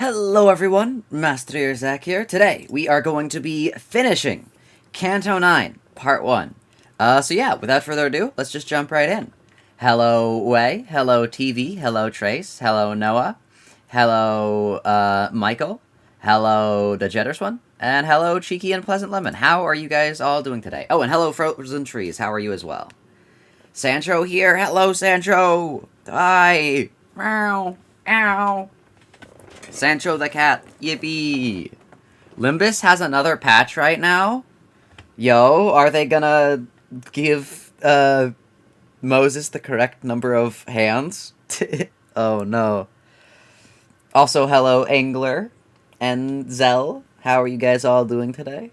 Hello everyone, Mast3r Zak here. Today, we are going to be finishing Canto 9, Part 1. So yeah, without further ado, let's just jump right in. Hello, Wei. Hello, TV. Hello, Trace. Hello, Noah. Hello, Michael. Hello, the Jetters one. And hello, Cheeky and Pleasant Lemon. How are you guys all doing today? Oh, and hello, Frozen Trees. How are you as well? Sancho here. Hello, Sancho. Hi. Meow. Ow. Sancho the cat. Yippee. Limbus has another patch right now. Yo, are they gonna give, Moses the correct number of hands? Oh, no. Also, hello, Angler and Zell. How are you guys all doing today?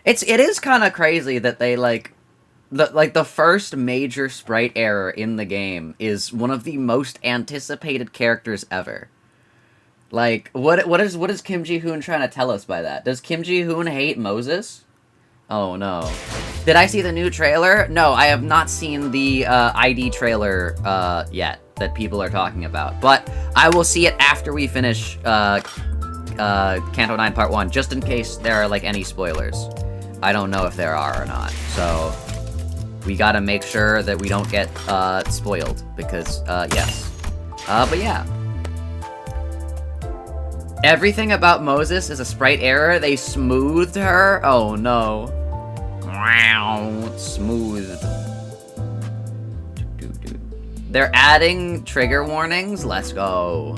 It is kind of crazy that they, the first major sprite error in the game is one of the most anticipated characters ever. Like, what is Kim Ji-hoon trying to tell us by that? Does Kim Ji-hoon hate Moses? Oh, no. Did I see the new trailer? No, I have not seen the ID trailer yet that people are talking about. But I will see it after we finish Canto 9 Part 1, just in case there are, any spoilers. I don't know if there are or not, so we gotta make sure that we don't get spoiled, because, yes. But yeah. Everything about Moses is a sprite error. They smoothed her. Oh no. Wow, smooth. They're adding trigger warnings. Let's go.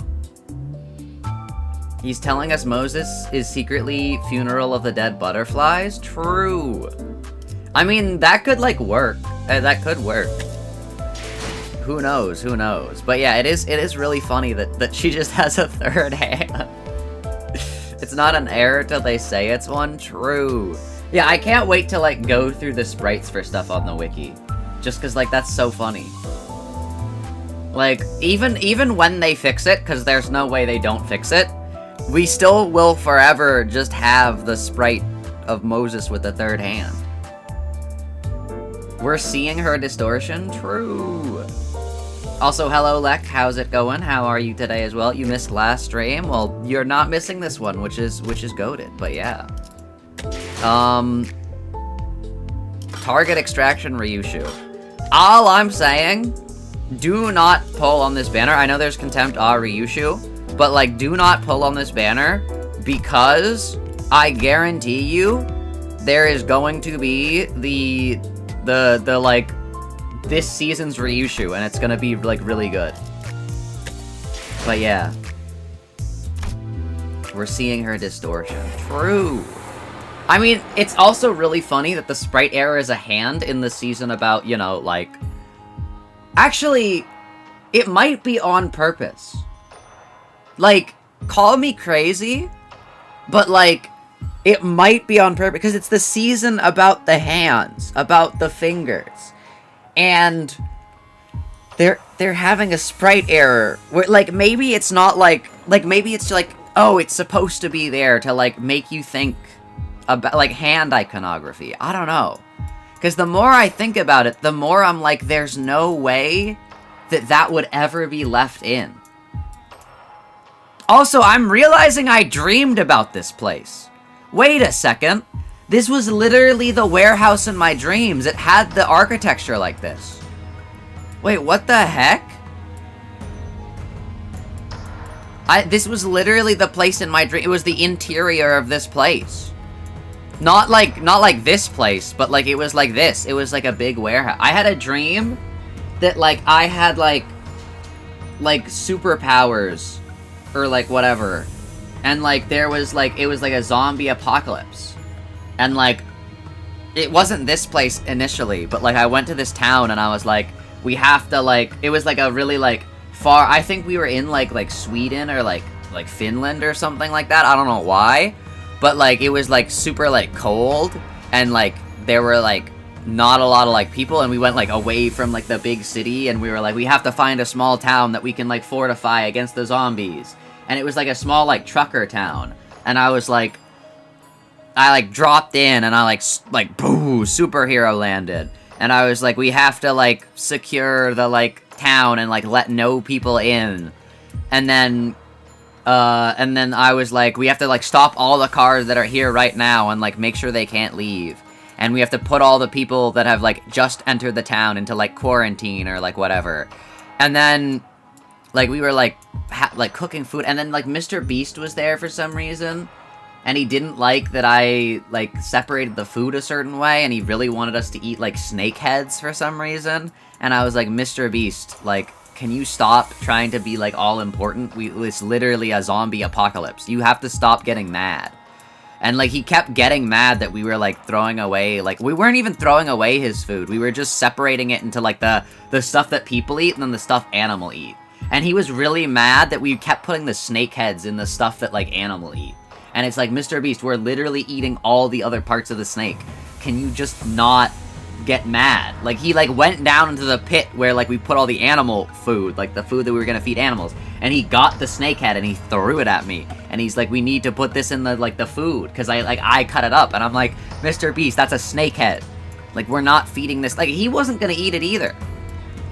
He's telling us Moses is secretly Funeral of the Dead Butterflies. True. I mean, that could work. That could work. Who knows? Who knows? But yeah, it is really funny that she just has a third hand. It's not an error till they say it's one. True. Yeah, I can't wait to, go through the sprites for stuff on the wiki. Just because, that's so funny. Even when they fix it, because there's no way they don't fix it, we still will forever just have the sprite of Moses with the third hand. We're seeing her distortion? True. Also, hello, Lek. How's it going? How are you today as well? You missed last stream? Well, you're not missing this one, which is goated, but yeah. Target extraction Ryoshu. All I'm saying, do not pull on this banner. I know there's contempt Ryoshu, but, do not pull on this banner, because I guarantee you there is going to be the this season's Ryoshu, and it's gonna be, really good. But yeah. We're seeing her distortion. True. I mean, it's also really funny that the sprite error is a hand in the season about, Actually, it might be on purpose. Call me crazy, but, it might be on purpose, because it's the season about the hands, about the fingers. And they're having a sprite error where maybe it's not maybe it's oh, it's supposed to be there to make you think about hand iconography. I don't know, because the more I think about it, the more I'm there's no way that would ever be left in. Also, I'm realizing I dreamed about this place. Wait a second. This was literally the warehouse in my dreams. It had the architecture like this. Wait, what the heck? This was literally the place in my dream. It was the interior of this place. Not like this place, but it was like this. It was a big warehouse. I had a dream that I had superpowers or whatever. And there was it was a zombie apocalypse. And, it wasn't this place initially, but, I went to this town, and I was we have to, it was, a really, far, I think we were in, Sweden, or, Finland, or something like that, I don't know why, but, it was, super, cold, and, there were, not a lot of, people, and we went, away from, the big city, and we were, we have to find a small town that we can, fortify against the zombies, and it was, a small, trucker town, and I was, I dropped in, and I boo, superhero landed, and I was we have to secure the town and let no people in, and then And then I was like, we have to, like, stop all the cars that are here right now and, like, make sure they can't leave. And we have to put all the people that have, like, just entered the town into, like, quarantine or, like, whatever. And then, like, we were, like, cooking food. And then, like, Mr. Beast was there for some reason. And he didn't like that I, like, separated the food a certain way. And he really wanted us to eat, like, snake heads for some reason. And I was like, Mr. Beast, like, can you stop trying to be, like, all-important? It's literally a zombie apocalypse. You have to stop getting mad. And, like, he kept getting mad that we were, like, throwing away, like, we weren't even throwing away his food. We were just separating it into, like, the stuff that people eat and then the stuff animal eat. And he was really mad that we kept putting the snake heads in the stuff that, like, animal eat. And it's like, Mr. Beast, we're literally eating all the other parts of the snake. Can you just not get mad? Like, he, like, went down into the pit where, like, we put all the animal food, like, the food that we were gonna feed animals. And he got the snake head and he threw it at me. And he's like, we need to put this in the, like, the food. Because I cut it up. And I'm like, Mr. Beast, that's a snake head. Like, we're not feeding this. Like, he wasn't gonna eat it either.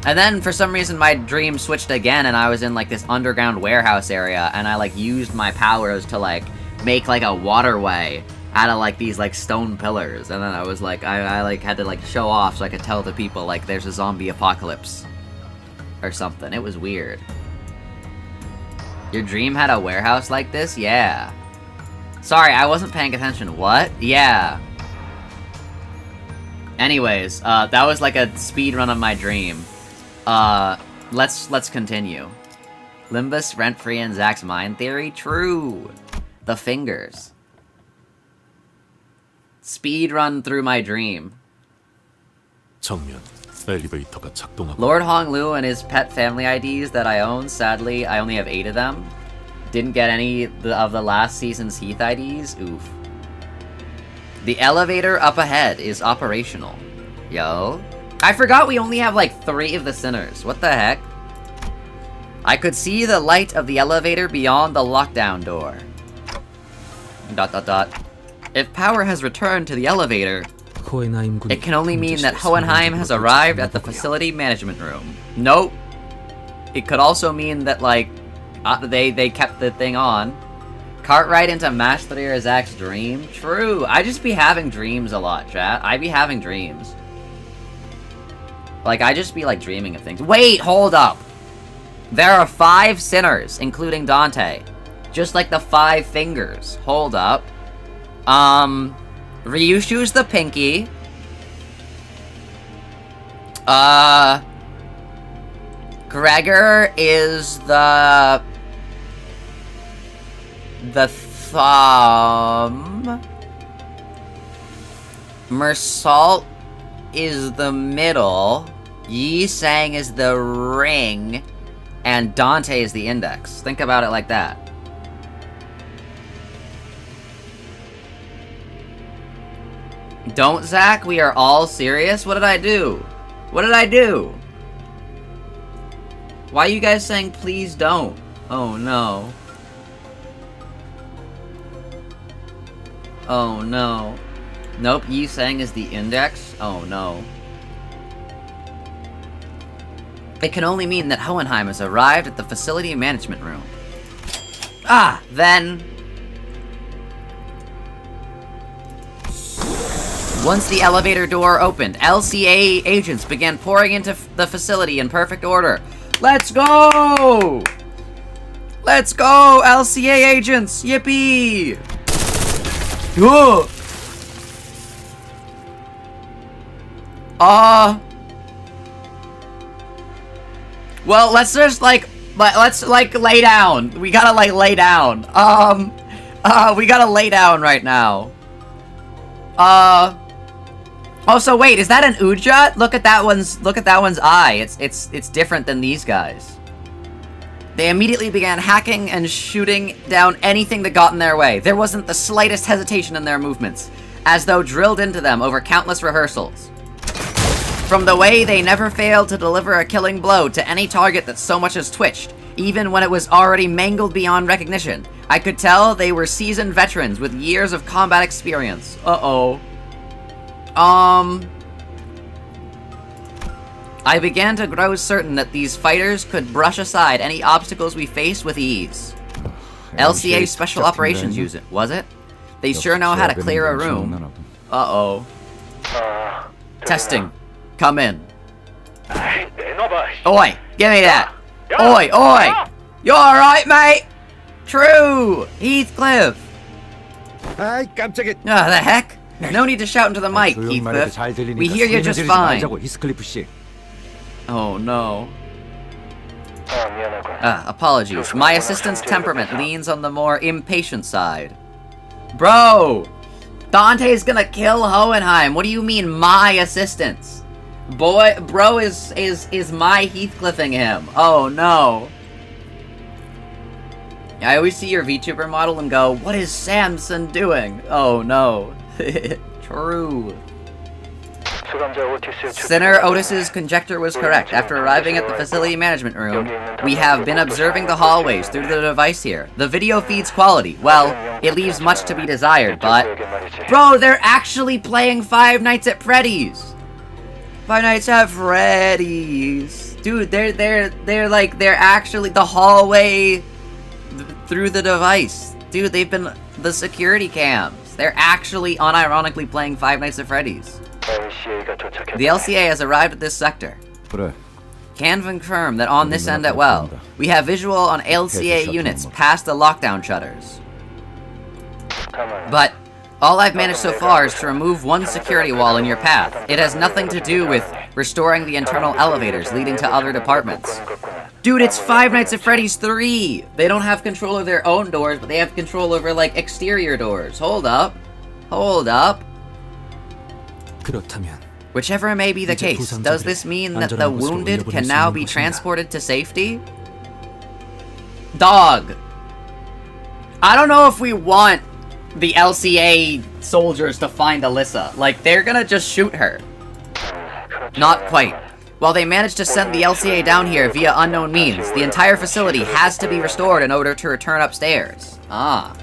And then, for some reason, my dream switched again. And I was in, like, this underground warehouse area. And I, like, used my powers to, like, make, like, a waterway out of, like, these, like, stone pillars. And then I was like, I like, had to, like, show off so I could tell the people, like, there's a zombie apocalypse. Or something. It was weird. Your dream had a warehouse like this? Yeah. Sorry, I wasn't paying attention. What? Yeah. Anyways, that was like a speed run of my dream. Let's continue. Limbus, rent-free, and Zak's mind theory? True. The fingers. Speed run through my dream. 정면 엘리베이터가 작동하고 Lord Honglu and his pet family IDs that I own, sadly, I only have 8 of them. Didn't get any of the last season's Heath IDs. Oof. The elevator up ahead is operational. Yo. I forgot we only have like 3 of the sinners. What the heck? I could see the light of the elevator beyond the lockdown door. ... If power has returned to the elevator, it can only mean that Hohenheim has arrived at the facility management room. Nope. It could also mean that, like, they kept the thing on. Cart ride into Mast3r Zak's dream? True. I just be having dreams a lot, chat. I be having dreams. Like, I just be, like, dreaming of things. Wait, hold up. There are 5 sinners, including Dante. Just like the 5 fingers. Hold up. Ryoshu's the pinky. Gregor is the thumb. Meursault is the middle. Yi-sang is the ring. And Dante is the index. Think about it like that. Don't, Zach? We are all serious? What did I do? What did I do? Why are you guys saying please don't? Oh no. Oh no. Nope, Yi-sang is the index? Oh no. It can only mean that Hohenheim has arrived at the facility management room. Ah, then... Once the elevator door opened, LCA agents began pouring into the facility in perfect order. Let's go! Let's go, LCA agents! Yippee! Whoa! Well, let's just, like, let's, like, lay down. We gotta, like, lay down. We gotta lay down right now. Also, wait, is that an Uja? Look at that one's eye. It's different than these guys. They immediately began hacking and shooting down anything that got in their way. There wasn't the slightest hesitation in their movements, as though drilled into them over countless rehearsals. From the way they never failed to deliver a killing blow to any target that so much as twitched, even when it was already mangled beyond recognition, I could tell they were seasoned veterans with years of combat experience. Uh-oh. I began to grow certain that these fighters could brush aside any obstacles we faced with ease. LCA Special Operations Unit, was it? They sure know how to clear a room. Uh-oh. Testing. Come in. Oi, give me that. Oi, oi. You alright, mate? True. Heathcliff. The heck? No need to shout into the mic, Heathcliff. We hear you just fine. Oh no. Apologies. My assistant's temperament leans on the more impatient side. Bro! Dante's gonna kill Hohenheim. What do you mean, my assistants? Bro is my Heathcliffing him. Oh no. I always see your VTuber model and go, what is Samson doing? Oh no. True. Sinner Otis's conjecture was correct. After arriving at the facility management room, we have been observing the hallways through the device here. The video feed's quality, well, it leaves much to be desired, but... Bro, they're actually playing Five Nights at Freddy's! Five Nights at Freddy's! Dude, they're actually the hallway through the device. Dude, they've been... The security cams. They're actually unironically playing Five Nights at Freddy's. The LCA has arrived at this sector. Can confirm that on this end as well. We have visual on LCA units past the lockdown shutters. But all I've managed so far is to remove one security wall in your path. It has nothing to do with restoring the internal elevators leading to other departments. Dude, it's Five Nights at Freddy's 3! They don't have control of their own doors, but they have control over, like, exterior doors. Hold up. Hold up. Whichever may be the case, does this mean that the wounded can now be transported to safety? Dog. I don't know if we want the LCA soldiers to find Alyssa. Like, they're gonna just shoot her. Not quite. While they managed to send the LCA down here via unknown means, the entire facility has to be restored in order to return upstairs. Ah.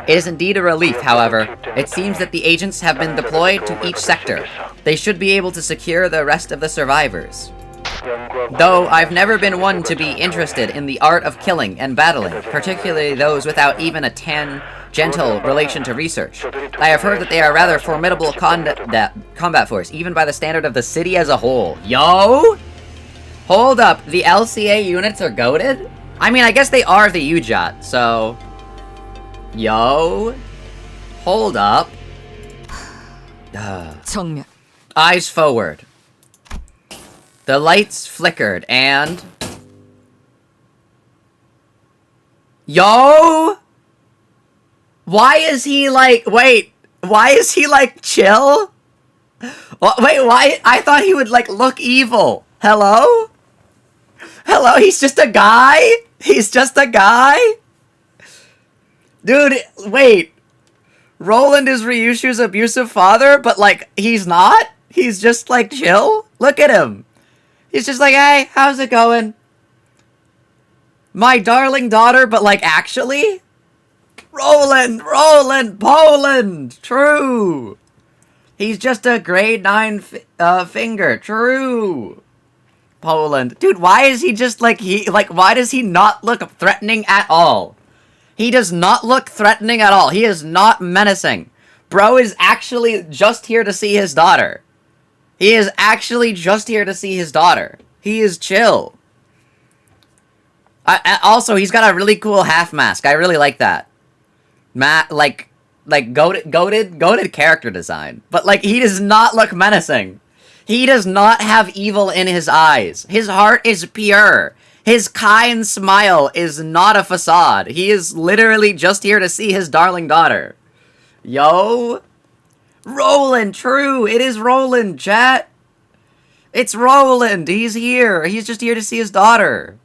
It is indeed a relief, however. It seems that the agents have been deployed to each sector. They should be able to secure the rest of the survivors. Though I've never been one to be interested in the art of killing and battling, particularly those without even a tangential relation to research, I have heard that they are a rather formidable combat force, even by the standard of the city as a whole. Yo! Hold up, the LCA units are goated? I mean, I guess they are the UJOT, so... Yo? Hold up. Eyes forward. The lights flickered, and... Yo! Why is he like... Wait. Why is he like chill? Wait, why? I thought he would like look evil. Hello? Hello? He's just a guy? He's just a guy? Dude, wait. Roland is Ryoshu's abusive father, but like, he's not? He's just like chill? Look at him. He's just like, hey, how's it going? My darling daughter, but like, actually? Roland, Poland, true. He's just a grade 9 finger, true. Poland. Dude, why is he just like, why does he not look threatening at all? He does not look threatening at all. He is not menacing. Bro is actually just here to see his daughter. He is actually just here to see his daughter. He is chill. Also, he's got a really cool half mask. I really like that. Like goated character design. But, like, he does not look menacing. He does not have evil in his eyes. His heart is pure. His kind smile is not a facade. He is literally just here to see his darling daughter. Yo. Roland, true. It is Roland, chat. It's Roland. He's here. He's just here to see his daughter.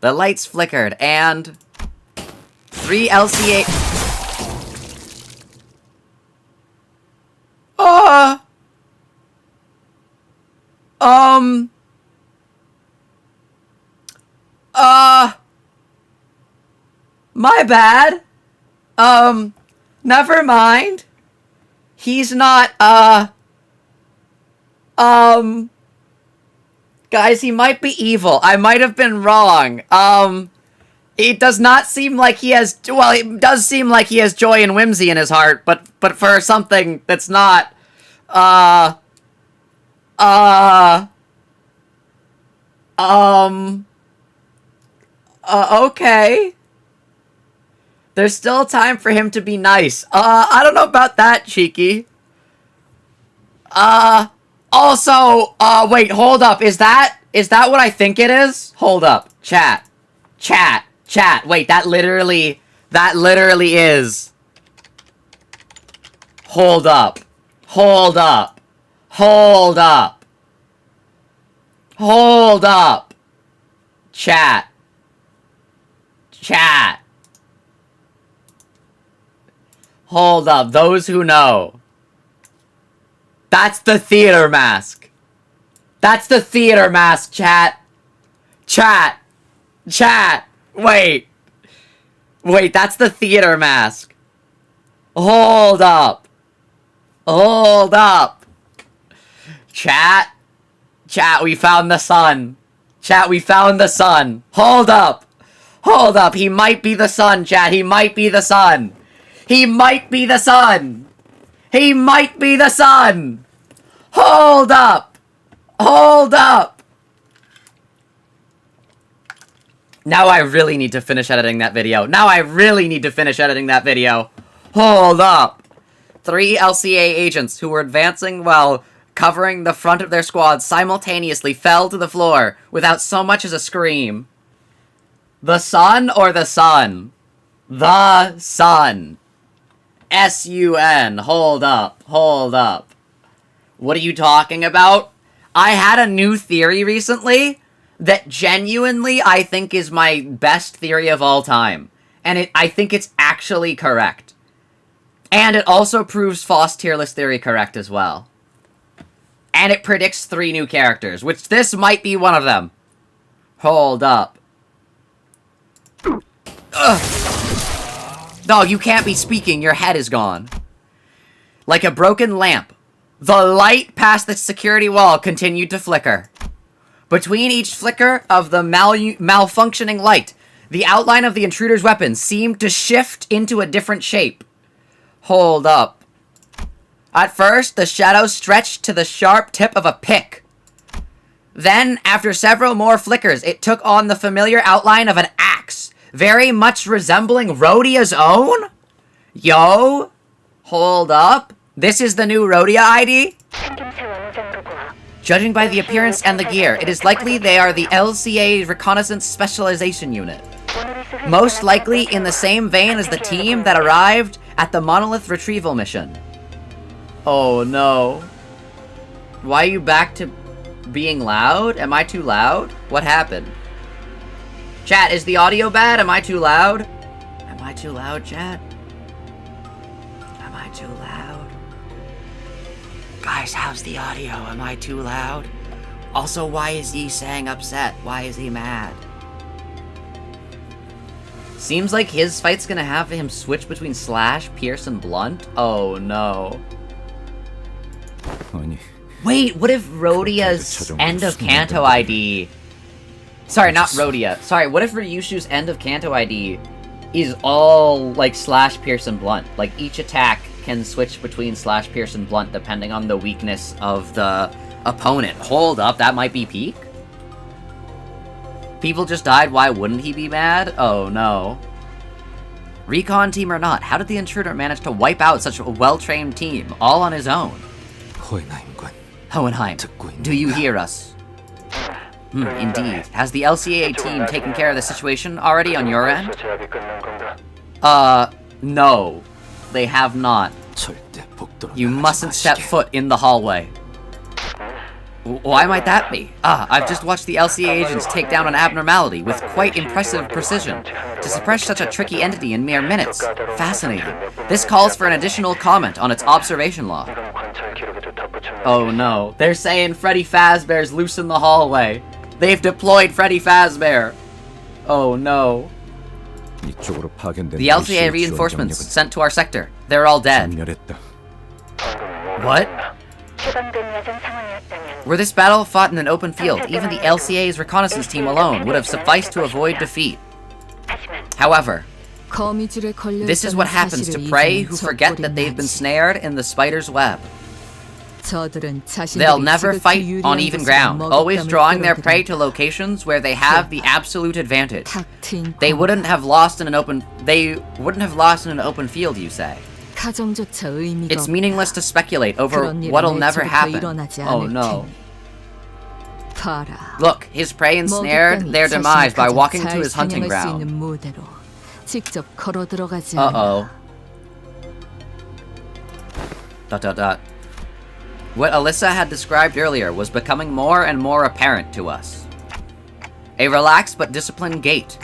The lights flickered, and 3 LCA... My bad. Never mind. He's not, guys, he might be evil. I might have been wrong. It does not seem like he has... Well, it does seem like he has joy and whimsy in his heart, but for something that's not... Okay. There's still time for him to be nice. I don't know about that, Cheeky. Also, wait, hold up. Is that what I think it is? Hold up. Chat. Wait, that literally is. Hold up. Chat. Hold up. Those who know. That's the theater mask. Chat. Wait, that's the theater mask. Hold up. Chat, we found the sun. Hold up. He might be the sun, chat. He might be the sun. Hold up. Now I really need to finish editing that video. Hold up. 3 LCA agents who were advancing while covering the front of their squad simultaneously fell to the floor without so much as a scream. The sun or the sun? The sun. S-U-N. Hold up. What are you talking about? I had a new theory recently that genuinely I think is my best theory of all time. And I think it's actually correct. And it also proves Foss tier list theory correct as well. And it predicts 3 new characters, which this might be one of them. Hold up. Ugh. No, you can't be speaking. Your head is gone. Like a broken lamp, the light past the security wall continued to flicker. Between each flicker of the malfunctioning light, the outline of the intruder's weapon seemed to shift into a different shape. Hold up. At first, the shadow stretched to the sharp tip of a pick. Then, after several more flickers, it took on the familiar outline of an axe, very much resembling Rhodia's own? Yo? Hold up. This is the new Rhodia ID? Judging by the appearance and the gear, it is likely they are the LCA Reconnaissance Specialization Unit. Most likely in the same vein as the team that arrived at the Monolith Retrieval mission. Oh no. Why are you back to being loud? Am I too loud? What happened? Chat, is the audio bad? Am I too loud? Am I too loud, chat? Am I too loud? Guys, how's the audio? Am I too loud? Also, why is Yi Sang upset? Why is he mad? Seems like his fight's gonna have him switch between Slash, Pierce, and Blunt. Oh no. Wait, what if Rhodia's end of Canto ID... Sorry, not Rhodia. Sorry, what if Ryoshu's end of Canto ID is all, like, Slash, Pierce, and Blunt? Like, each attack can switch between Slash, Pierce, and Blunt depending on the weakness of the opponent. Hold up, that might be peak? People just died, why wouldn't he be mad? Oh no. Recon team or not, how did the intruder manage to wipe out such a well-trained team, all on his own? Hohenheim, do you hear us? Indeed. Has the LCA team taken care of the situation already on your end? No. They have not. You mustn't step foot in the hallway. Why might that be? I've just watched the LCA agents take down an abnormality with quite impressive precision. To suppress such a tricky entity in mere minutes. Fascinating. This calls for an additional comment on its observation log. Oh no. They're saying Freddy Fazbear's loose in the hallway. They've deployed Freddy Fazbear. Oh no. The LCA reinforcements sent to our sector. They're all dead. What? Were this battle fought in an open field, even the LCA's reconnaissance team alone would have sufficed to avoid defeat. However, this this is what happens to prey who forget that they've been snared in the spider's web. They'll never fight on even ground, always drawing their prey to locations where they have the absolute advantage. They wouldn't have lost in an open field, you say. It's meaningless to speculate over what'll never happen. Oh no. Look, his prey ensnared their demise by walking to his hunting ground. Uh-oh. ... What Alyssa had described earlier was becoming more and more apparent to us. A relaxed but disciplined gait.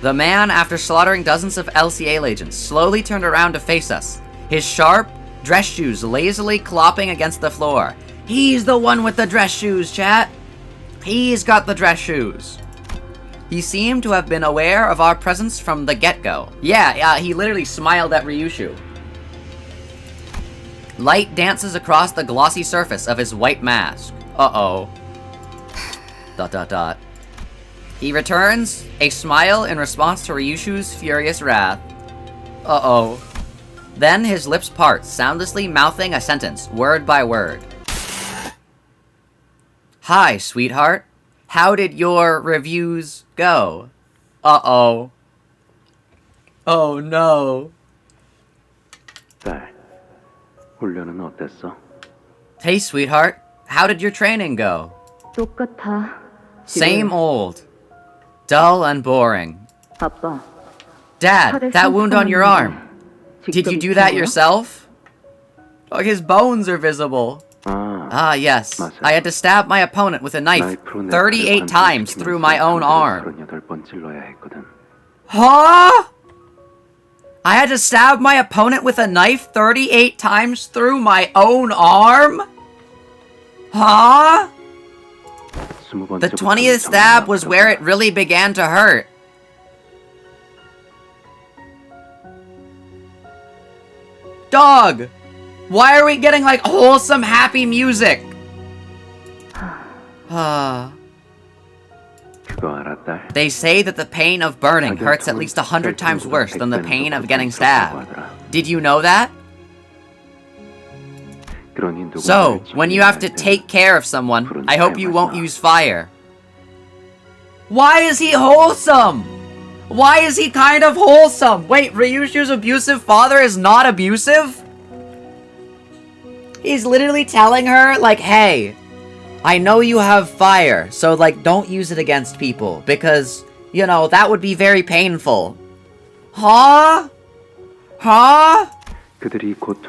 The man, after slaughtering dozens of LCA agents, slowly turned around to face us, his sharp dress shoes lazily clopping against the floor. He's the one with the dress shoes, chat! He's got the dress shoes. He seemed to have been aware of our presence from the get-go. Yeah, he literally smiled at Ryoshu. Light dances across the glossy surface of his white mask. Uh-oh. ... He returns a smile in response to Ryoshu's furious wrath. Uh-oh. Then his lips part, soundlessly mouthing a sentence, word by word. Hi, sweetheart. How did your reviews go? Uh-oh. Oh no. 딸, 훈련은 어땠어? Hey, sweetheart. How did your training go? 똑같아. Same old. Dull and boring. 아빠. Dad, that wound on your arm. Did you do that yourself? Oh, his bones are visible. Ah, yes. I had to stab my opponent with a knife 38 times through my own arm. Huh? I had to stab my opponent with a knife 38 times through my own arm? Huh? The 20th stab was where it really began to hurt. Dog! Why are we getting, like, wholesome, happy music? They say that the pain of burning hurts at least 100 times worse than the pain of getting stabbed. Did you know that? So, when you have to take care of someone, I hope you won't use fire. Why is he wholesome? Why is he kind of wholesome? Wait, Ryoshu's abusive father is not abusive? He's literally telling her, like, hey, I know you have fire, so, like, don't use it against people, because, you know, that would be very painful. Huh? Huh?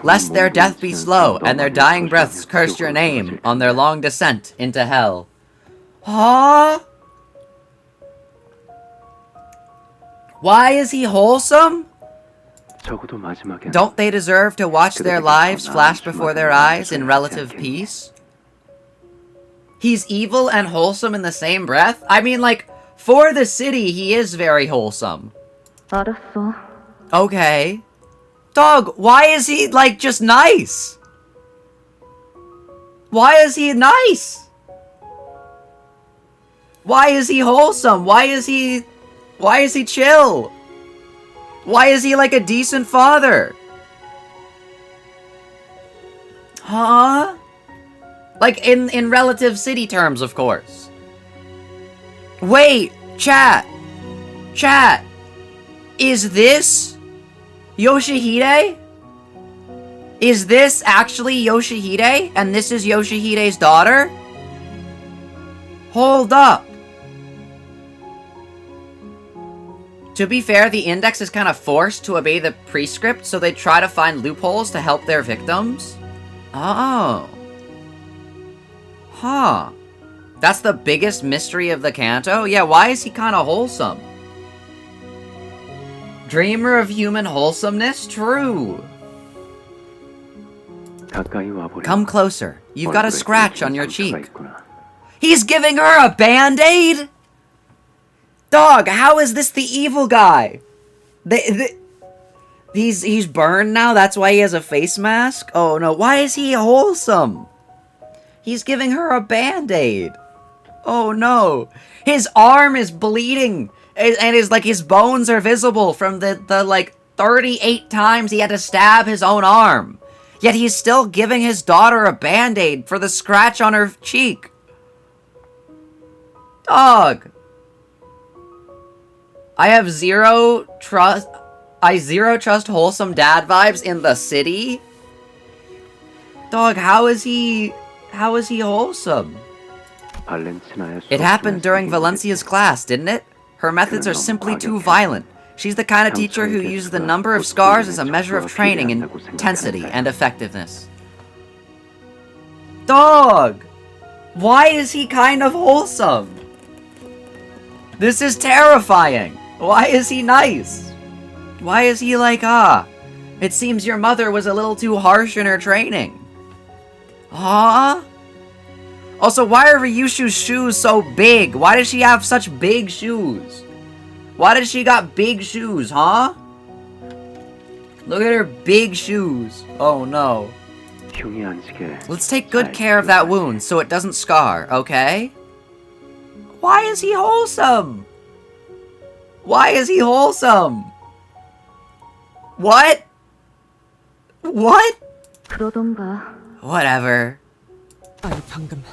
Lest their death be slow, and their dying breaths curse your name on their long descent into hell. Huh? Why is he wholesome? Don't they deserve to watch their lives flash before their eyes in relative peace? He's evil and wholesome in the same breath? I mean, like, for the city, he is very wholesome. 알았어. Okay. Dog, why is he, like, just nice? Why is he nice? Why is he wholesome? Why is he chill? Why is he like a decent father? Huh? Like, in relative city terms, of course. Wait, chat. Chat. Is this Yoshihide? Is this actually Yoshihide? And this is Yoshihide's daughter? Hold up. To be fair, the index is kind of forced to obey the prescript, so they try to find loopholes to help their victims. Oh. Huh. That's the biggest mystery of the Canto? Yeah, why is he kind of wholesome? Dreamer of human wholesomeness? True. Come closer. You've got a scratch on your cheek. He's giving her a band-aid? Dog, how is this the evil guy? He's burned now? That's why he has a face mask? Oh no, why is he wholesome? He's giving her a band-aid. Oh no. His arm is bleeding. And his bones are visible from the like 38 times he had to stab his own arm. Yet he's still giving his daughter a band-aid for the scratch on her cheek. Dog. I zero trust wholesome dad vibes in the city. Dog, how is he wholesome? It happened during Valencia's class, didn't it? Her methods are simply too violent. She's the kind of teacher who uses the number of scars as a measure of training in intensity and effectiveness. Dog! Why is he kind of wholesome? This is terrifying! Why is he nice? Why is he like, it seems your mother was a little too harsh in her training. Huh? Also, why are Ryoshu's shoes so big? Why does she have such big shoes? Why does she got big shoes, huh? Look at her big shoes. Oh no. Let's take good care of that wound so it doesn't scar, okay? Why is he wholesome? Why is he wholesome? What? What? 그러던가. Whatever. 아니 방금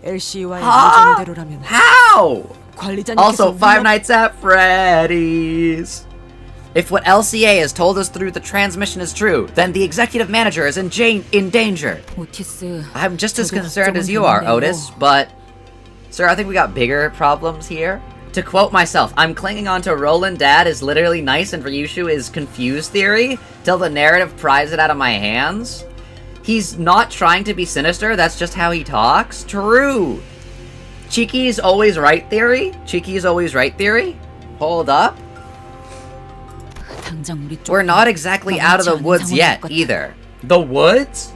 LC와의 Huh? 예정대로라면 How? 관리자님께서 Also, Five Nights at Freddy's. If what LCA has told us through the transmission is true, then the executive manager is in danger. 오티스. I'm just as 저도 concerned as 걱정은 you are, 되는데요. Otis, but... Sir, I think we got bigger problems here. To quote myself, I'm clinging on to Roland Dad is literally nice and Ryoshu is confused theory till the narrative pries it out of my hands. He's not trying to be sinister, that's just how he talks. True. Cheeky's always right theory? Cheeky's always right theory? Hold up. 당장 우리 쪽 We're not exactly out of the woods yet, either. The woods?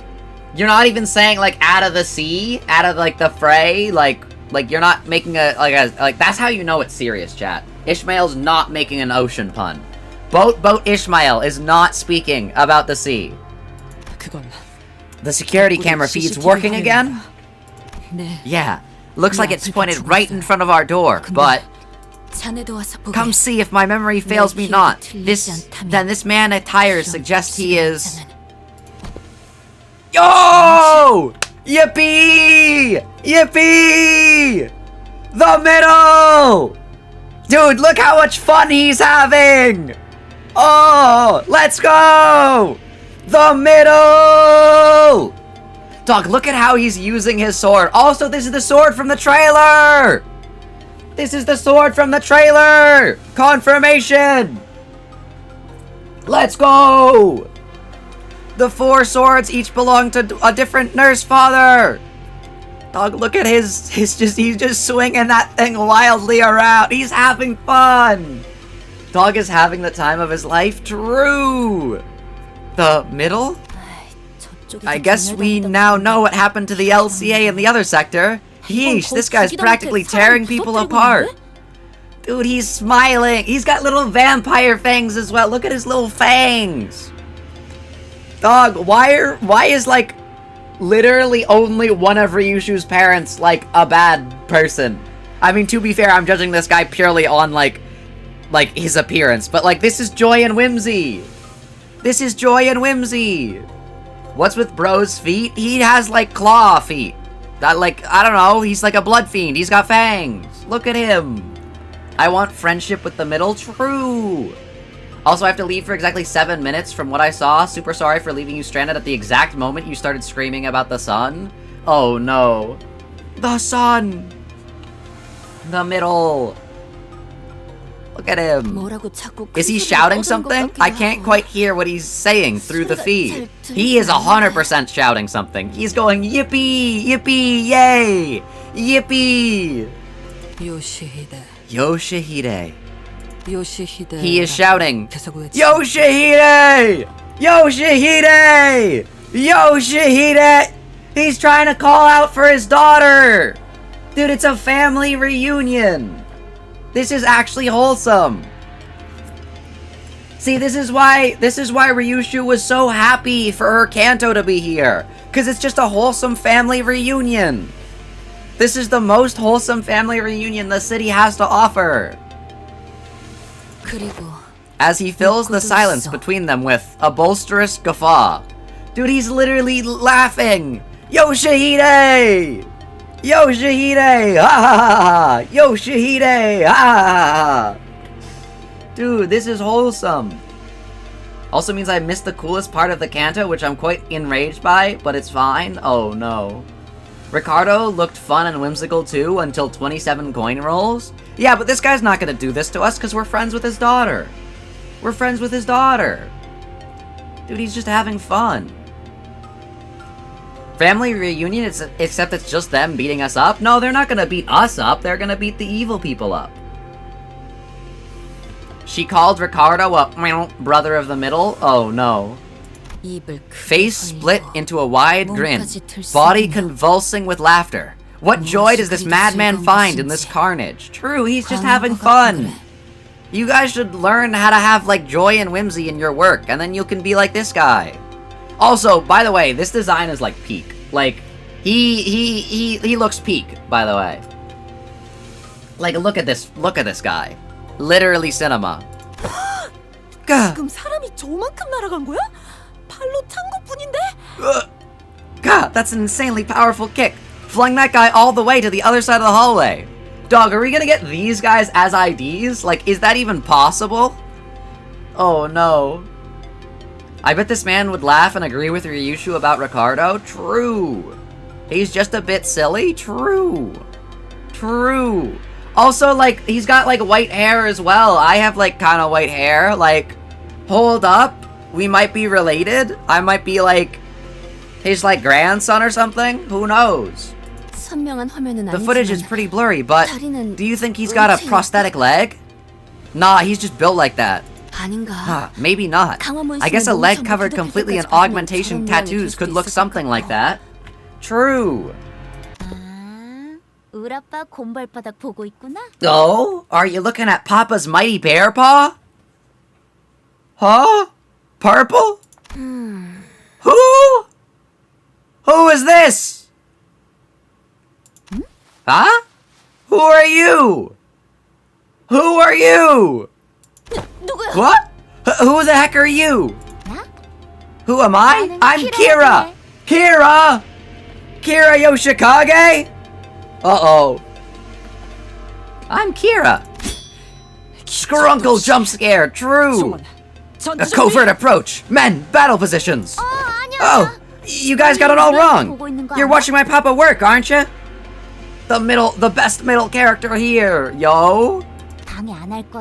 You're not even saying, like, out of the sea? Out of, like, the fray? Like you're not making like, that's how you know it's serious, chat. Ishmael's not making an ocean pun. Boat Ishmael is not speaking about the sea. 그건 The security camera feed's working again? 네. Yeah. Looks like it's pointed right in front of our door, but... 자네도 와서 보게. Come see if my memory fails me not. This man at tires suggests he is... Yo! Yippee! Yippee! The middle! Dude, look how much fun he's having! Oh, let's go! The middle! Dog, look at how he's using his sword. Also, this is the sword from the trailer! This is the sword from the trailer! Confirmation! Let's go! The 4 swords each belong to a different nurse father! Dog, look at he's just swinging that thing wildly around. He's having fun! Dog is having the time of his life. True! The middle? I guess we now know what happened to the LCA in the other sector. Yeesh, this guy's practically tearing people apart. Dude, he's smiling. He's got little vampire fangs as well. Look at his little fangs. Dog, why is, like, literally only one of Ryoshu's parents, like, a bad person? I mean, to be fair, I'm judging this guy purely on, like, his appearance. But, like, this is joy and whimsy. This is joy and whimsy. What's with bro's feet? He has, like, claw feet. That, like, I don't know. He's like a blood fiend. He's got fangs. Look at him. I want friendship with the middle. True. Also, I have to leave for exactly 7 minutes from what I saw. Super sorry for leaving you stranded at the exact moment you started screaming about the sun. Oh, no. The sun. The middle. Look at him. Is he shouting something? I can't quite hear what he's saying through the feed. He is 100% shouting something. He's going, yippee, yippee, yay, yippee. 요시히데. Yoshihide. 요시히데. He is shouting, 계속 외치. Yoshihide! Yoshihide! Yoshihide! He's trying to call out for his daughter! Dude, it's a family reunion! This is actually wholesome! See, this is why Ryoshu was so happy for her Canto to be here. Because it's just a wholesome family reunion. This is the most wholesome family reunion the city has to offer. 그리고 As he fills the silence between them with a bolsterous guffaw. Dude, he's literally laughing! Yoshihide! Yoshihide! Ha ha ha ha! Yoshihide! Ha ha ha ha! Dude, this is wholesome. Also means I missed the coolest part of the canto, which I'm quite enraged by, but it's fine. Oh no. Ricardo looked fun and whimsical too until 27 coin rolls. Yeah, but this guy's not gonna do this to us because we're friends with his daughter. We're friends with his daughter. Dude, he's just having fun. Family reunion, except it's just them beating us up? No, they're not gonna beat us up. They're gonna beat the evil people up. She called Ricardo a brother of the middle. Oh no. Face split into a wide grin, body convulsing with laughter. What joy does this madman find in this carnage? True, he's just having fun. You guys should learn how to have, like, joy and whimsy in your work, and then you can be like this guy. Also, by the way, this design is, like, peak. Like, he looks peak, by the way. Like, look at this guy. Literally cinema. 지금 사람이 저만큼 날아간 거야? 발로 찬 것뿐인데? God, that's an insanely powerful kick. Flung that guy all the way to the other side of the hallway. Dog, are we gonna get these guys as IDs? Like, is that even possible? Oh no. I bet this man would laugh and agree with Ryoshu about Ricardo. True. He's just a bit silly. True. True. Also, like, he's got, like, white hair as well. I have, like, kind of white hair. Like, hold up. We might be related. I might be, like, his, like, grandson or something. Who knows? The footage is pretty blurry, but do you think he's got a prosthetic leg? Nah, he's just built like that. Huh, maybe not. I guess a leg covered completely in augmentation tattoos could look something like that. True. Oh? Are you looking at Papa's mighty bear paw? Huh? Purple? Who? Who is this? Huh? Who are you? Who are you? What? Who the heck are you? Who am I? I'm Kira! Kira! Kira Yoshikage? Uh-oh. I'm Kira. Scrunkle jump scare, true. A covert approach. Men, battle positions. Oh, you guys got it all wrong. You're watching my papa work, aren't you? The best middle character here, yo.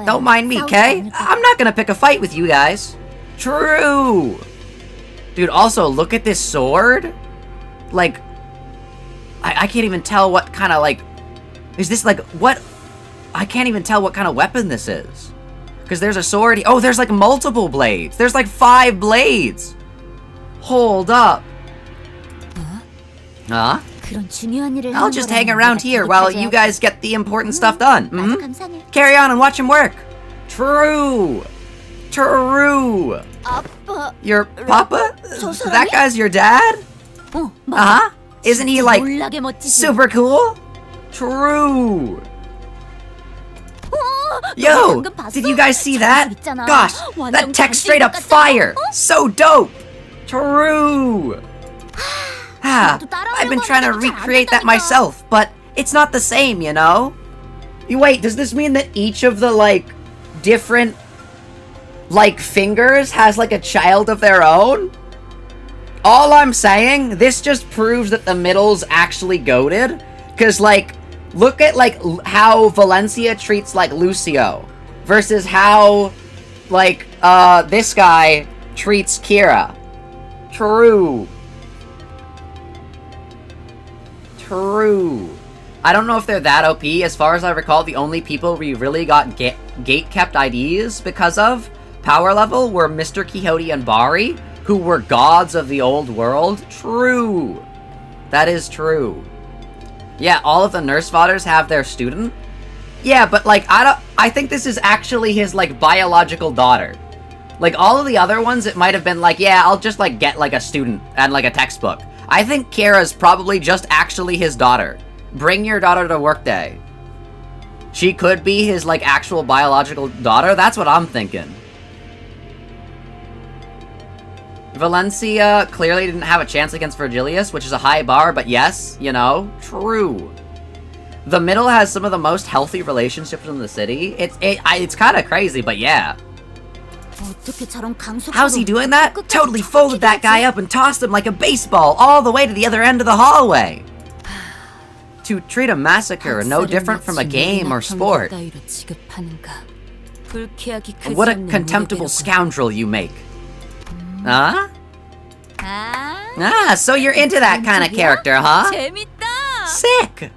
Don't mind me, Kay. I'm not gonna pick a fight with you guys. True. Dude, also, look at this sword. Like, I can't even tell what kind of, like... Is this, like, what... I can't even tell what kind of weapon this is. Because there's a sword... Oh, there's, like, multiple blades. There's, like, 5 blades. Hold up. Huh? I'll just hang around here while you guys get the important stuff done. Mm-hmm. Carry on and watch him work. True. True. Your papa? That guy's your dad? Uh-huh. Isn't he, like, super cool? True. Yo, did you guys see that? Gosh, that text straight up fire. So dope. True. I've been trying to recreate that myself, but it's not the same, you know? Wait, does this mean that each of the, like, different, like, fingers has, like, a child of their own? All I'm saying, this just proves that the middle's actually goated. Because, like, look at, like, how Valencia treats, like, Lucio. Versus how, like, this guy treats Kira. True. True. I don't know if they're that OP. As far as I recall, the only people we really got gate-kept IDs because of power level were Mr. Quixote and Bari, who were gods of the old world. True. That is true. Yeah, all of the nurse fathers have their student. Yeah, but, like, I think this is actually his, like, biological daughter. Like, all of the other ones, it might have been like, yeah, I'll just, like, get, like, a student and, like, a textbook. I think Kira's probably just actually his daughter. Bring your daughter to work day. She could be his, like, actual biological daughter? That's what I'm thinking. Valencia clearly didn't have a chance against Virgilius, which is a high bar, but yes, you know, true. The middle has some of the most healthy relationships in the city. It's kind of crazy, but yeah. How's he doing that? Totally folded that guy up and tossed him like a baseball all the way to the other end of the hallway. To treat a massacre no different from a game or sport. What a contemptible scoundrel you make. Huh? Ah, so you're into that kind of character, huh? Sick!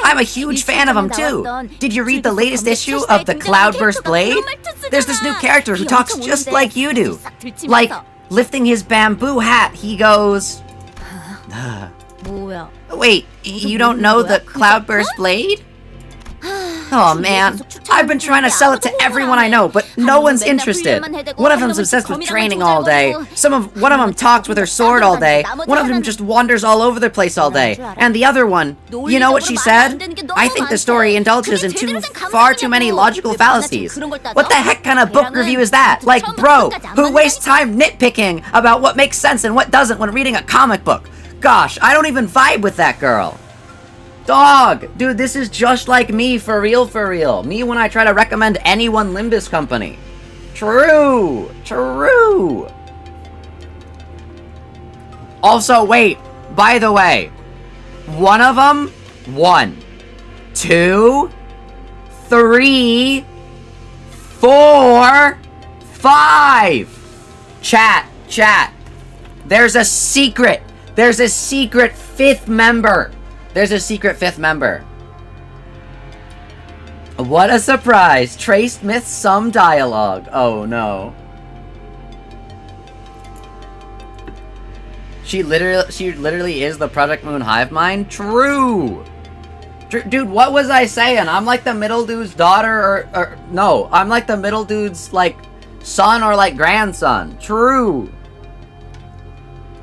I'm a huge fan of him too. Did you read the latest issue of the Cloudburst Blade? There's this new character who talks just like you do. Like, lifting his bamboo hat, he goes... Wait, you don't know the Cloudburst Blade? Oh man, I've been trying to sell it to everyone I know, but no one's interested. One of them's obsessed with training all day. One of them talks with her sword all day. One of them just wanders all over the place all day. And the other one, you know what she said? I think the story indulges in far too many logical fallacies. What the heck kind of book review is that? Like, bro, who wastes time nitpicking about what makes sense and what doesn't when reading a comic book? Gosh, I don't even vibe with that girl. Dog! Dude, this is just like me, for real, for real. Me when I try to recommend anyone Limbus Company. True! True! Also, wait. By the way. One of them. 1, 2, 3, 4, 5. Chat. There's a secret. There's a secret 5th member. There's a secret 5th member. What a surprise. Traced myths, some dialogue. Oh no. She literally is the ProjectMoon hive mind? True. Dude, what was I saying? I'm like the middle dude's daughter or no, I'm like the middle dude's like son or like grandson. True.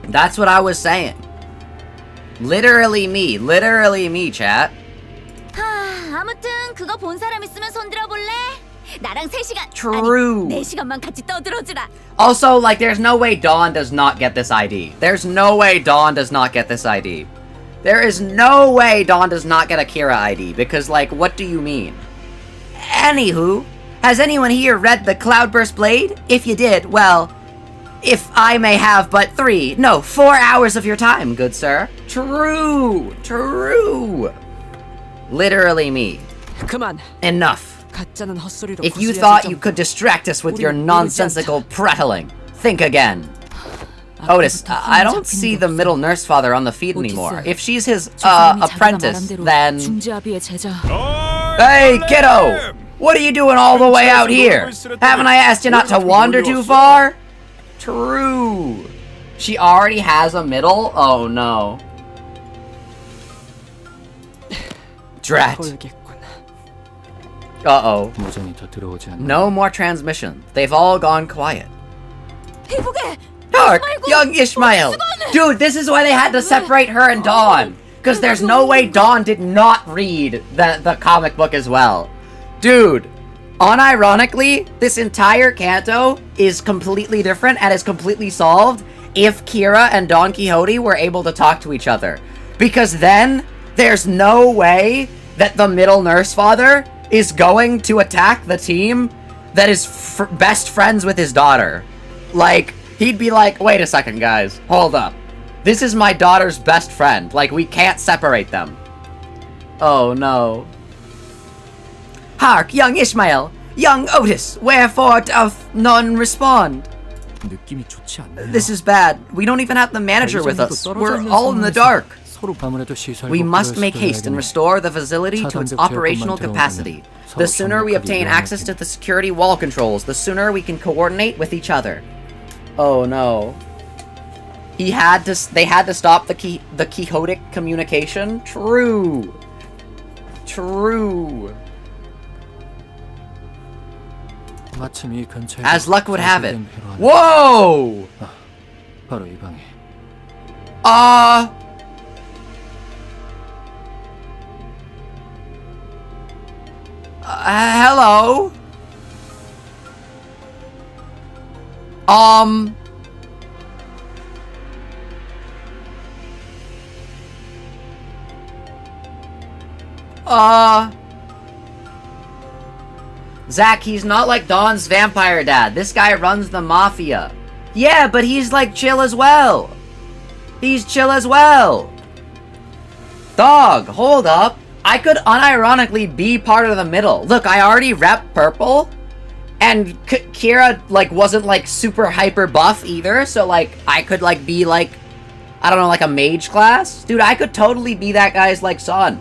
That's what I was saying. Literally me, chat. 아무튼 그거 본 사람 있으면 손 들어볼래? 나랑 3시간 True. 아니 4시간만 같이 떠들어주라. Also, like, there's no way Dawn does not get this ID. There's no way Dawn does not get this ID. There is no way Dawn does not get a Kira ID, because, like, what do you mean? Anywho, has anyone here read the Cloudburst Blade? If you did, well... If I may have but 4 hours of your time, good sir. True. Literally me. Enough. If you thought you could distract us with your nonsensical prattling, think again. Otis, I don't see the middle nurse father on the feed anymore. If she's his, apprentice, then... Hey, kiddo! What are you doing all the way out here? Haven't I asked you not to wander too far? True. She already has a middle? Oh no. Drat. Uh-oh. No more transmission. They've all gone quiet. Hark! Young Ishmael! Dude, this is why they had to separate her and Dawn. Because there's no way Dawn did not read the comic book as well. Dude. Unironically, this entire Canto is completely different and is completely solved if Kira and Don Quixote were able to talk to each other. Because then, there's no way that the middle nurse father is going to attack the team that is best friends with his daughter. Like, he'd be like, wait a second, guys. Hold up. This is my daughter's best friend. Like, we can't separate them. Oh, no. Hark, young Ishmael! Young Otis! Wherefore doth none respond? This is bad. We don't even have the manager with us. We're all in the dark. We must make haste and restore the facility to its operational capacity. The sooner we obtain access to the security wall controls, the sooner we can coordinate with each other. Oh no. They had to stop the Quixotic communication? True. As luck would have it. Whoa! Hello? Zach, he's not like Dawn's vampire dad. This guy runs the mafia. Yeah, but he's like chill as well. He's chill as well. Dog, hold up. I could unironically be part of the middle. Look, I already rep purple. And Kira, like, wasn't, like, super hyper buff either. So, like, I could, like, be, like, I don't know, like a mage class? Dude, I could totally be that guy's, like, son.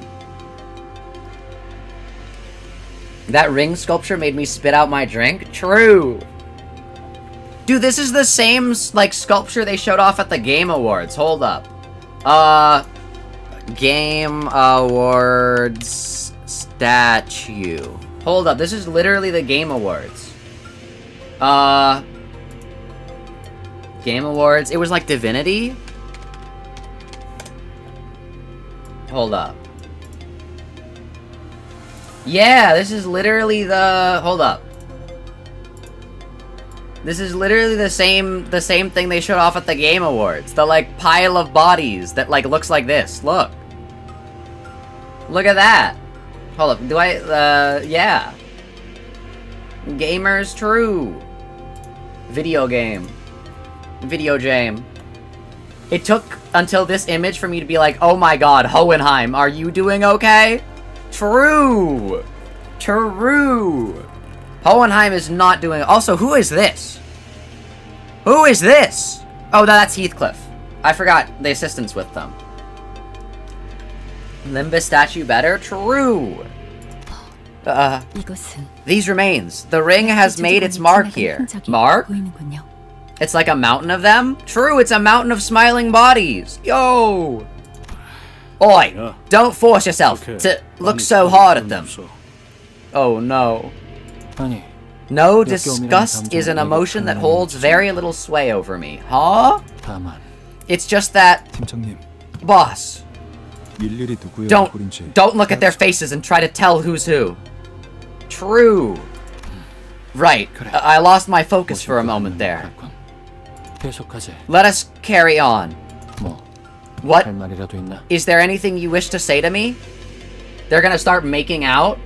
That ring sculpture made me spit out my drink? True. Dude, this is the same, like, sculpture they showed off at the Game Awards. Hold up. Game Awards statue. Hold up, this is literally the Game Awards. Game Awards. It was like Divinity? Hold up. Yeah, this is literally the... Hold up. This is literally the same thing they showed off at the Game Awards. The, like, pile of bodies that, like, looks like this. Look. Look at that. Hold up. Do I... yeah. Gamers true. Video game. Video jam. It took until this image for me to be like, oh my god, Hohenheim, are you doing okay? True. True. Hohenheim is not doing... Also, who is this? Who is this? Oh, that's Heathcliff. I forgot the assistants with them. Limbus statue better? True. 이것은 These remains. The ring has made its mark here. Mark? 보이는군요. It's like a mountain of them? True, it's a mountain of smiling bodies. Yo! Oi, Yeah. don't force yourself to look so hard at them. Oh no. 아니, No, disgust is an emotion that holds very little sway over me. Huh? 다만 It's just that, 팀장님, boss, 일일이 누구의 얼굴인지 don't look at their faces and try to tell who's who. True. Right, I lost my focus for a moment there. 계속하지. Let us carry on. 뭐, What? 할 말이라도 있나? Is there anything you wish to say to me? They're gonna start making out?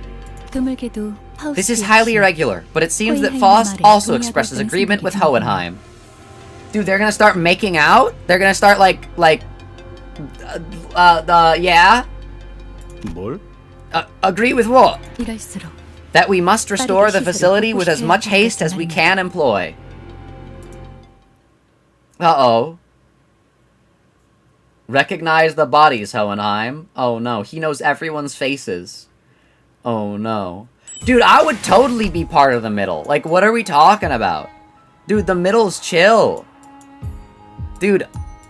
드물게도 파우스트 This is highly 역시 irregular, but it seems that Hohenheim Faust 말에 also 동의하고 expresses 있다는 agreement with 생각이 Hohenheim. Dude, they're gonna start making out? They're gonna start yeah? 뭘? Agree with what? 이럴수록 That we must restore the facility with as much haste as we can employ. Uh-oh. Recognize the bodies, Hohenheim. Oh no, he knows everyone's faces. Oh no. Dude, I would totally be part of the middle. Like, what are we talking about? Dude, the middle's chill. Dude,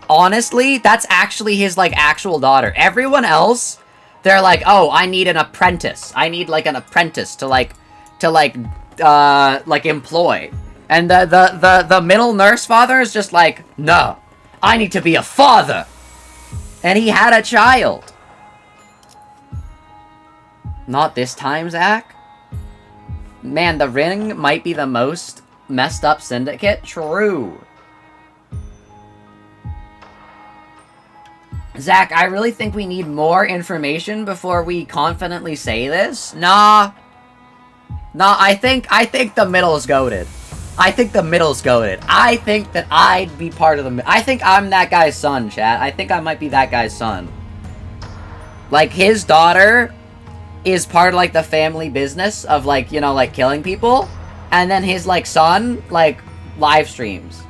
honestly, that's actually his, like, actual daughter. Everyone else, they're like, oh, I need an apprentice. I need, like, an apprentice to employ. And the middle nurse father is just like, no, I need to be a father. And he had a child. Not this time, Zach. Man, the ring might be the most messed up syndicate. True. Zach, I really think we need more information before we confidently say this. Nah, I think the middle's goated. I think the middle's goated. I think that I'd be part of the I think I'm that guy's son, chat. I think I might be that guy's son. Like, his daughter is part of, like, the family business of, like, you know, like, killing people. And then his, like, son, like, live streams.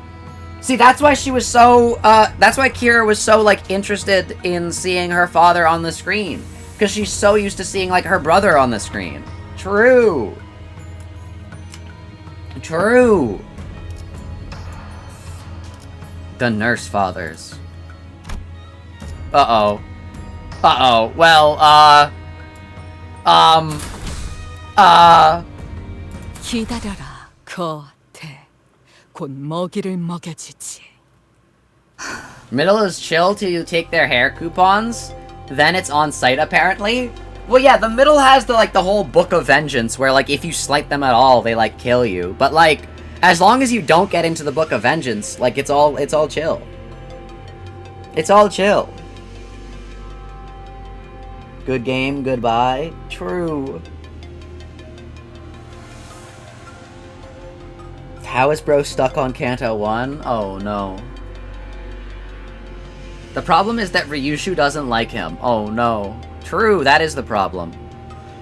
See, that's why she was so, that's why Kira was so, like, interested in seeing her father on the screen. Because she's so used to seeing, like, her brother on the screen. True. True. The nurse fathers. Uh-oh. Uh-oh. Well, 기다려라, 거태. 곧 먹이를 먹여주지. Middle is chill till you take their hair coupons. Then it's on site, apparently. Well, yeah, the middle has the, like, the whole Book of Vengeance, where, like, if you slight them at all, they, like, kill you. But, like, as long as you don't get into the Book of Vengeance, like, it's all chill. It's all chill. Good game, goodbye. True. How is bro stuck on Canto 1? Oh, no. The problem is that Ryoshu doesn't like him. Oh, no. True, that is the problem.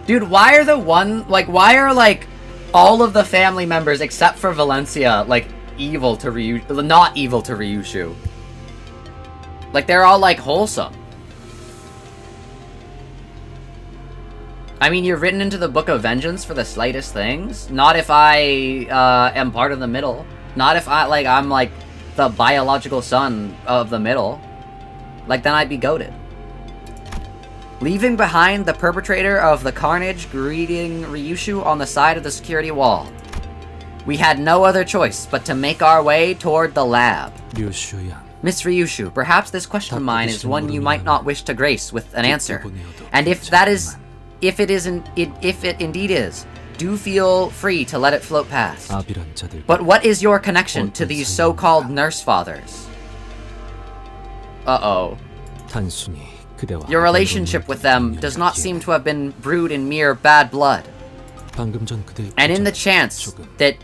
Dude, why are, like, all of the family members except for Valencia, like, evil to Ryoshu? Not evil to Ryoshu. Like, they're all, like, wholesome. I mean, you're written into the Book of Vengeance for the slightest things. Not if I, am part of the middle. Not if I'm, like, the biological son of the middle. Like, then I'd be goated. Leaving behind the perpetrator of the carnage greeting Ryoshu on the side of the security wall. We had no other choice but to make our way toward the lab. Miss Ryoshu, perhaps this question of mine is one you might not wish to grace with an answer. And if it indeed is, do feel free to let it float past. But what is your connection to these so-called nurse fathers? Uh-oh. Your relationship with them does not seem to have been brewed in mere bad blood. And in the chance that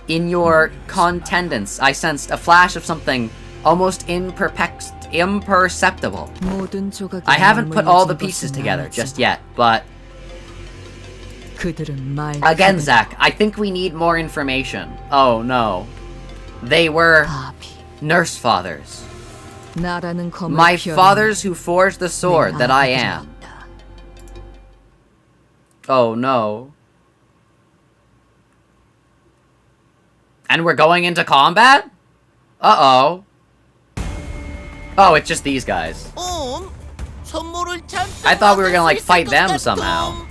in your contendence I sensed a flash of something almost imperceptible. I haven't put all the pieces together just yet, but... Again, Zach, I think we need more information. Oh no. They were... nurse fathers. My fathers who forged the sword that I am. Oh no. And we're going into combat? Uh-oh. Oh, it's just these guys. I thought we were gonna, like, fight them somehow.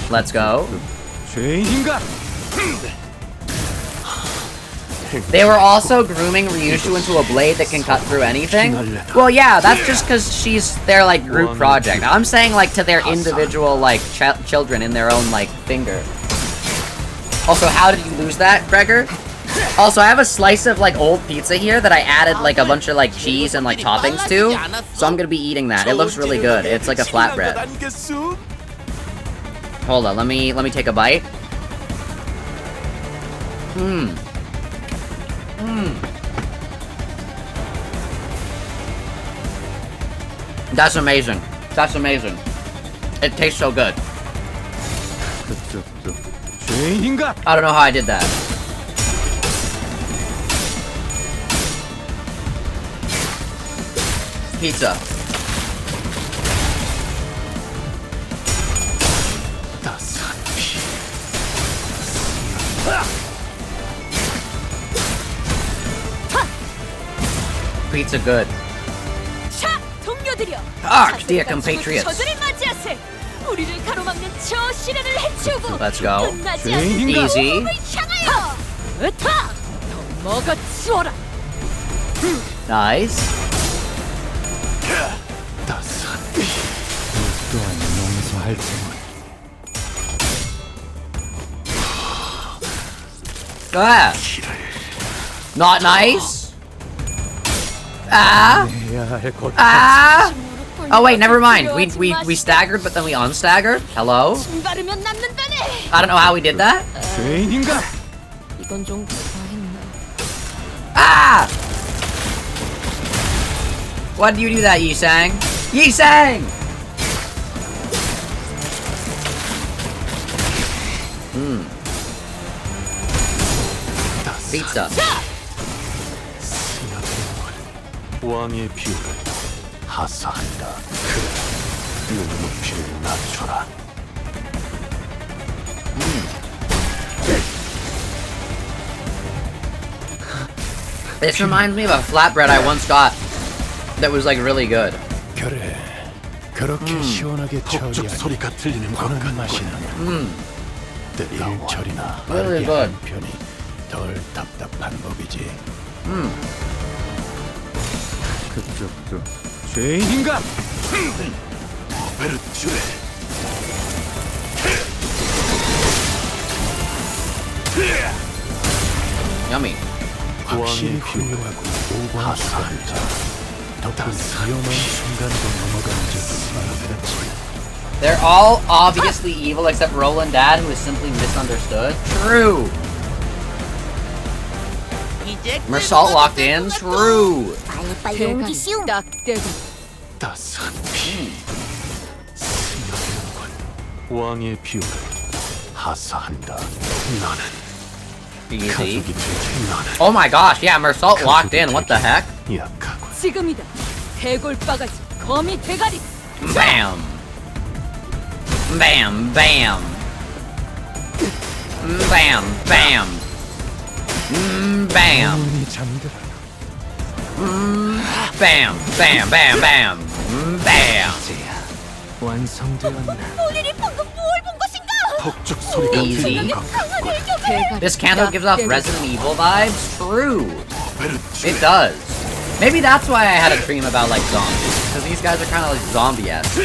Let's go. They were also grooming Ryoshu into a blade that can cut through anything? Well, yeah, that's just because she's their, like, group project. I'm saying, like, to their individual, like, children in their own, like, finger. Also, how did you lose that, Gregor? Also, I have a slice of, like, old pizza here that I added, like, a bunch of, like, cheese and, like, toppings to. So I'm gonna be eating that. It looks really good. It's like a flatbread. Hold on, let me take a bite. That's amazing. That's amazing. It tastes so good. I don't know how I did that. Pizza. Pizza good. Hark, dear compatriots. Let's go. Easy. Nice. Ah. Not nice. Ah. Ah. Oh wait, never mind. We staggered, but then we unstaggered. Hello. I don't know how we did that. Ah. Why did you do that, Yi-sang? Yi-sang! Pizza. 왕의 피를 하사한다. 눈높이를 낮춰라. This reminds me of a flatbread I once got that was like really good. 그래. 그렇게 시원하게 톡톡 소리가 들리는 그런 맛이 나는. 때리는 처리나 Really good. 편이 덜 답답한 법이지. 그쪽도 죄인인가? 베르츄레 Yummy. 확실히 훌륭하고 오버한 수단이자 덕분 위험한 순간도 넘어간 적은 많았지. They're all obviously evil except Roland Dad, who is simply misunderstood. True. Meursault locked in. True. 빨리빨리 옮기 쉬움. 딱 떼고 따스한 피 스며드는군. 왕의 비호를 하사한다. 나는 Easy. 가족이 되지. 나는 Oh my gosh, yeah, Meursault locked in. What the heck? 약하고 지금이다. 대골바가지 거미 대가리. Bam. Bam, bam. Bam, bam. Bam. 문이 잠들어. Bam, bam, bam, bam. Bam. 완성되었나? 우리를 방금 뭘 본 것인가? 폭죽 소리가 Easy. 들리는 것 같군. 대가리. This Canto gives off 딱 Resident Evil vibes? True. 베르츄레 It does. Maybe that's why I had a dream about, like, zombies. Because these guys are kind of like zombie-esque.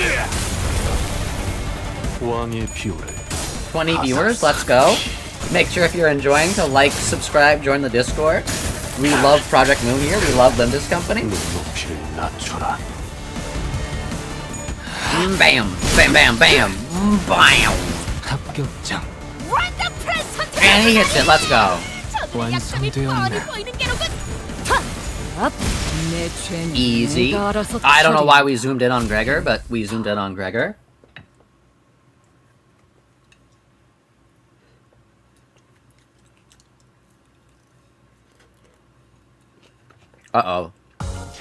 왕의 비호를 20 viewers, let's go. Make sure if you're enjoying to like, subscribe, join the Discord. We love Project Moon here. We love Limbus Company. 눈높이를 낮춰라. Bam, bam, bam, bam, bam. 합격장. And he hits it. Let's go. 완성되었나? 내 죄는 Easy. 내가 알아서 I don't know 처리. why we zoomed in on Gregor, but we zoomed in on Gregor. Uh-oh.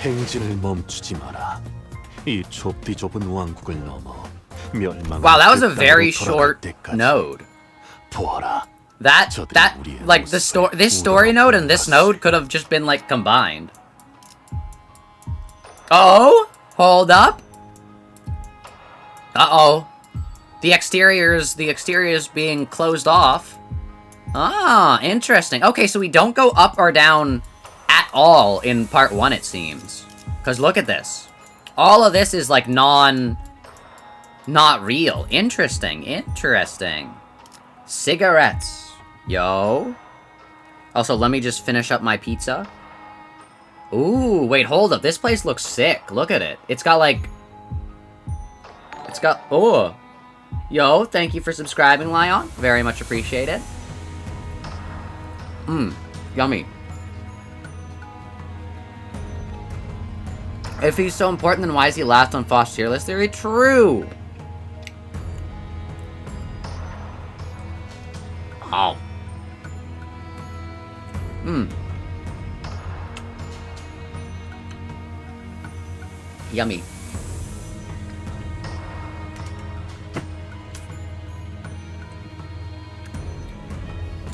행진을 멈추지 마라. 이 좁디 좁은 왕국을 넘어 멸망. Wow, that was a very short node. 보아라. That like this story node and this node could have just been like combined. Oh, hold up. Uh-oh. The exterior's being closed off. Ah, interesting. Okay, so we don't go up or down at all in part 1, it seems. Because look at this. All of this is like not real. Interesting. Cigarettes. Yo. Also, let me just finish up my pizza. Ooh, wait, hold up. This place looks sick. Look at it. It's got like... Oh. Yo, thank you for subscribing, Lion. Very much appreciated. Yummy. If he's so important, then why is he last on Foss tier list theory? True. Oh. Yummy.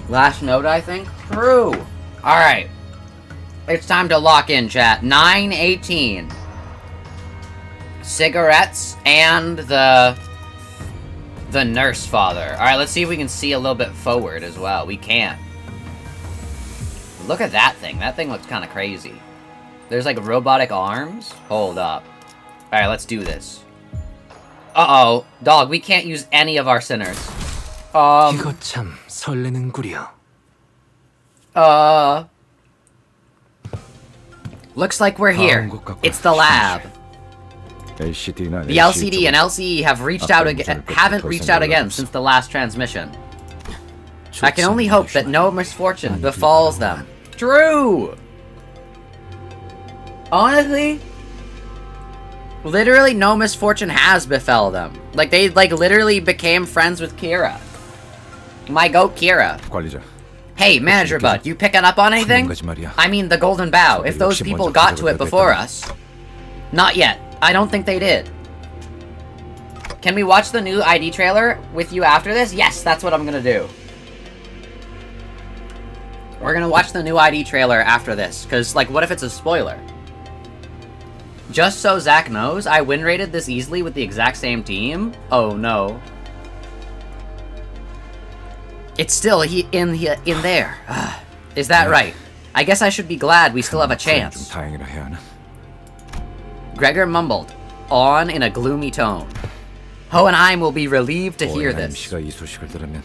Last note, I think? True. Alright. It's time to lock in, chat. 9:18. Cigarettes and the nurse father. Alright, let's see if we can see a little bit forward as well. We can. Look at that thing. That thing looks kind of crazy. There's like robotic arms. Hold up. Alright, let's do this. Uh-oh. Dog, we can't use any of our sinners. 이거 참 설레는구려. Looks like we're here. It's the lab. The LCD and LCE have haven't reached out again since the last transmission. I can only hope that no misfortune befalls them. True! Honestly, literally no misfortune has befell them. Like, they, literally became friends with Kira. My goat, Kira. 관리자. Hey, Manager Bud, you picking up on anything? I mean, the Golden Bow. If those people got to it before us. Not yet. I don't think they did. Can we watch the new ID trailer with you after this? Yes, that's what I'm gonna do. We're gonna watch the new ID trailer after this, because, like, what if it's a spoiler? Just so Zach knows, I win rated this easily with the exact same team. Oh no. It's still in there. Is that right? I guess I should be glad we still have a chance. 다행이라 해야 하나? Gregor mumbled, on in a gloomy tone. Hohenheim will be relieved to hear this. 씨가 이 소식을 들으면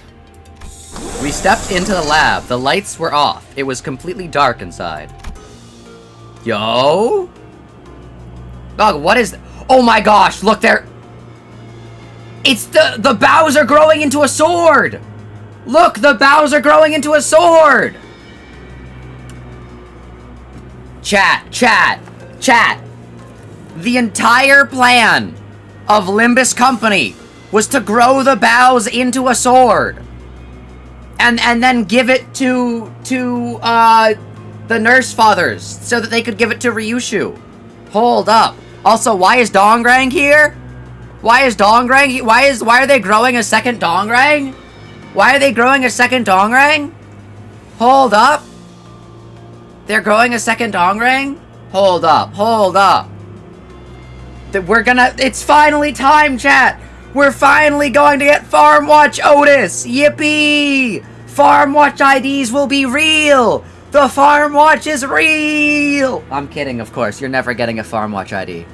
We stepped into the lab. The lights were off. It was completely dark inside. Yo? Dog, what is... Oh my gosh, look there. It's the boughs are growing into a sword. Look, the boughs are growing into a sword. Chat. The entire plan of Limbus Company was to grow the boughs into a sword. And then give it to the nurse fathers so that they could give it to Ryoshu. Hold up. Also, why is Dongrang here? Why are they growing a second Dongrang? Why are they growing a second Dongrang? Hold up. They're growing a second Dongrang? Hold up. It's finally time, chat. We're finally going to get Farm Watch Otis! Yippee! Farm Watch IDs will be real! The Farm Watch is real! I'm kidding, of course. You're never getting a Farm Watch ID.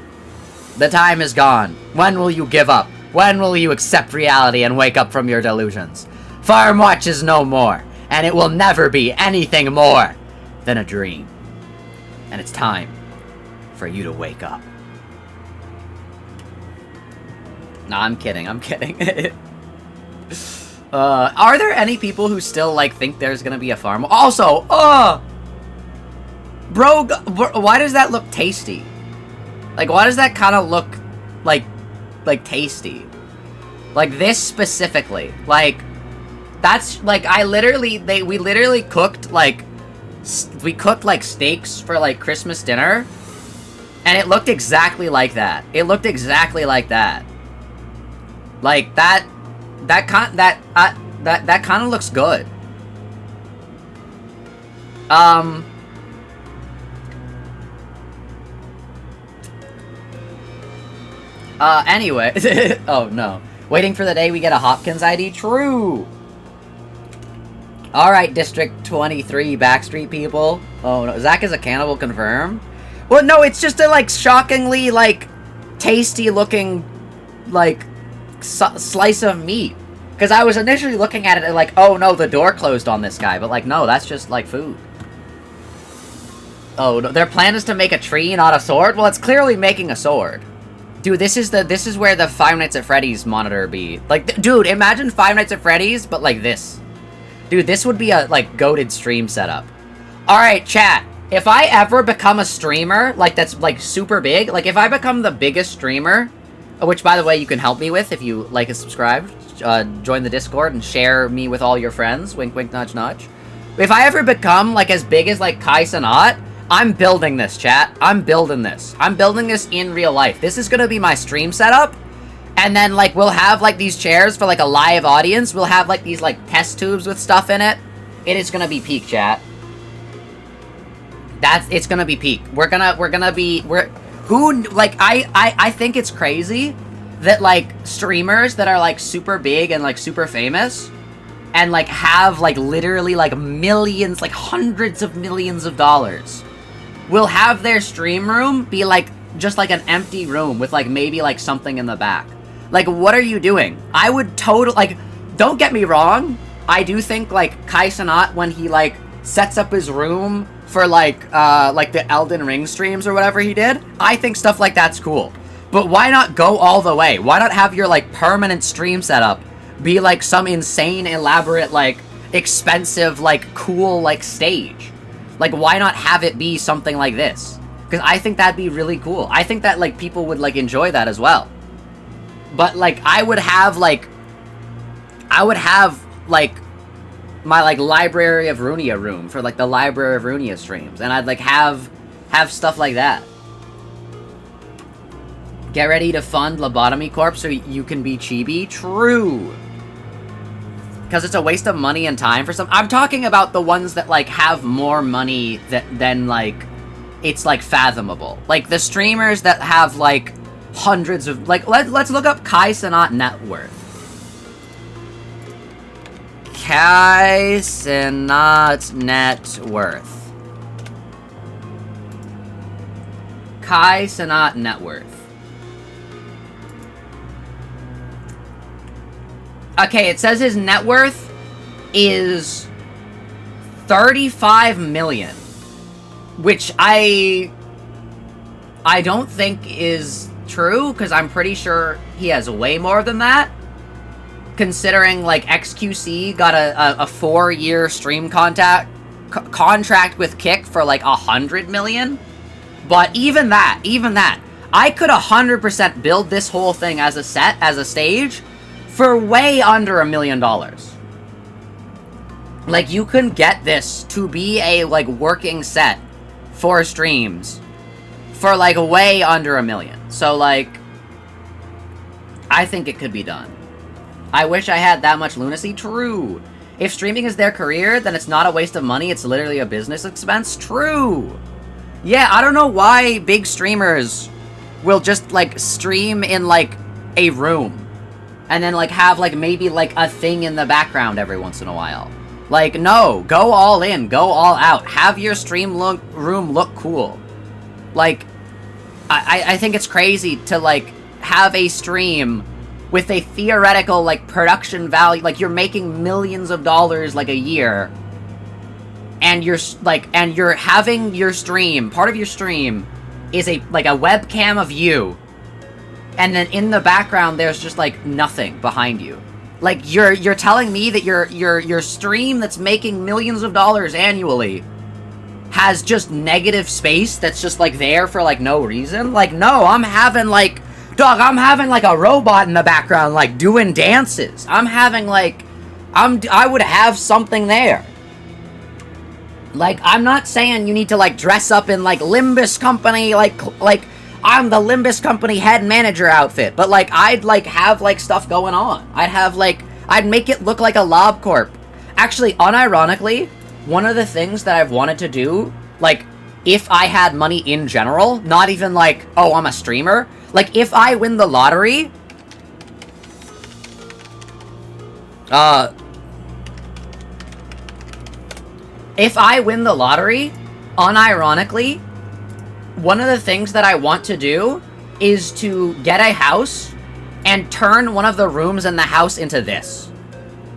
The time is gone. When will you give up? When will you accept reality and wake up from your delusions? Farm Watch is no more, and it will never be anything more than a dream. And it's time for you to wake up. Nah, I'm kidding. Are there any people who still, like, think there's gonna be a farm? Also, bro, why does that look tasty? Like, why does that kind of look, like tasty? Like, this specifically. Like, that's, like, we literally cooked, like, steaks for, like, Christmas dinner. And it looked exactly like that. Like, that kind of looks good. Anyway. Oh, no. Waiting for the day we get a Hopkins ID? True! Alright, District 23 Backstreet people. Oh, no. Zach is a cannibal, confirm? Well, no, it's just a, like, shockingly, like, tasty-looking, like, slice of meat. Because I was initially looking at it and like, oh no, the door closed on this guy. But like, no, that's just like food. Oh, no, their plan is to make a tree, not a sword? Well, it's clearly making a sword. Dude, this is where the Five Nights at Freddy's monitor be. Like, dude, imagine Five Nights at Freddy's, but like this. Dude, this would be a, like, goated stream setup. Alright, chat. If I ever become a streamer, like, that's, like, super big, like, if I become the biggest streamer, which, by the way, you can help me with if you like and subscribe, join the Discord and share me with all your friends, wink, wink, nudge, nudge. If I ever become, like, as big as, like, Kai Sanat, I'm building this, chat. I'm building this. I'm building this in real life. This is gonna be my stream setup. And then, like, we'll have, like, these chairs for, like, a live audience. We'll have, like, these, like, test tubes with stuff in it. It is gonna be peak, chat. It's gonna be peak. I think it's crazy that, like, streamers that are, like, super big and, like, super famous and, like, have, like, literally, like, millions, like, hundreds of millions of dollars will have their stream room be, like, just, like, an empty room with, like, maybe, like, something in the back. Like, what are you doing? I would totally, like, don't get me wrong. I do think, like, Kai Sanat, when he, like, sets up his room for, like the Elden Ring streams or whatever he did, I think stuff like that's cool. But why not go all the way? Why not have your, like, permanent stream setup be, like, some insane, elaborate, like, expensive, like, cool, like, stage? Like, why not have it be something like this? Because I think that'd be really cool. I think that, like, people would, like, enjoy that as well. But, like, I would have, like, my, like, Library of Runia room for, like, the Library of Runia streams. And I'd, like, have stuff like that. Get ready to fund Lobotomy Corp so you can be chibi? True. Because it's a waste of money and time for some. I'm talking about the ones that, like, have more money than, like, it's, like, fathomable. Like, the streamers that have, like, hundreds of, like, let's look up Kai Sanat net worth. Kai Sanat net worth. Kai Sanat net worth. Okay, it says his net worth is 35 million, which I don't think is true, because I'm pretty sure he has way more than that, considering, like, XQC got a 4-year stream contract with Kick for, like, 100 million. But even that, I could 100% build this whole thing as a set, as a stage, for way under $1 million. Like, you can get this to be a, like, working set for streams for, like, way under $1 million. So, like, I think it could be done. I wish I had that much lunacy. True. If streaming is their career, then it's not a waste of money, it's literally a business expense. True. Yeah, I don't know why big streamers will just, like, stream in, like, a room. And then, like, have, like, maybe, like, a thing in the background every once in a while. Like, no. Go all in. Go all out. Have your stream room look cool. Like, I think it's crazy to, like, have a stream with a theoretical, like, production value. Like, you're making millions of dollars, like, a year. And you're, like, and you're having your stream, part of your stream is a, like, a webcam of you. And then in the background, there's just, like, nothing behind you. Like, you're telling me that your stream that's making millions of dollars annually has just negative space that's just, like, there for, like, no reason? Like, no, I'm having, like, dog, I'm having, like, a robot in the background, like, doing dances. I'm having, like, I would have something there. Like, I'm not saying you need to, like, dress up in, like, Limbus Company, like, I'm the Limbus Company head manager outfit, but, like, I'd, like, have, like, stuff going on. I'd have, like, I'd make it look like a LobCorp. Actually, unironically, one of the things that I've wanted to do, like, if I had money in general, not even, like, oh, I'm a streamer, like, if I win the lottery, if I win the lottery, unironically, one of the things that I want to do is to get a house and turn one of the rooms in the house into this.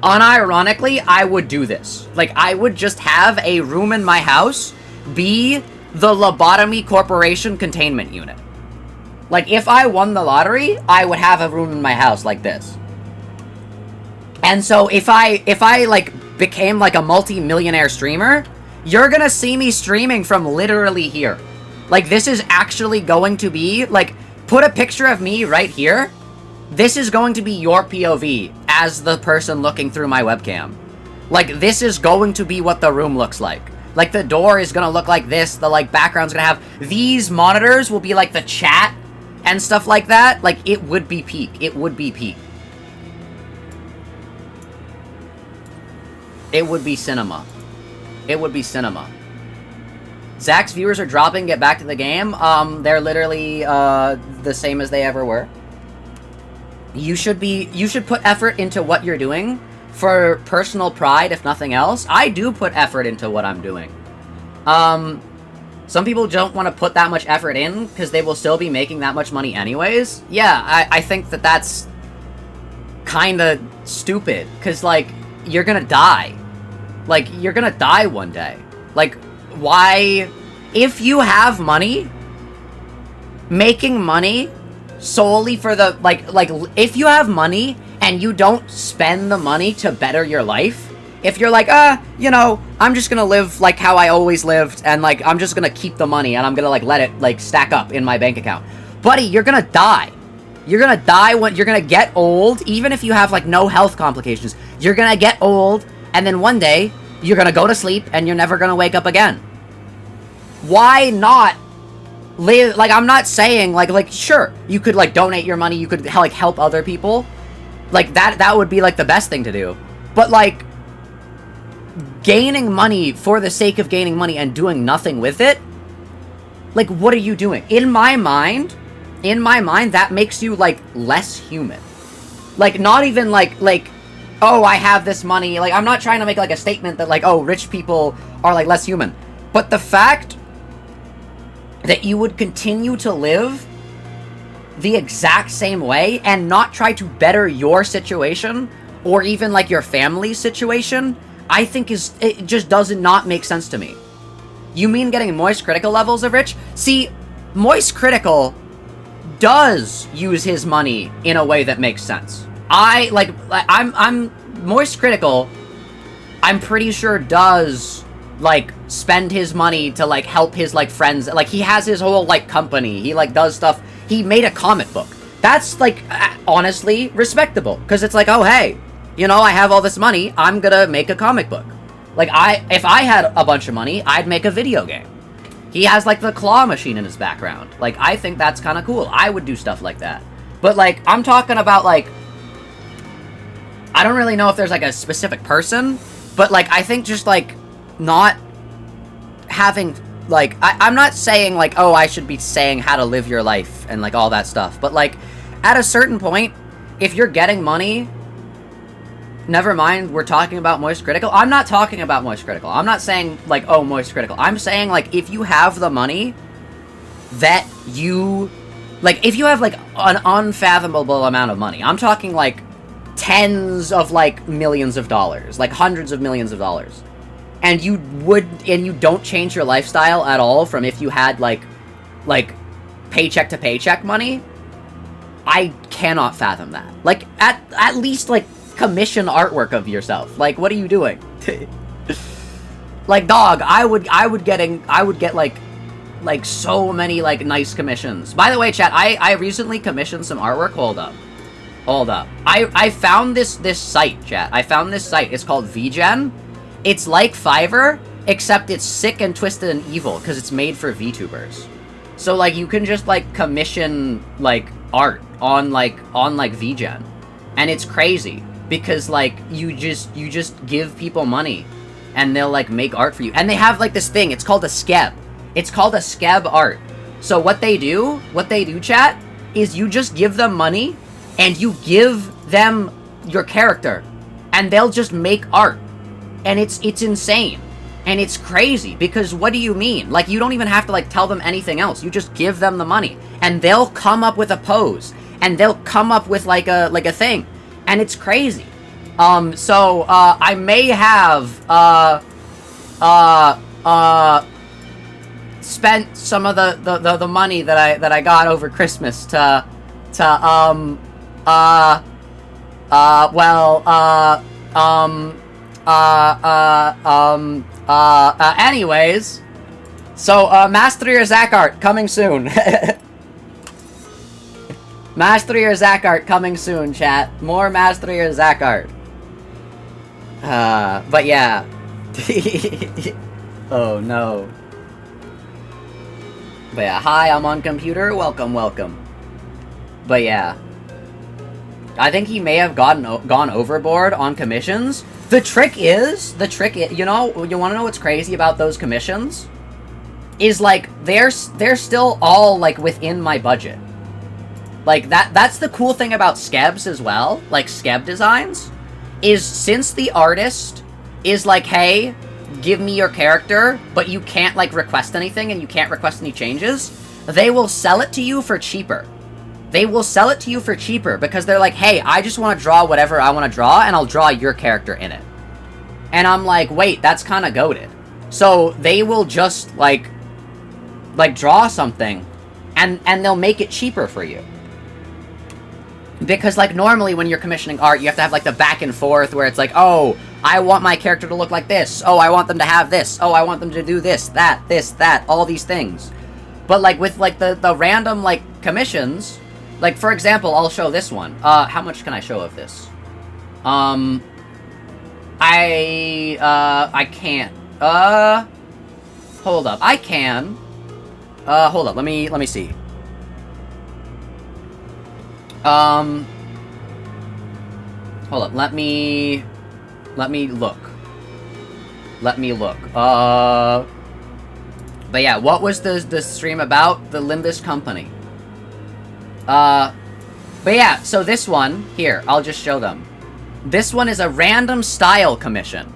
Unironically, I would do this. Like, I would just have a room in my house be the Lobotomy Corporation containment unit. Like, if I won the lottery, I would have a room in my house like this. And so if I like, became, like, a multi-millionaire streamer, you're gonna see me streaming from literally here. Like, this is actually going to be, like, put a picture of me right here. This is going to be your POV as the person looking through my webcam. Like, this is going to be what the room looks like. Like, the door is gonna look like this, the, like, background's gonna have... These monitors will be, like, the chat and stuff like that. Like, it would be peak. It would be peak. It would be cinema. It would be cinema. Zak's viewers are dropping, get back to the game. They're literally, the same as they ever were. You should put effort into what you're doing for personal pride, if nothing else. I do put effort into what I'm doing. Some people don't want to put that much effort in, because they will still be making that much money anyways. Yeah, I think that that's kinda stupid, because, like, you're gonna die. Like, you're gonna die one day. Like, why... If you have money, making money solely for the... Like, if you have money and you don't spend the money to better your life, if you're like, you know, I'm just gonna live like how I always lived, and, like, I'm just gonna keep the money, and I'm gonna, like, let it, like, stack up in my bank account. Buddy, you're gonna die. You're gonna die when... You're gonna get old, even if you have, like, no health complications. You're gonna get old, and then one day, you're gonna go to sleep, and you're never gonna wake up again. Why not live... Like, I'm not saying, like, sure, you could, like, donate your money, you could, like, help other people. Like, that would be, like, the best thing to do. But, like, gaining money for the sake of gaining money and doing nothing with it, like, what are you doing? In my mind, that makes you, like, less human. Like, not even, like, oh, I have this money. Like, I'm not trying to make, like, a statement that, like, oh, rich people are, like, less human. But the fact that you would continue to live the exact same way and not try to better your situation or even like your family's situation, I think it just does not make sense to me. You mean getting Moist Critical levels of rich? See, Moist Critical does use his money in a way that makes sense. I'm Moist Critical, I'm pretty sure does like spend his money to like help his like friends. Like he has his whole like company. He like does stuff. He made a comic book. That's like honestly respectable, because it's like, oh hey, you know, I have all this money, I'm gonna make a comic book. Like if I had a bunch of money, I'd make a video game. He has like the claw machine in his background. Like I think that's kind of cool. I would do stuff like that. But like I'm talking about like, I don't really know if there's like a specific person, but like I think just like not having like, I'm not saying like, oh, I should be saying how to live your life and like all that stuff, but like at a certain point, if you're getting money, never mind, we're talking about Moist Critical. I'm not talking about Moist Critical. I'm not saying like, oh, Moist Critical. I'm saying like, if you have the money that you, like if you have like an unfathomable amount of money, I'm talking like tens of like millions of dollars, like hundreds of millions of dollars, and you don't change your lifestyle at all from if you had like paycheck to paycheck money, I cannot fathom that. Like at least like commission artwork of yourself. Like what are you doing? Like dog, I would get like so many like nice commissions. By the way, chat, I recently commissioned some artwork. Hold up. I found this site, chat. I found this site. It's called VGen. It's like Fiverr, except it's sick and twisted and evil because it's made for VTubers. So like you can just like commission like art on VGen, and it's crazy because like you just give people money and they'll like make art for you. And they have like this thing. It's called a skeb. It's called a skeb art. So what they do, chat, is you just give them money and you give them your character and they'll just make art. And it's insane. And it's crazy, because what do you mean? Like, you don't even have to, like, tell them anything else. You just give them the money. And they'll come up with a pose. And they'll come up with, like a thing. And it's crazy. So, I may have, spent some of the money that I got over Christmas anyways, so, Mast3r Zak art coming soon. Mast3r Zak art coming soon, chat. More Mast3r Zak art. But yeah. Oh no. But yeah, hi, I'm on computer. Welcome. But yeah. I think he may have gone overboard on commissions. The trick is, you know, you want to know what's crazy about those commissions? Is like, they're still all like within my budget. Like that's the cool thing about skebs as well, like skeb designs, is since the artist is like, hey, give me your character, but you can't like request anything and you can't request any changes, they will sell it to you for cheaper. They will sell it to you for cheaper because they're like, hey, I just want to draw whatever I want to draw and I'll draw your character in it. And I'm like, wait, that's kind of goated. So they will just like draw something and they'll make it cheaper for you. Because like normally when you're commissioning art, you have to have like the back and forth where it's like, oh, I want my character to look like this. Oh, I want them to have this. Oh, I want them to do this, that, all these things. But like with like the random like commissions, like for example, I'll show this one. How much can I show of this? I can't. Hold up. I can. Hold up. Let me see. Hold up. Let me look. But yeah, what was the stream about? The Limbus company. But yeah, so this one, here, I'll just show them. This one is a random style commission.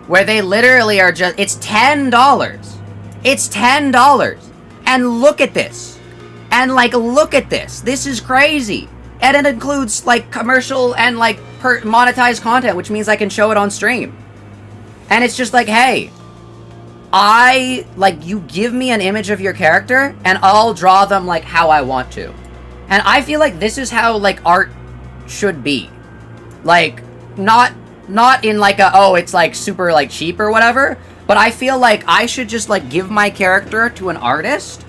Where they literally are just, it's $10. It's $10. And look at this. And, like, look at this. This is crazy. And it includes, like, commercial and, like, monetized content, which means I can show it on stream. And it's just like, hey, you give me an image of your character, and I'll draw them, like, how I want to. And I feel like this is how, like, art should be. Like, not in, like, it's, like, super, like, cheap or whatever, but I feel like I should just, like, give my character to an artist,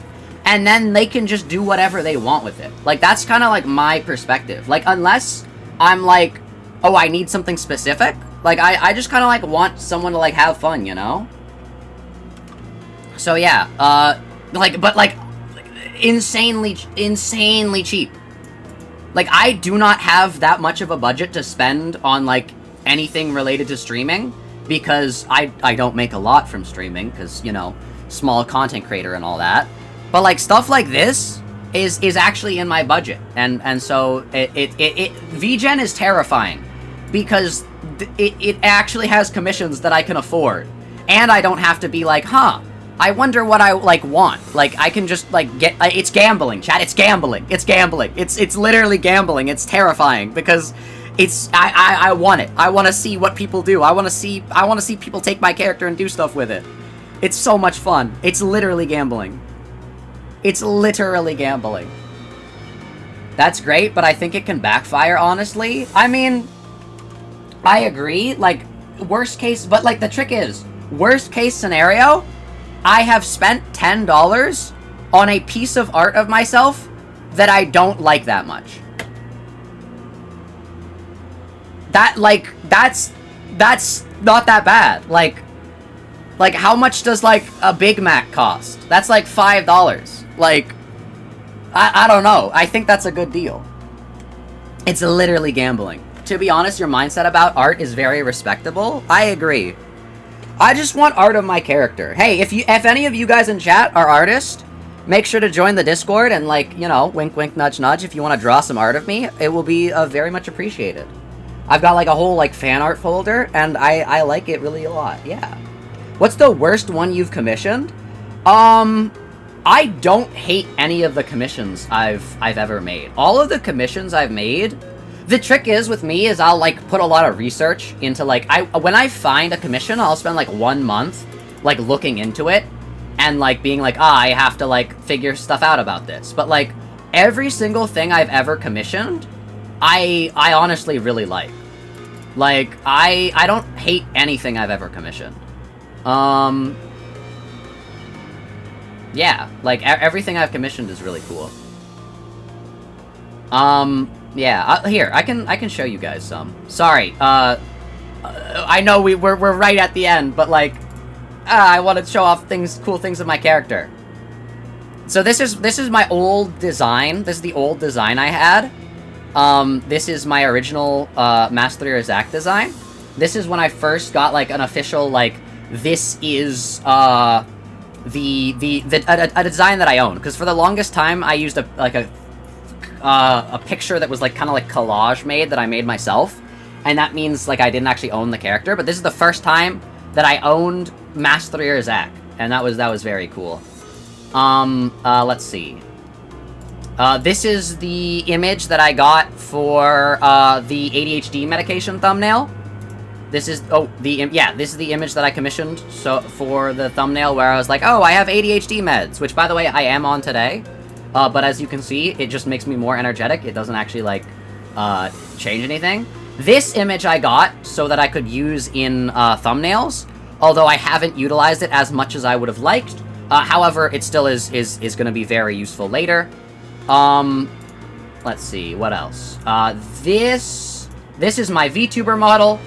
and then they can just do whatever they want with it. Like, that's kind of, like, my perspective. Like, unless I'm, like, oh, I need something specific, like, I just kind of, like, want someone to, like, have fun, you know? So, yeah, insanely cheap. Like, I do not have that much of a budget to spend on, like, anything related to streaming, because I don't make a lot from streaming, because, you know, small content creator and all that. But, like, stuff like this is actually in my budget, and so VGen is terrifying, because it actually has commissions that I can afford, and I don't have to be like, huh, I wonder what I, like, want. Like, I can just, like, get... it's gambling, chat. It's gambling. It's gambling. It's literally gambling. It's terrifying, because it's... I want it. I want to see what people do. I want to see people take my character and do stuff with it. It's so much fun. It's literally gambling. It's literally gambling. That's great, but I think it can backfire, honestly. I mean, I agree. Like, worst case... But, like, the trick is, worst case scenario... I have spent $10 on a piece of art of myself that I don't like that much. That, like, that's not that bad. Like, how much does, like, a Big Mac cost? That's, like, $5. Like, I don't know. I think that's a good deal. It's literally gambling. To be honest, your mindset about art is very respectable. I agree. I just want art of my character. Hey, if any of you guys in chat are artists, make sure to join the Discord and, like, you know, wink wink nudge nudge, if you want to draw some art of me, it will be very much appreciated. I've got, like, a whole, like, fan art folder, and I like it really a lot, yeah. What's the worst one you've commissioned? I don't hate any of the commissions I've ever made. All of the commissions I've made... The trick is, with me, is I'll, like, put a lot of research into, like, when I find a commission, I'll spend, like, 1 month, like, looking into it, and, like, being like, I have to, like, figure stuff out about this. But, like, every single thing I've ever commissioned, I honestly really like. Like, I don't hate anything I've ever commissioned. Yeah, like, everything I've commissioned is really cool. Yeah, here, I can show you guys some. Sorry, I know we're right at the end, but, like, I want to show off cool things of my character. So this is my old design. This is the old design I had. This is my original, Mast3r Zak Design. This is when I first got, like, an official, like, this is, a design that I own. Because for the longest time, I used a picture that was, like, kind of like collage made that I made myself, and that means, like, I didn't actually own the character, but this is the first time that I owned Mast3r Zak, and that was very cool. Let's see. This is the image that I got for, the ADHD medication thumbnail. This is, this is the image that I commissioned, so, for the thumbnail where I was like, oh, I have ADHD meds, which, by the way, I am on today. But as you can see, it just makes me more energetic. It doesn't actually, like, change anything. This image I got so that I could use in, thumbnails, although I haven't utilized it as much as I would have liked. However, it still is gonna be very useful later. Let's see, what else? This is my VTuber model.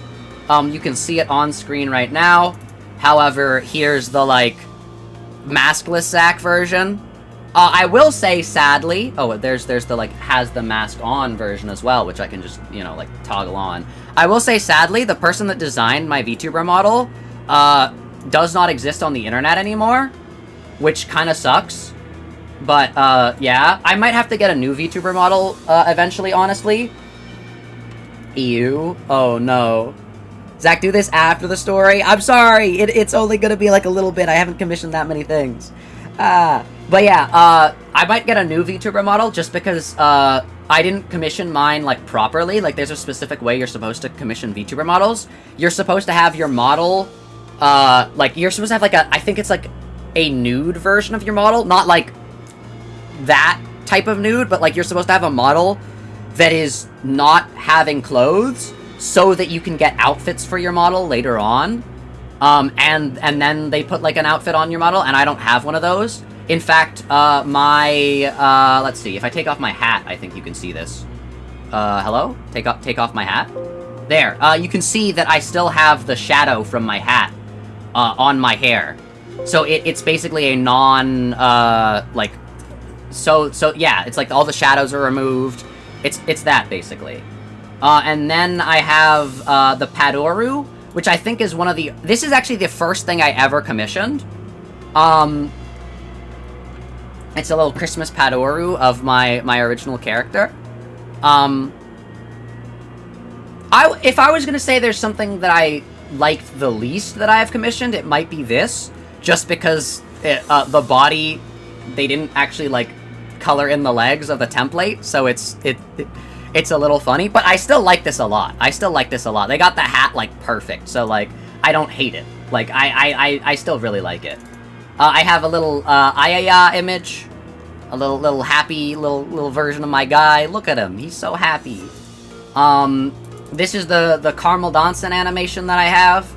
You can see it on screen right now. However, here's the, like, maskless Zak version. I will say, sadly... Oh, there's the, like, has the mask on version as well, which I can just, you know, like, toggle on. I will say, sadly, the person that designed my VTuber model, does not exist on the internet anymore, which kind of sucks. But, yeah. I might have to get a new VTuber model, eventually, honestly. Ew. Oh, no. Zach, do this after the story? I'm sorry! It's only gonna be, like, a little bit. I haven't commissioned that many things. But yeah, I might get a new VTuber model just because I didn't commission mine like properly. Like there's a specific way you're supposed to commission VTuber models. You're supposed to have your model, like you're supposed to have like I think it's like a nude version of your model, not like that type of nude, but like you're supposed to have a model that is not having clothes so that you can get outfits for your model later on. And then they put like an outfit on your model, and I don't have one of those. In fact, let's see, if I take off my hat, I think you can see this. Hello? Take off my hat? There, you can see that I still have the shadow from my hat, on my hair. So it's basically a like, so yeah, it's like all the shadows are removed. It's that, basically. And then I have, the Padoru, which I think is one of the... This is actually the first thing I ever commissioned. It's a little Christmas Padoru of my original character. If I was gonna say there's something that I liked the least that I have commissioned, it might be this. Just because the body, they didn't actually, like, color in the legs of the template, so it's a little funny, but I still like this a lot. They got the hat, like, perfect, so, like, I don't hate it. Like, I still really like it. I have a little, Ayaya image. A little happy, little version of my guy. Look at him. He's so happy. This is the Caramel Danson animation that I have.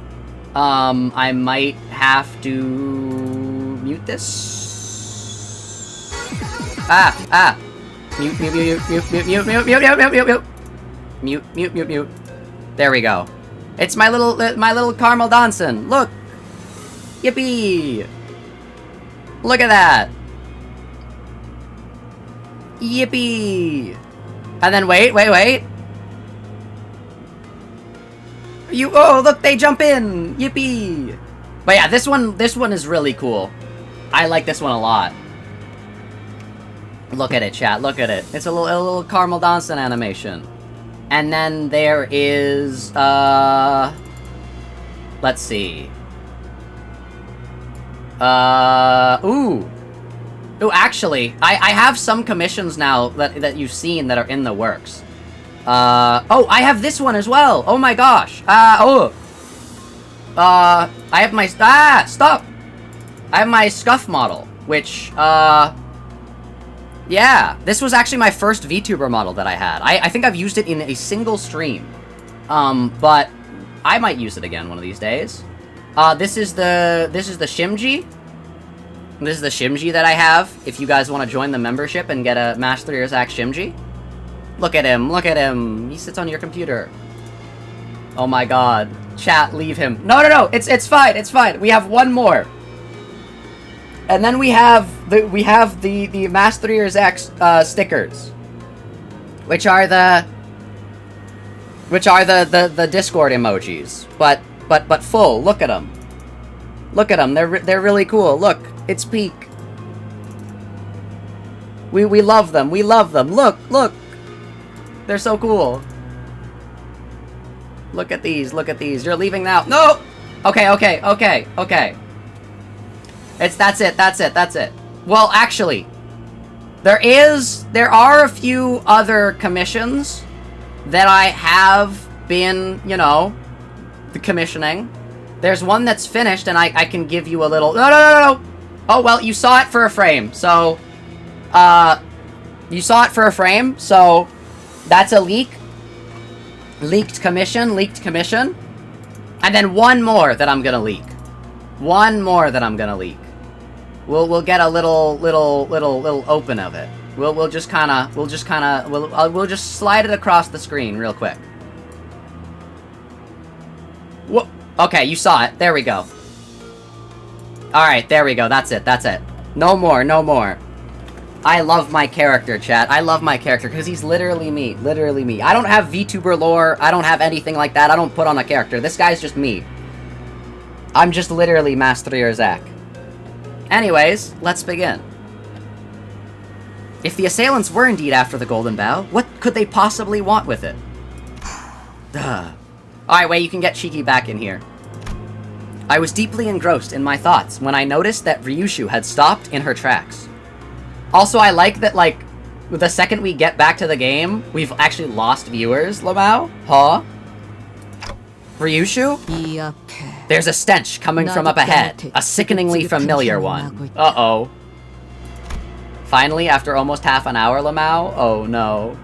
I might have to mute this. Mute. There we go. It's my little Caramel Danson. Look. Yippee. Look at that. Yippee. And then wait. Oh, look, they jump in. Yippee. But yeah, this one is really cool. I like this one a lot. Look at it, chat. Look at it. It's a little Caramel Danson animation. And then there is, let's see. Ooh, actually, I have some commissions now that you've seen that are in the works. Oh, I have this one as well. Oh my gosh. I have my, stop. I have my Scuff model, which, yeah, this was actually my first VTuber model that I had. I think I've used it in a single stream. But I might use it again one of these days. This is the Shimji. This is the Shimji that I have, if you guys want to join the membership and get a Mast3r Zak Shimji. Look at him. He sits on your computer. Oh my god. Chat, leave him. No, it's fine. We have one more. And then we have the Mast3r Zak stickers. Which are the Discord emojis. But full. Look at them. They're really cool. Look, it's peak. We love them. Look. They're so cool. Look at these. You're leaving now. No. Okay. That's it. Well, actually, there are a few other commissions that I have been, commissioning. There's one that's finished, and I can give you a little... No. Oh, well, you saw it for a frame, so... that's a leak. Leaked commission. And then one more that I'm gonna leak. We'll get a little open of it. We'll just slide it across the screen real quick. Whoa. Okay, you saw it. There we go. Alright, there we go. That's it. No more. I love my character, chat. I love my character, because he's literally me. I don't have VTuber lore. I don't have anything like that. I don't put on a character. This guy's just me. I'm just literally Mast3r Zak. Anyways, let's begin. If the assailants were indeed after the Golden Bough, what could they possibly want with it? Alright, wait, you can get Cheeky back in here. I was deeply engrossed in my thoughts when I noticed that Ryoshu had stopped in her tracks. Also, I like that, like, the second we get back to the game, we've actually lost viewers, Lamau. Huh? Ryoshu? 이 앞에 There's a stench coming from up ahead. A sickeningly familiar one. Uh-oh. Finally, after almost half an hour, Lamau? Oh no.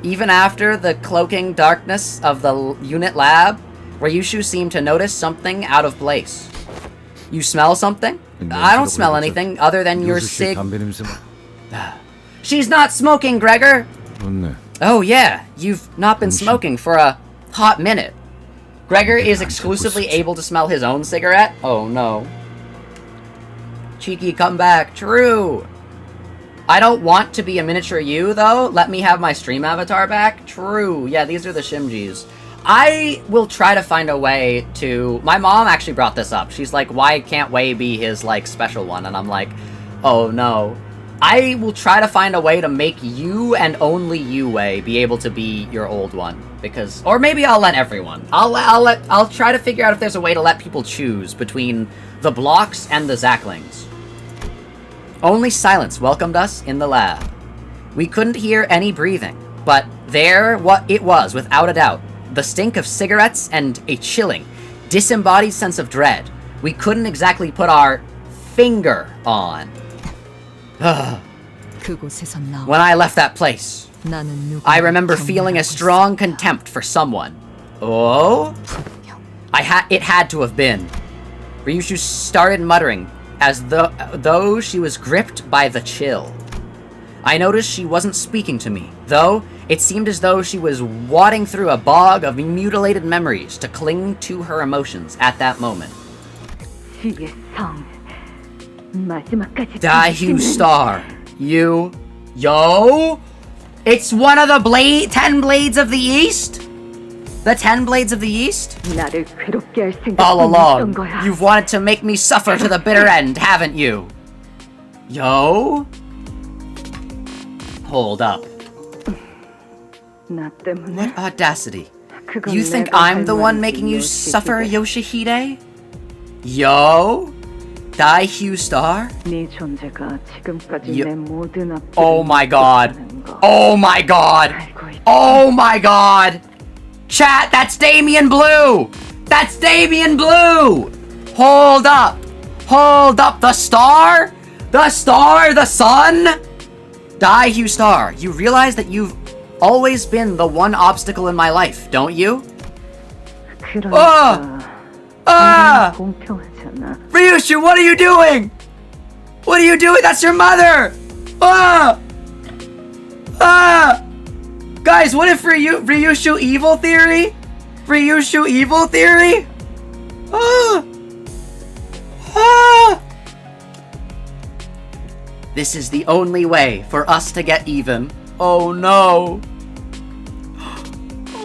Even after the cloaking darkness of the unit lab, Ryoshu seemed to notice something out of place. You smell something? I don't smell anything other than your cig... She's not smoking, Gregor! Oh yeah, you've not been smoking for a hot minute. Gregor is exclusively able to smell his own cigarette? Oh no. Cheeky comeback, true! I don't want to be a miniature you, though. Let me have my stream avatar back. True. Yeah, these are the Shimjis. I will try to find a way to... My mom actually brought this up. She's like, why can't Wei be his, like, special one? And I'm like, oh no. I will try to find a way to make you and only you, Wei, be able to be your old one. Because... Or maybe I'll let everyone. I'll try to figure out if there's a way to let people choose between the blocks and the Zaklings. Only silence welcomed us in the lab. We couldn't hear any breathing, but there it was, without a doubt. The stink of cigarettes and a chilling, disembodied sense of dread we couldn't exactly put our finger on. 그곳에서 나와 When I left that place, 나는 I remember feeling a strong contempt for someone. Oh? It had to have been. Ryoshu started muttering, as though she was gripped by the chill. I noticed she wasn't speaking to me, though it seemed as though she was wading through a bog of mutilated memories to cling to her emotions at that moment. Daihyu Star, you... Yo? It's one of the 10 Blades of the East? The 10 Blades of the East? All along, you've wanted to make me suffer to the bitter end, haven't you? Yo? Hold up. What audacity. You think I'm the one making you suffer, Yoshihide? Yo? Daihyu Star? Oh my god. Oh my god. Oh my god. Chat, that's Damien Blue! That's Damien Blue! Hold up! Hold up, the star? The star? The sun? Daihyu Star, you realize that you've always been the one obstacle in my life, don't you? Ryoshu, what are you doing? What are you doing? That's your mother! Guys, what if Ryoshu evil theory? Ryoshu evil theory? This is the only way for us to get even. Oh no.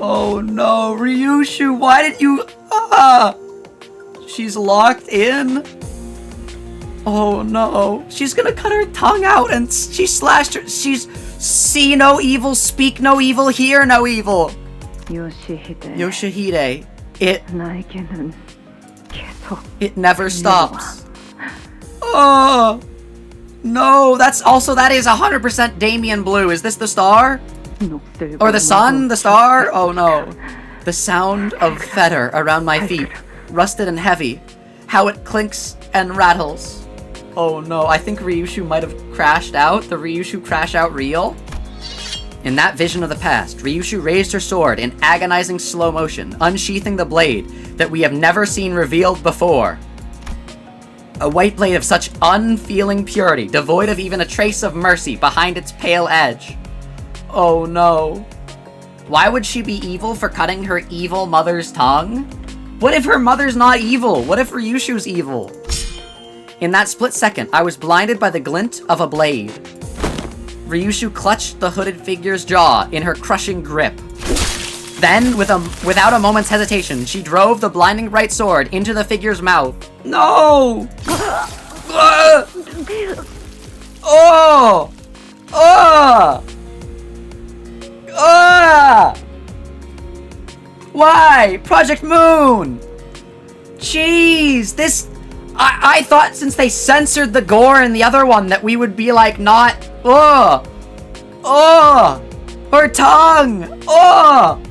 Oh no, Ryoshu, why did you... She's locked in? Oh no. She's gonna cut her tongue out and she slashed her... She's... See no evil, speak no evil, hear no evil. Yoshihide. It never stops. Oh no, that is 100% Damien Blue. Is this the star? Or the sun? The star? Oh no. The sound of fetter around my feet, rusted and heavy. How it clinks and rattles. Oh no, I think Ryoshu might have crashed out. The Ryoshu crash out real? In that vision of the past, Ryoshu raised her sword in agonizing slow motion, unsheathing the blade that we have never seen revealed before. A white blade of such unfeeling purity, devoid of even a trace of mercy behind its pale edge. Oh no. Why would she be evil for cutting her evil mother's tongue? What if her mother's not evil? What if Ryoshu's evil? In that split second, I was blinded by the glint of a blade. Ryoshu clutched the hooded figure's jaw in her crushing grip. Then, without a moment's hesitation, she drove the blinding right sword into the figure's mouth. No! Oh! Oh! Why? ProjectMoon! Jeez, this... I thought since they censored the gore in the other one that we would be like not... Ugh! Ugh! Her tongue! Ugh!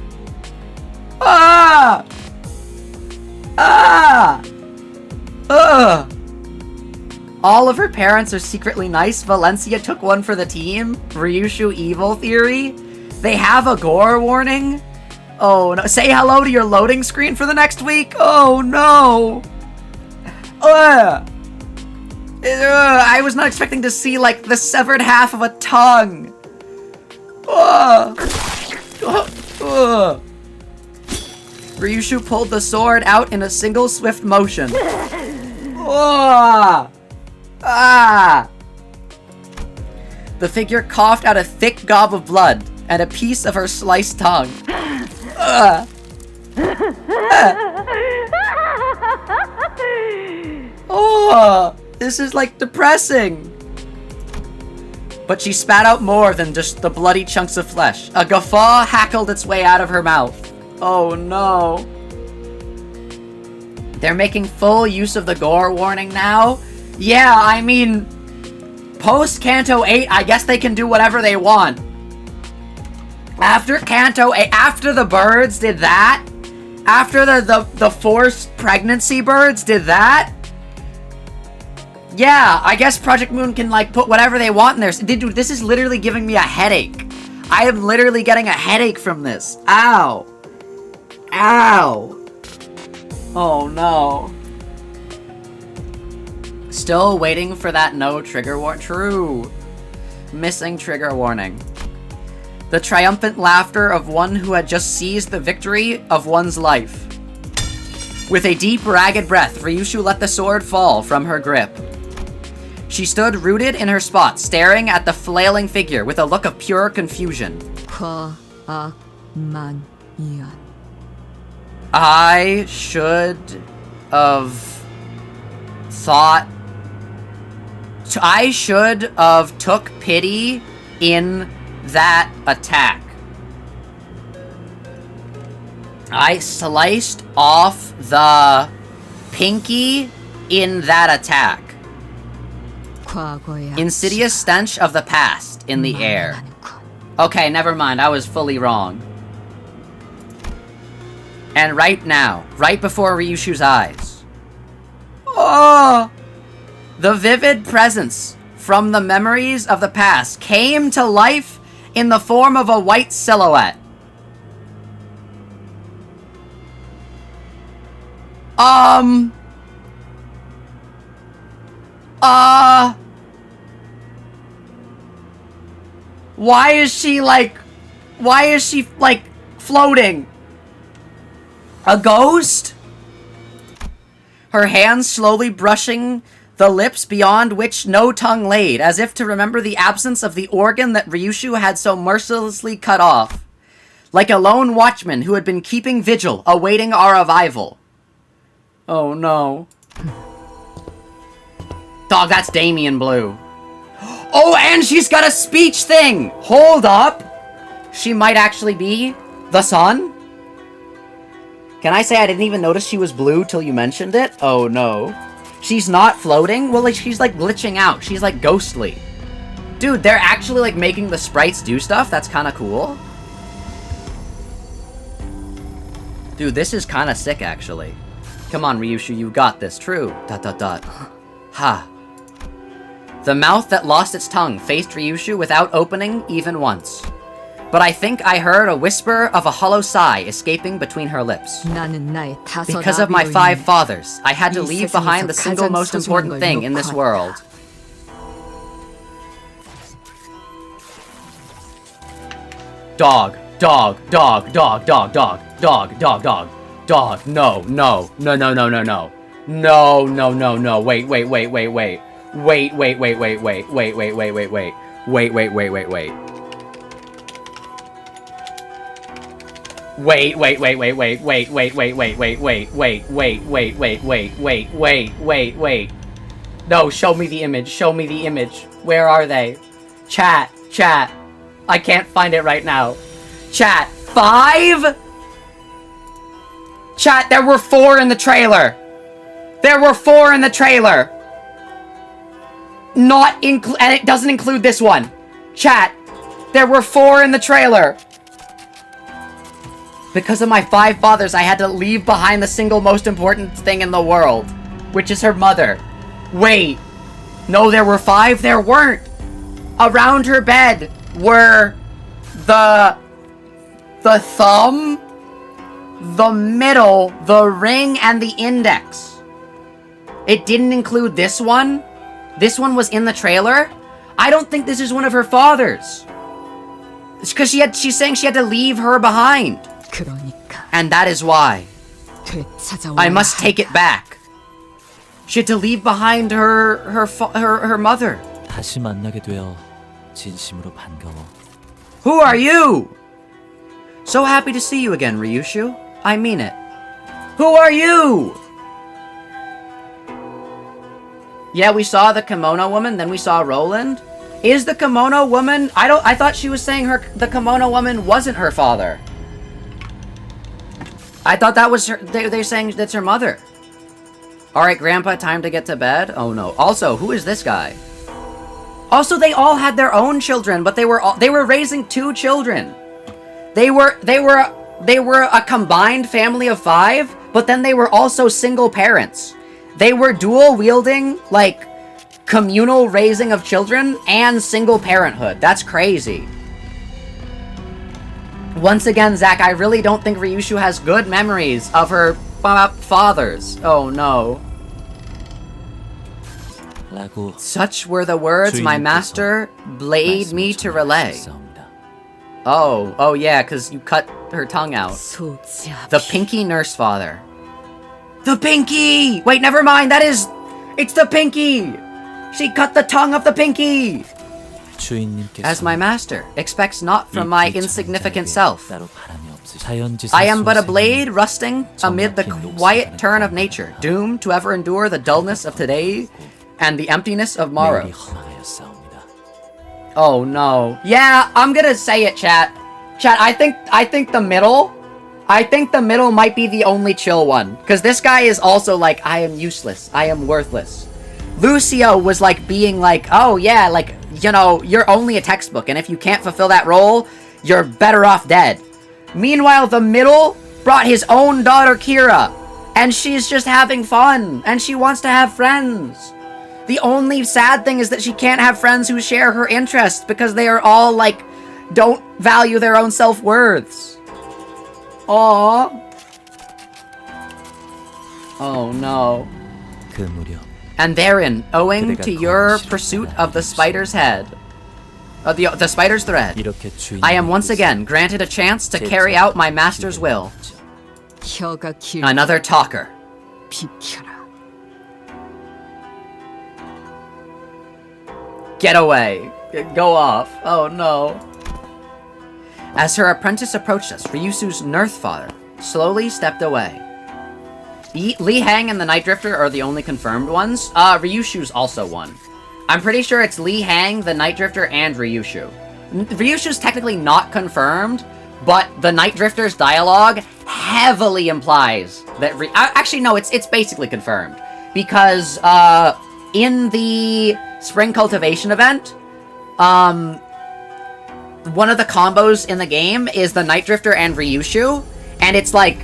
Ah! Ah! Ugh! All of her parents are secretly nice. Valencia took one for the team. Ryoshu evil theory. They have a gore warning. Oh no. Say hello to your loading screen for the next week. Oh no. I was not expecting to see like the severed half of a tongue. Ryoshu pulled the sword out in a single swift motion. The figure coughed out a thick gob of blood and a piece of her sliced tongue. This is like depressing. But she spat out more than just the bloody chunks of flesh. A guffaw hackled its way out of her mouth. Oh no. They're making full use of the gore warning now? Yeah, I mean, post Canto 8, I guess they can do whatever they want. After Canto 8, after the birds did that, after the forced pregnancy birds did that, yeah, I guess ProjectMoon can like put whatever they want in there. Dude, this is literally giving me a headache. I am literally getting a headache from this. Ow. Ow. Oh no. Still waiting for that no trigger warning. True. Missing trigger warning. The triumphant laughter of one who had just seized the victory of one's life. With a deep, ragged breath, Ryoshu let the sword fall from her grip. She stood rooted in her spot, staring at the flailing figure with a look of pure confusion. I should have thought... I should have took pity in that attack. I sliced off the pinky in that attack. Insidious stench of the past in the air. Okay, never mind. I was fully wrong. And right now, right before Ryoshu's eyes. Oh! The vivid presence from the memories of the past came to life in the form of a white silhouette. Why is she like floating? A ghost? Her hands slowly brushing the lips beyond which no tongue laid, as if to remember the absence of the organ that Ryoshu had so mercilessly cut off. Like a lone watchman who had been keeping vigil, awaiting our arrival. Oh no. Dog, that's Damien Blue. Oh, and she's got a speech thing! Hold up! She might actually be the sun? Can I say I didn't even notice she was blue till you mentioned it? Oh no. She's not floating? Well, like, she's like glitching out. She's like ghostly. Dude, they're actually like making the sprites do stuff? That's kind of cool. Dude, this is kind of sick, actually. Come on, Ryoshu, you got this. True. ... Ha. The mouth that lost its tongue faced Ryoshu without opening even once. But I think I heard a whisper of a hollow sigh escaping between her lips. Because of my 5 fathers, I had to leave behind the single most important thing in this world. Dog, dog, dog, dog, dog, dog, dog, dog, dog, dog, no, no, no, no, no, no, no. No, no, no, no, wait, wait, wait, wait, wait. Wait, wait, wait, wait, wait, wait, wait, wait, wait, wait. Wait, wait, wait, wait, wait. Wait, wait, wait, wait, wait, wait, wait, wait, wait, wait, wait, wait, wait, wait, wait, wait, wait, wait, wait, wait. No, show me the image, show me the image. Where are they? Chat, chat. I can't find it right now. Chat, 5? Chat, there were 4 in the trailer. There were 4 in the trailer. And it doesn't include this one. Chat, there were 4 in the trailer. Because of my 5 fathers, I had to leave behind the single most important thing in the world, which is her mother. Wait. No, there were 5? There weren't. Around her bed were the thumb, the middle, the ring, and the index. It didn't include this one. This one was in the trailer. I don't think this is one of her fathers. It's because she's saying she had to leave her behind. 그러니까 And that is why. 되찾아와야 I must take it back. She had to leave behind her mother. 다시 만나게 되어 진심으로 반가워. Who are you? So happy to see you again, Ryoshu. I mean it. Who are you? Yeah, we saw the kimono woman, then we saw Roland. Is the kimono woman... I thought she was saying the kimono woman wasn't her father. I thought that was her... They're saying that's her mother. Alright, Grandpa, time to get to bed? Oh no. Also, who is this guy? Also, they all had their own children, but they were raising 2 children. They were a combined family of 5, but then they were also single parents. They were dual-wielding, like, communal raising of children and single parenthood. That's crazy. Once again, Zach, I really don't think Ryoshu has good memories of her fathers. Oh, no. Such were the words my master bade me to relay. Oh yeah, because you cut her tongue out. The pinky nurse father. The pinky! Wait, never mind, it's the pinky! She cut the tongue of the pinky! As my master expects not from my insignificant self. I am but a blade rusting amid the quiet turn of nature, doomed to ever endure the dullness of today and the emptiness of morrow. Oh no. Yeah, I'm gonna say it, chat. Chat, I think the middle... I think the middle might be the only chill one. Because this guy is also like, I am useless. I am worthless. Lucio was like being like, oh yeah, like, you know, you're only a textbook. And if you can't fulfill that role, you're better off dead. Meanwhile, the middle brought his own daughter, Kira. And she's just having fun. And she wants to have friends. The only sad thing is that she can't have friends who share her interests. Because they are all like, don't value their own self-worths. Aww. Oh no. And therein, owing to your pursuit of the spider's head, the spider's thread, I am once again granted a chance to carry out my master's will. 혀가 길 Another talker. 비켜라. Get away. Go off. Oh no. As her apprentice approached us, Ryoshu's Nurse father slowly stepped away. Li Hang and the Night Drifter are the only confirmed ones. Ryoshu's also one. I'm pretty sure it's Li Hang, the Night Drifter, and Ryoshu. Ryoshu's technically not confirmed, but the Night Drifter's dialogue heavily implies that actually, no, it's basically confirmed. Because, in the Spring Cultivation event, one of the combos in the game is the Night Drifter and Ryoshu, and it's like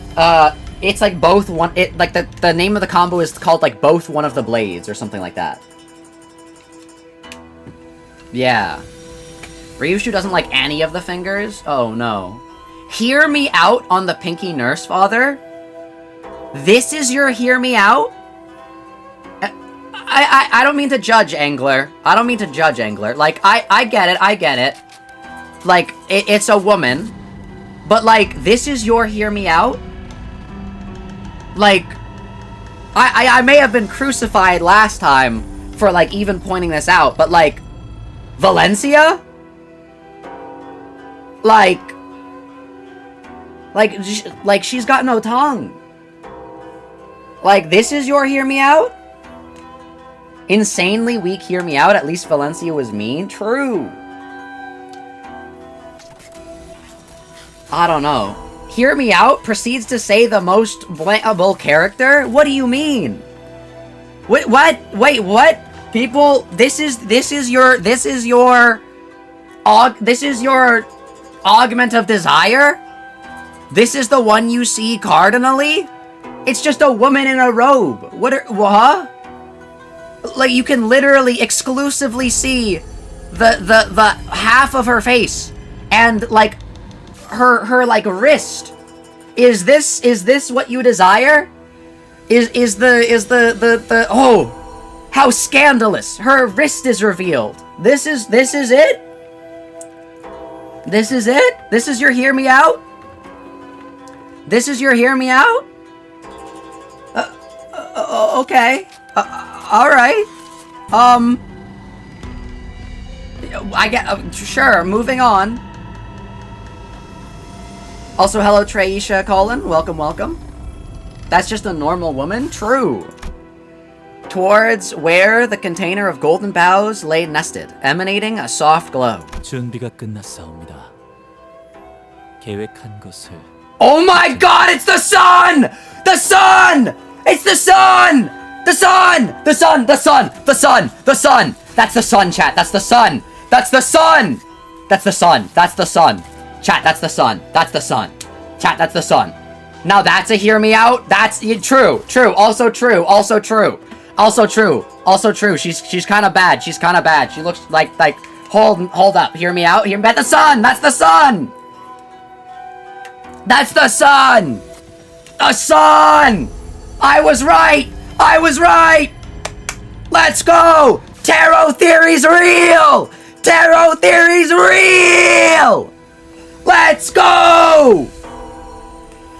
both one. Like the name of the combo is called like both one of the blades or something like that. Yeah, Ryoshu doesn't like any of the fingers. Oh no! Hear me out on the pinky nurse father. This is your hear me out. I don't mean to judge, Angler. I don't mean to judge, Angler. Like I get it. Like, it's a woman. But, like, this is your hear me out? Like, I may have been crucified last time for, like, even pointing this out. But, like, Valencia? Like, she's got no tongue. Like, this is your hear me out? Insanely weak hear me out. At least Valencia was mean. True. I don't know. Hear me out proceeds to say the most blameable character? What do you mean? Wait, what? Wait, what? People, this is your augment of desire? This is the one you see cardinally? It's just a woman in a robe. What? Like, you can literally exclusively see the half of her face and like her like wrist. Is this what you desire? Is the oh, how scandalous. Her wrist is revealed. This is it? This is it? This is your hear me out? This is your hear me out? Okay. All right. I get sure. Moving on. Also, hello, Traisha Colin. Welcome. That's just a normal woman? True. Towards where the container of golden boughs lay nested, emanating a soft glow. 준비가 끝났사옵니다. 계획한 것을. Oh my god, it's the sun! The sun! It's the sun! The sun! The sun! The sun! The sun! The sun! That's the sun, chat. That's the sun! That's the sun! That's the sun. That's the sun. Chat, that's the sun. That's the sun. Chat, that's the sun. Now that's a hear me out. That's true. True. Also true. Also true. Also true. Also true. She's kind of bad. She's kind of bad. She looks like hold up. Hear me out. Hear me. That's the sun. That's the sun. That's the sun. The sun. I was right. I was right. Let's go. Tarot theory's real. Tarot theory's real. Let's go.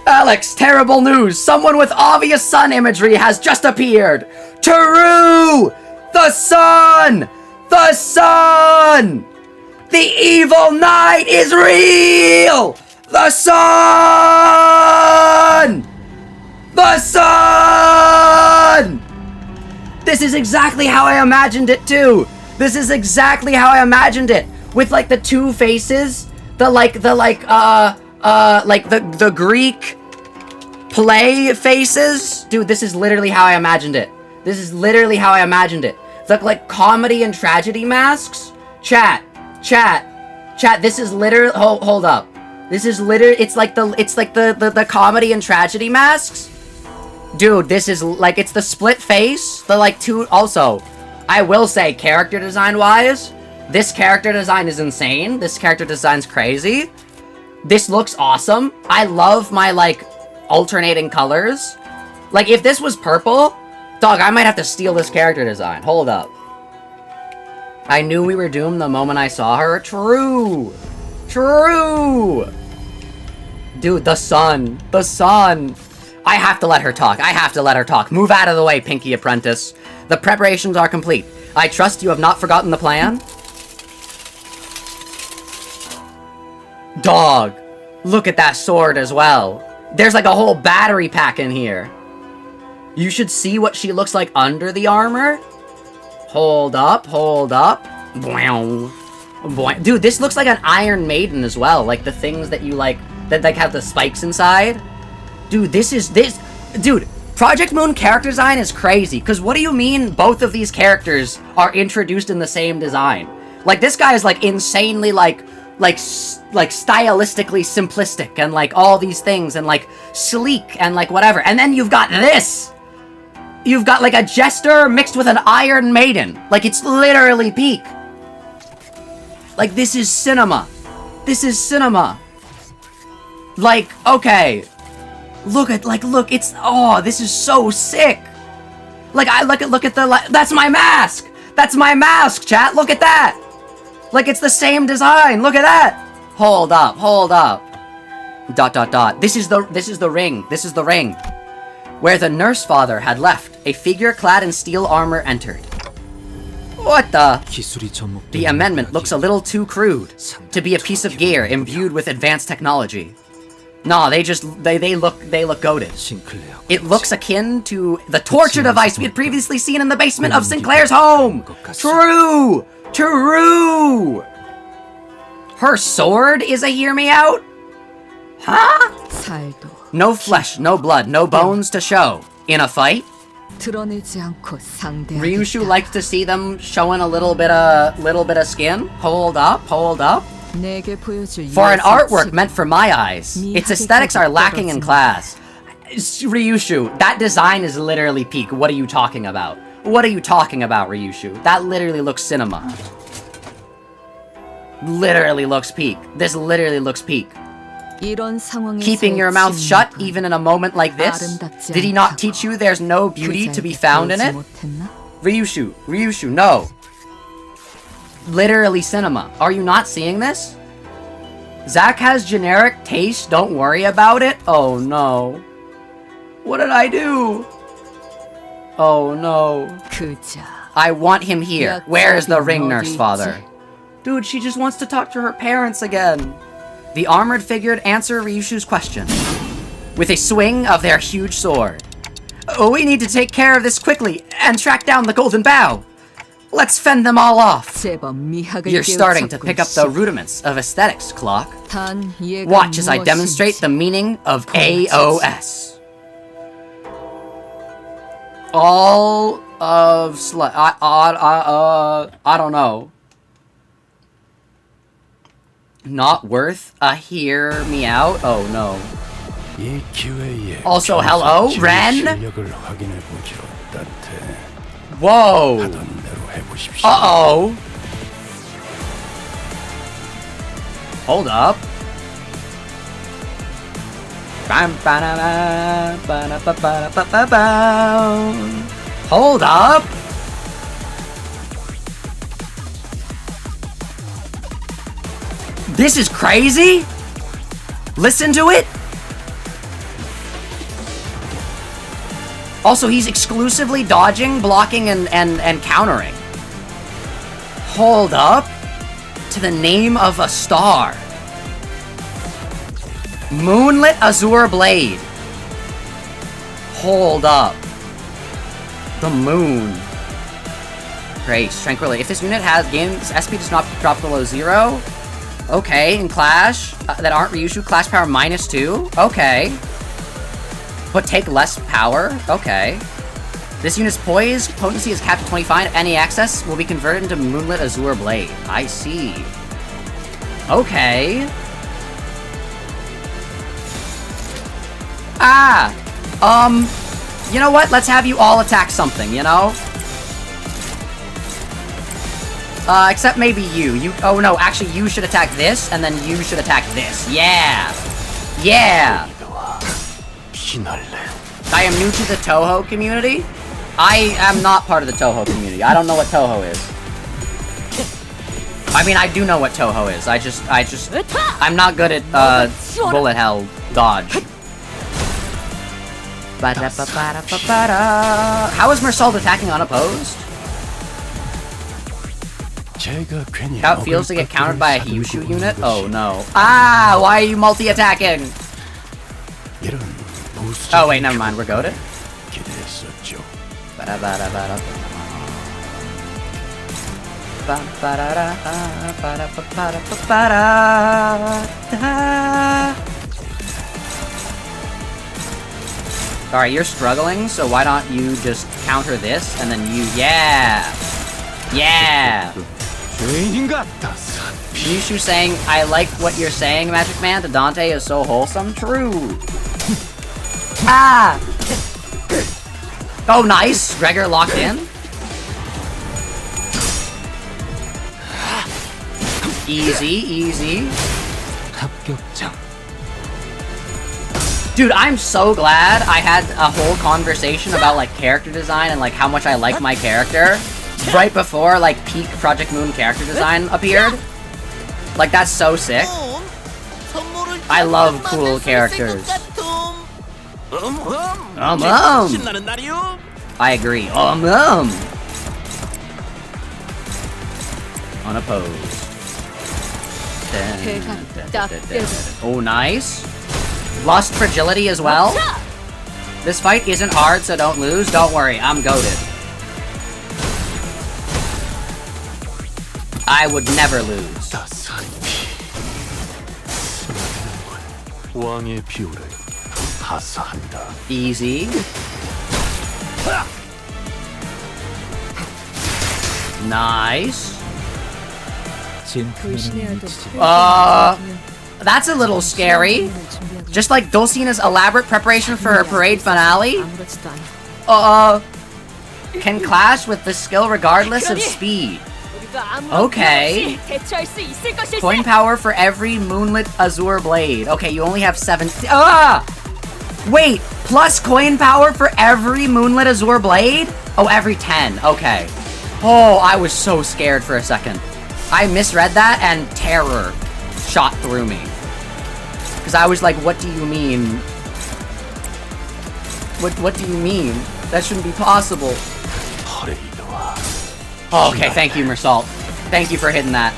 Alex, terrible news. Someone with obvious sun imagery has just appeared. True! The sun! The sun! The evil night is real! The sun! The sun! This is exactly how I imagined it too. This is exactly how I imagined it. With like the two faces, the Greek play faces. Dude, this is literally how I imagined it. This is literally how I imagined it. The like comedy and tragedy masks. Chat. This is literally hold up. This is literally it's like the comedy and tragedy masks. Dude, this is like it's the split face. The like two also. I will say character design wise, this character design is insane. This character design's crazy. This looks awesome. I love my, like, alternating colors. Like, if this was purple, dog, I might have to steal this character design. Hold up. I knew we were doomed the moment I saw her. True. True. Dude, the sun. The sun. I have to let her talk. I have to let her talk. Move out of the way, Pinky Apprentice. The preparations are complete. I trust you have not forgotten the plan. Dog, look at that sword as well. There's like a whole battery pack in here. You should see what she looks like under the armor. Hold up. Dude, this looks like an Iron Maiden as well. Like the things that you like, that like have the spikes inside. Dude, dude, ProjectMoon character design is crazy. Because what do you mean both of these characters are introduced in the same design? Like this guy is like insanely like stylistically simplistic and like all these things and like sleek and like whatever. And then you've got this. You've got like a jester mixed with an Iron Maiden. Like it's literally peak. Like this is cinema. This is cinema. Like, okay. Look, it's, oh, this is so sick. Like, look at the, that's my mask. That's my mask, chat. Look at that. Like, it's the same design. Look at that. Hold up. This is the ring. This is the ring. Where the nurse father had left, a figure clad in steel armor entered. What the? The amendment looks a little too crude to be a piece of gear imbued with advanced technology. Nah, they look goated. It looks akin to the torture device we had previously seen in the basement of Sinclair's home. True. Her sword is a hear me out? Huh? No flesh, no blood, no bones to show. In a fight? 드러내지 않고 상대하겠다. Ryoshu likes to see them showing a little bit of skin. Hold up. 내게 보여줄 For an 예술 artwork 집. meant for my eyes, its aesthetics are lacking in class. Ryoshu, that design is literally peak. What are you talking about? What are you talking about, Ryoshu? That literally looks cinema. Literally looks peak. This literally looks peak. 이런 상황에서 Keeping your mouth 침묵은 shut even in a moment like this? 아름답지 Did he not 않다고 teach you there's no beauty to be 그자에게 found in 배우지 it? 못했나? Ryoshu, no. Literally cinema. Are you not seeing this? Zak has generic taste, don't worry about it? Oh no. What did I do? Oh no. 그자. I want him here. Where is the ring nurse father? 있지? Dude, she just wants to talk to her parents again. The armored figured answer Ryoshu's question with a swing of their huge sword. Oh, we need to take care of this quickly and track down the golden bow. Let's fend them all off. 제법 미학을 You're starting to 깨우쳤군, pick up the 씨. rudiments of aesthetics, Clock. 단 얘가 Watch as I demonstrate the 무엇인지. meaning of 보여주지. AOS. All of I don't know. Not worth a hear me out? Oh no. 이 기회에 Also, hello, 정상 Ren? 실력을 확인해 보죠, 따뜻해. Whoa. 하던 대로 해보십시오. Uh-oh. Hold up. Hold up. This is crazy. Listen to it. Also, he's exclusively dodging, blocking, and countering. Hold up. To the name of a star. Moonlit Azure Blade. Hold up. The moon. Grace, tranquility. If this unit has gains SP does not drop below 0. Okay, in Clash that aren't Ryoshu, Clash Power -2. Okay. But take less power? Okay. This unit's poise, potency is capped at 25, any access will be converted into Moonlit Azure Blade. I see. Okay. You know what? Let's have you all attack something, you know? Except maybe you. Oh no, actually you should attack this, and then you should attack this. Yeah! Yeah! I am new to the Toho community. I am not part of the Toho community. I don't know what Toho is. I mean, I do know what Toho is. I'm not good at, bullet hell dodge. How is Meursault attacking unopposed? How it feels to get countered by a Ryoshu unit? Oh no. Ah! Why are you multi-attacking? Oh wait, never mind, we're goated. Alright, you're struggling, so why don't you just counter this, and then you... Yeah! Yeah! Ryoshu saying, I like what you're saying, Magic Man, to Dante is so wholesome. True! Ah! Oh, nice! Gregor locked in. Easy, easy. 합격점. Dude, I'm so glad I had a whole conversation about, like, character design and, like, how much I like my character right before, like, peak ProjectMoon character design appeared. Like, that's so sick. I love cool characters. I agree. Unopposed. Oh, nice. Lost fragility as well. This fight isn't hard, so don't lose. Don't worry, I'm goated. I would never lose. 왕의 비호를 하사한다. Easy. Nice. 진품에는 미치지 That's a little scary. Just like Dulcina's elaborate preparation for her parade finale, can clash with the skill regardless of speed. Okay. Coin power for every moonlit azure blade. Okay, you only have 7. Wait, plus coin power for every moonlit azure blade? Oh, every 10. Okay. Oh, I was so scared for a second. I misread that and terror shot through me. Because I was like, what do you mean? What do you mean? That shouldn't be possible. Oh, okay, thank you, Meursault. Thank you for hitting that.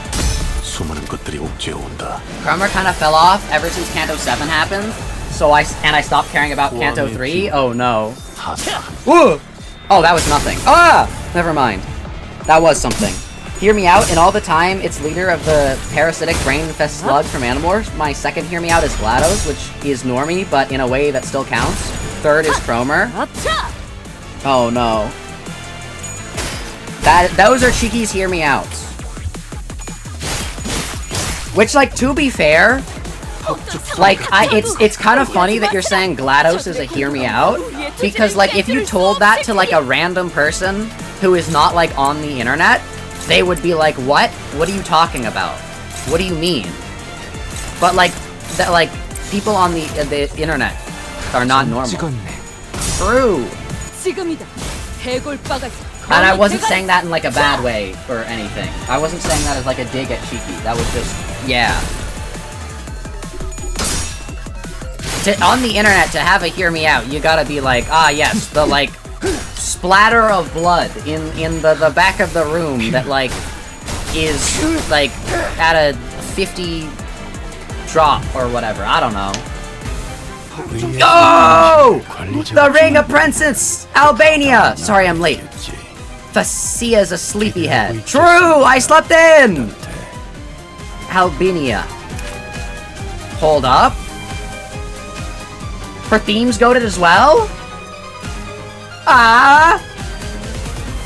Karma kind of fell off ever since Canto 7 happened. So I stopped caring about Canto 3. Oh no. Woo! Oh, that was nothing. Never mind. That was something. Hear Me Out, and all the time, it's leader of the parasitic brain-infest slug from Animorphs. My second Hear Me Out is GLaDOS, which is normie, but in a way that still counts. Third is Cromer. Oh no. Those are Chiki's Hear Me Outs. Which, like, to be fair, like, it's kind of funny that you're saying GLaDOS is a Hear Me Out, because, like, if you told that to, like, a random person who is not, like, on the internet, they would be like, what? What are you talking about? What do you mean? But, like, that, like, people on the internet are not normal. True. And I wasn't saying that in, like, a bad way or anything. I wasn't saying that as, like, a dig at Chiki. That was just, yeah. On the internet, to have a Hear Me Out, you gotta be like, yes, the, like, splatter of blood in the back of the room that, like, is, like, at a 50 drop or whatever. I don't know. Oh! The Ring of Princess! Albania! Sorry, I'm late. Facia's a sleepyhead. True! I slept in! Albania. Hold up. Her theme's goated as well?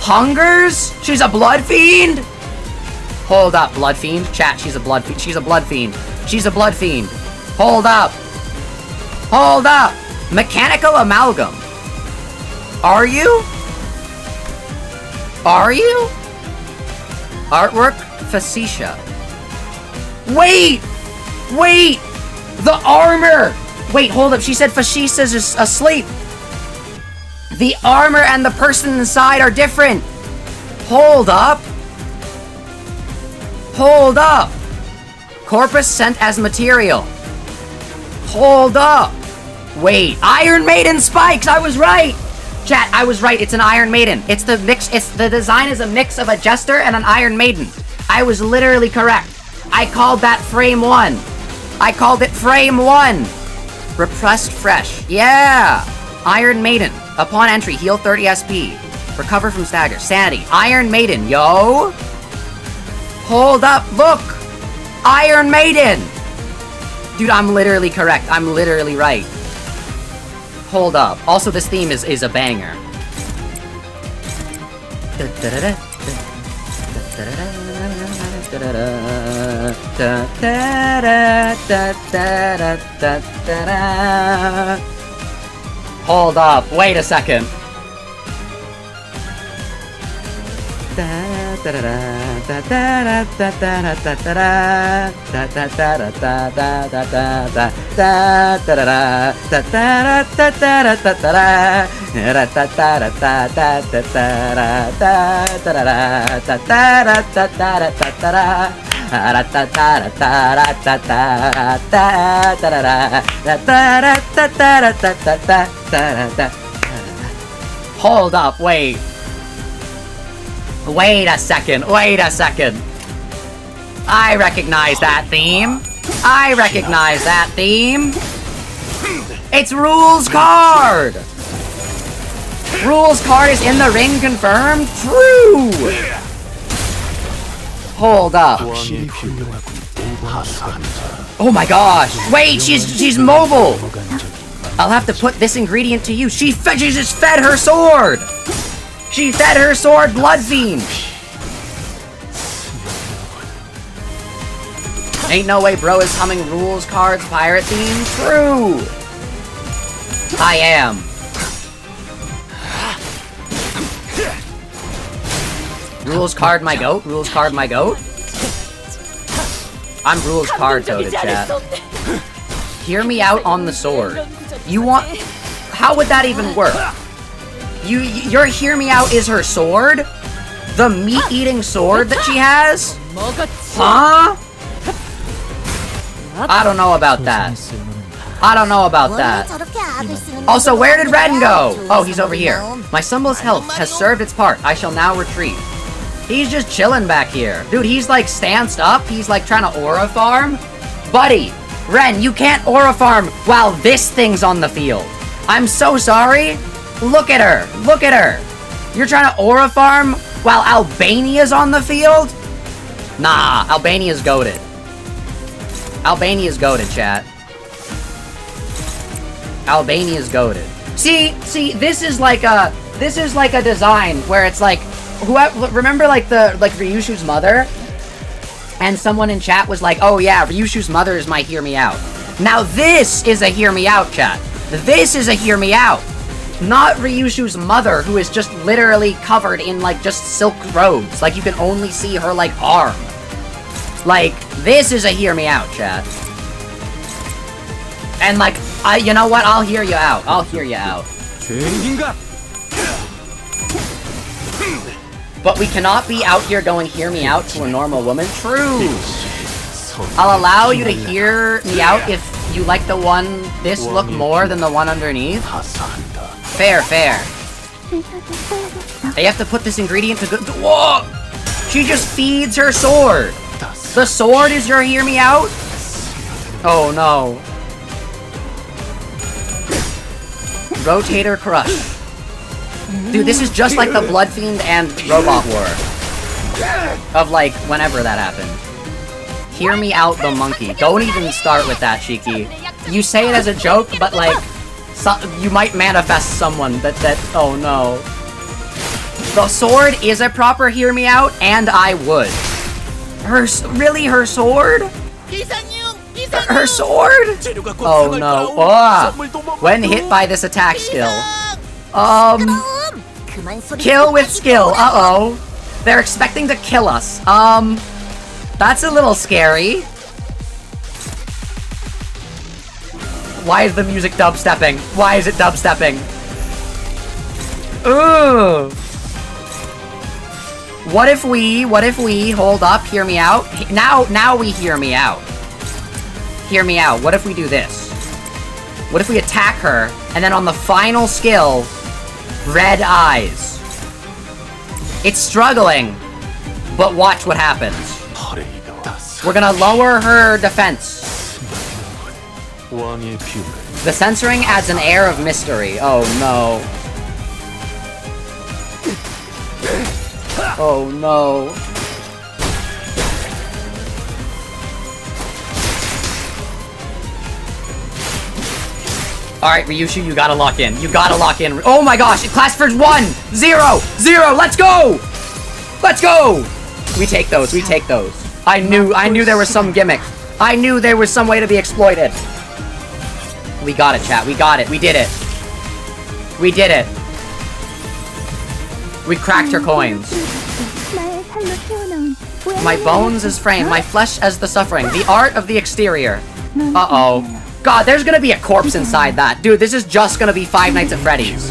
Hungers? She's a blood fiend? Hold up, blood fiend. Chat, she's a blood fiend. She's a blood fiend. She's a blood fiend. Hold up. Hold up. Mechanical amalgam. Are you? Are you? Artwork Facetia. Wait! Wait! The armor! Wait, hold up. She said Fascistas is asleep. The armor and the person inside are different. Hold up. Hold up. Corpus sent as material. Hold up. Wait. Iron Maiden spikes. I was right. Chat, I was right. It's an Iron Maiden. It's the mix. The design is a mix of a Jester and an Iron Maiden. I was literally correct. I called that frame 1. I called it frame 1. Repressed Fresh. Yeah! Iron Maiden. Upon entry, heal 30 SP. Recover from stagger. Sanity. Iron Maiden, yo! Hold up, look! Iron Maiden! Dude, I'm literally correct. I'm literally right. Hold up. Also, this theme is a banger. Hold up, wait a second. Hold up, wait. Wait a second, wait a second. I recognize that theme. I recognize that theme. It's Rules Card. Rules Card is in the ring confirmed? True. Hold up. Oh my gosh. Wait, she's mobile. I'll have to put this ingredient to use. She just fed her sword. She fed her sword Blood Fiend. Ain't no way bro is humming rules cards pirate theme. True. I am. Rules card my goat. Rules card my goat. I'm rules card toted, chat. Hear me out on the sword. You want... How would that even work? Your hear me out is her sword? The meat-eating sword that she has? Huh? I don't know about that. I don't know about that. Also, where did Ren go? Oh, he's over here. My symbol's health has served its part. I shall now retreat. He's just chilling back here. Dude, he's like stanced up. He's like trying to aura farm. Buddy, Ren, you can't aura farm while this thing's on the field. I'm so sorry. Look at her. Look at her. You're trying to aura farm while Albania's on the field? Nah, Albania's goated. Albania's goated, chat. Albania's goated. See, this is like a design where it's like, whoever, remember like Ryoshu's mother? And someone in chat was like, oh yeah, Ryoshu's mother is my hear me out. Now this is a hear me out, chat. This is a hear me out. Not Ryoshu's mother, who is just literally covered in like just silk robes. Like you can only see her like arm. Like, this is a hear me out, chat. And like, you know what? I'll hear you out. I'll hear you out. But we cannot be out here going hear me out to a normal woman. True. I'll allow you to hear me out if you like the one, this look more than the one underneath. Fair, fair. They have to put this ingredient to good. Whoa! She just feeds her sword. The sword is your hear me out? Oh no. Rotator crush. Dude, this is just like the Blood Fiend and Robot War. Of like, whenever that happened. Hear me out, the monkey. Don't even start with that, Shiki. You say it as a joke, but like, you might manifest someone that, oh no. The sword is a proper hear me out, and I would. Really, her sword? Her sword? Oh no. Oh. When hit by this attack skill. Kill with skill. Uh-oh. They're expecting to kill us. That's a little scary. Why is the music dubstepping? Why is it dubstepping? Ooh. What if we hold up, hear me out? Now we hear me out. Hear me out. What if we do this? What if we attack her, and then on the final skill, red eyes? It's struggling, but watch what happens. We're gonna lower her defense. The censoring adds an air of mystery. Oh no. Oh no. Alright, Ryoshu, you gotta lock in. You gotta lock in. Oh my gosh, class for 1, 0, 0, let's go! Let's go! We take those, we take those. I knew there was some gimmick. I knew there was some way to be exploited. We got it, chat. We got it. We did it. We did it. We cracked her coins. My bones as frame, my flesh as the suffering, the art of the exterior. Uh-oh. God, there's gonna be a corpse inside that. Dude, this is just gonna be Five Nights at Freddy's.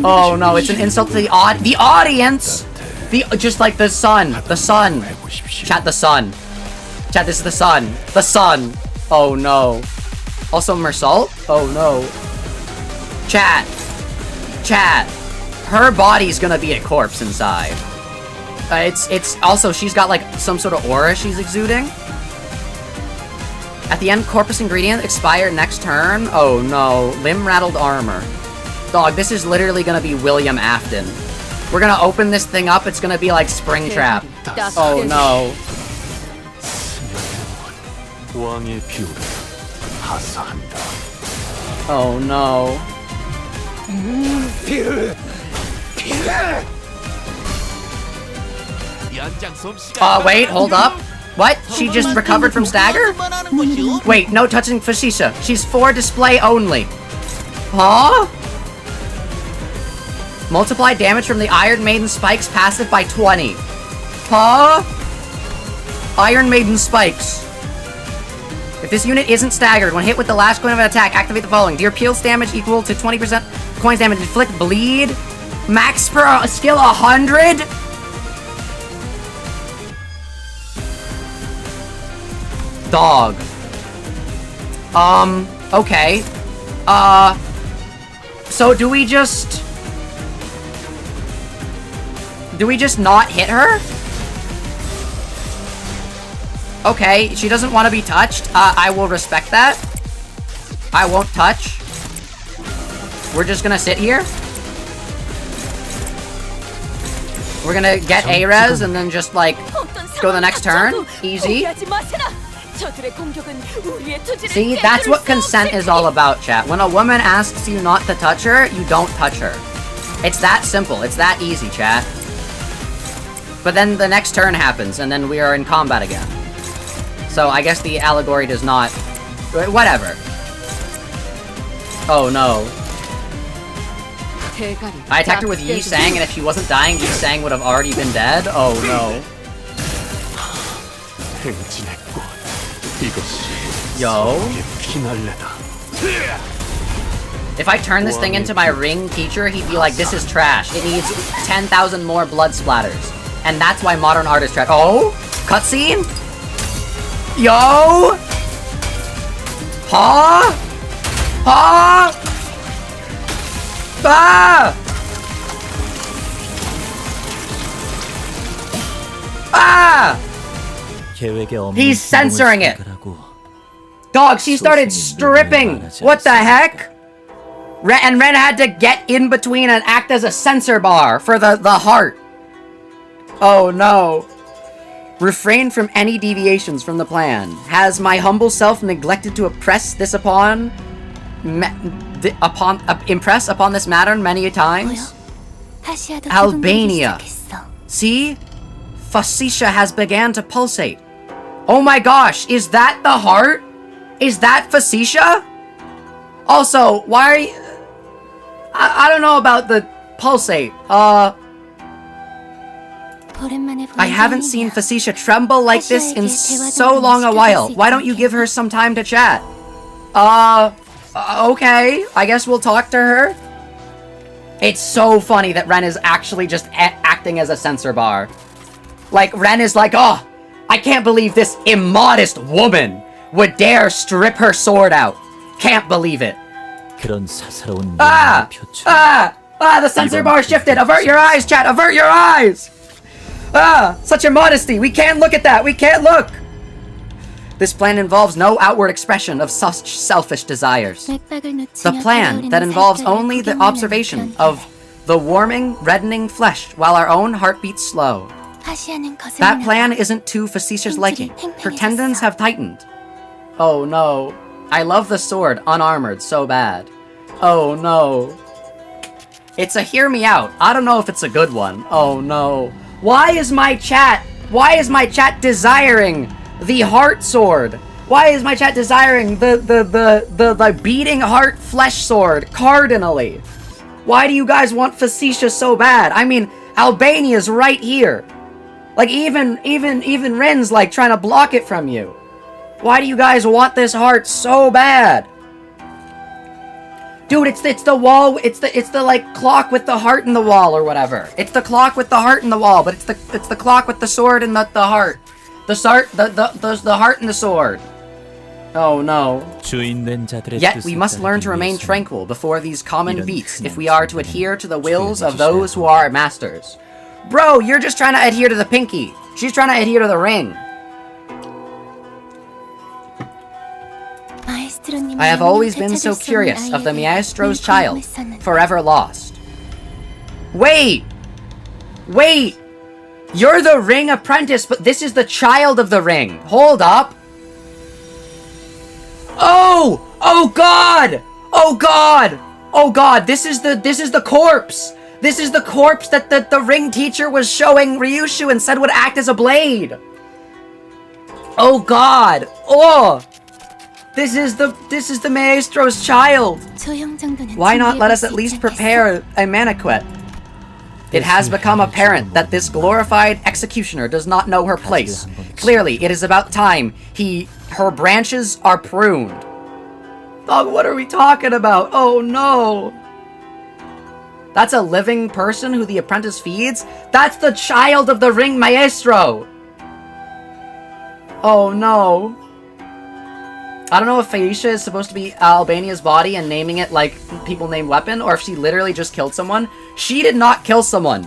Oh no, it's an insult to the audience! Just like the sun. The sun. Chat, the sun. Chat, this is the sun. The sun. Oh no. Also Meursault? Oh no. Chat. Chat. Her body's gonna be a corpse inside. It's also, she's got like some sort of aura she's exuding. At the end, corpus ingredient expire next turn. Oh no. Limb rattled armor. Dog, this is literally gonna be William Afton. We're gonna open this thing up, it's gonna be like Springtrap. Oh no. Oh no. Wait, hold up. What? She just recovered from stagger? Wait, no touching Fashisha. She's for display only. Huh? Multiply damage from the Iron Maiden spikes passive by 20. Huh? Iron Maiden spikes. If this unit isn't staggered, when hit with the last coin of an attack, activate the following. Dear Pierce damage equal to 20% coins damage. Inflict bleed. Max per skill 100? Dog. Okay. So do we just not hit her? Okay, she doesn't want to be touched. I will respect that. I won't touch. We're just gonna sit here. We're gonna get A-res and then just, like, go the next turn. Easy. See, that's what consent is all about, chat. When a woman asks you not to touch her, you don't touch her. It's that simple. It's that easy, chat. But then the next turn happens, and then we are in combat again. So I guess the allegory does not... Whatever. Oh no. I attacked her with Yi Sang, and if she wasn't dying, Yi Sang would have already been dead? Oh no. Yo. If I turn this thing into my ring teacher, he'd be like, this is trash. It needs 10,000 more blood splatters. And that's why modern art is trash. Oh? Cutscene? Yo! Huh? Huh? Ah! Ah! He's censoring it! Dog, she started stripping! What the heck? And Ren had to get in between and act as a censor bar for the heart. Oh no. Refrain from any deviations from the plan. Has my humble self neglected to impress this upon... impress upon this matter many times? Albania. See? Fascisha has began to pulsate. Oh my gosh, is that the heart? Is that Fascisha? Also, why are you... I don't know about the pulsate. I haven't seen Fascisha tremble like this in so long a while. Why don't you give her some time to chat? Okay. I guess we'll talk to her. It's so funny that Ren is actually just acting as a censor bar. Like, Ren is like, oh, I can't believe this immodest woman would dare strip her sword out. Can't believe it. The censor bar shifted. Avert your eyes, chat. Avert your eyes. Such immodesty. We can't look at that. We can't look. This plan involves no outward expression of such selfish desires. The plan that involves only the observation of the warming, reddening flesh while our own heart beats slow. That plan isn't to Fascisha's liking. Her tendons have tightened. Oh no. I love the sword, unarmored, so bad. Oh no. It's a hear me out. I don't know if it's a good one. Oh no. Why is my chat desiring the heart sword? Why is my chat desiring the beating heart flesh sword cardinally? Why do you guys want Fascisha so bad? I mean, Albania's right here. Like, even Ren's like trying to block it from you. Why do you guys want this heart so bad? Dude, it's the wall, it's the like clock with the heart in the wall or whatever. It's the clock with the heart in the wall, but it's the clock with the sword and the heart. The heart and the sword. Oh no. Yet we must learn to remain tranquil before these common beats if we are to adhere to the wills of those who are masters. Bro, you're just trying to adhere to the pinky. She's trying to adhere to the ring. I have always been so curious of the Maestro's child, forever lost. Wait! Wait! You're the ring apprentice, but this is the child of the ring. Hold up. Oh! Oh god! Oh god! Oh god, this is the corpse! This is the corpse that the ring teacher was showing Ryoshu and said would act as a blade! Oh God! Oh! This is the maestro's child! Why not let us at least prepare a maniquet? It has become apparent that this glorified executioner does not know her place. Clearly, it is about time her branches are pruned. Dog, what are we talking about? Oh no! That's a living person who the apprentice feeds? That's the child of the ring maestro! Oh no. I don't know if Faisha is supposed to be Albania's body and naming it like people name weapon, or if she literally just killed someone. She did not kill someone.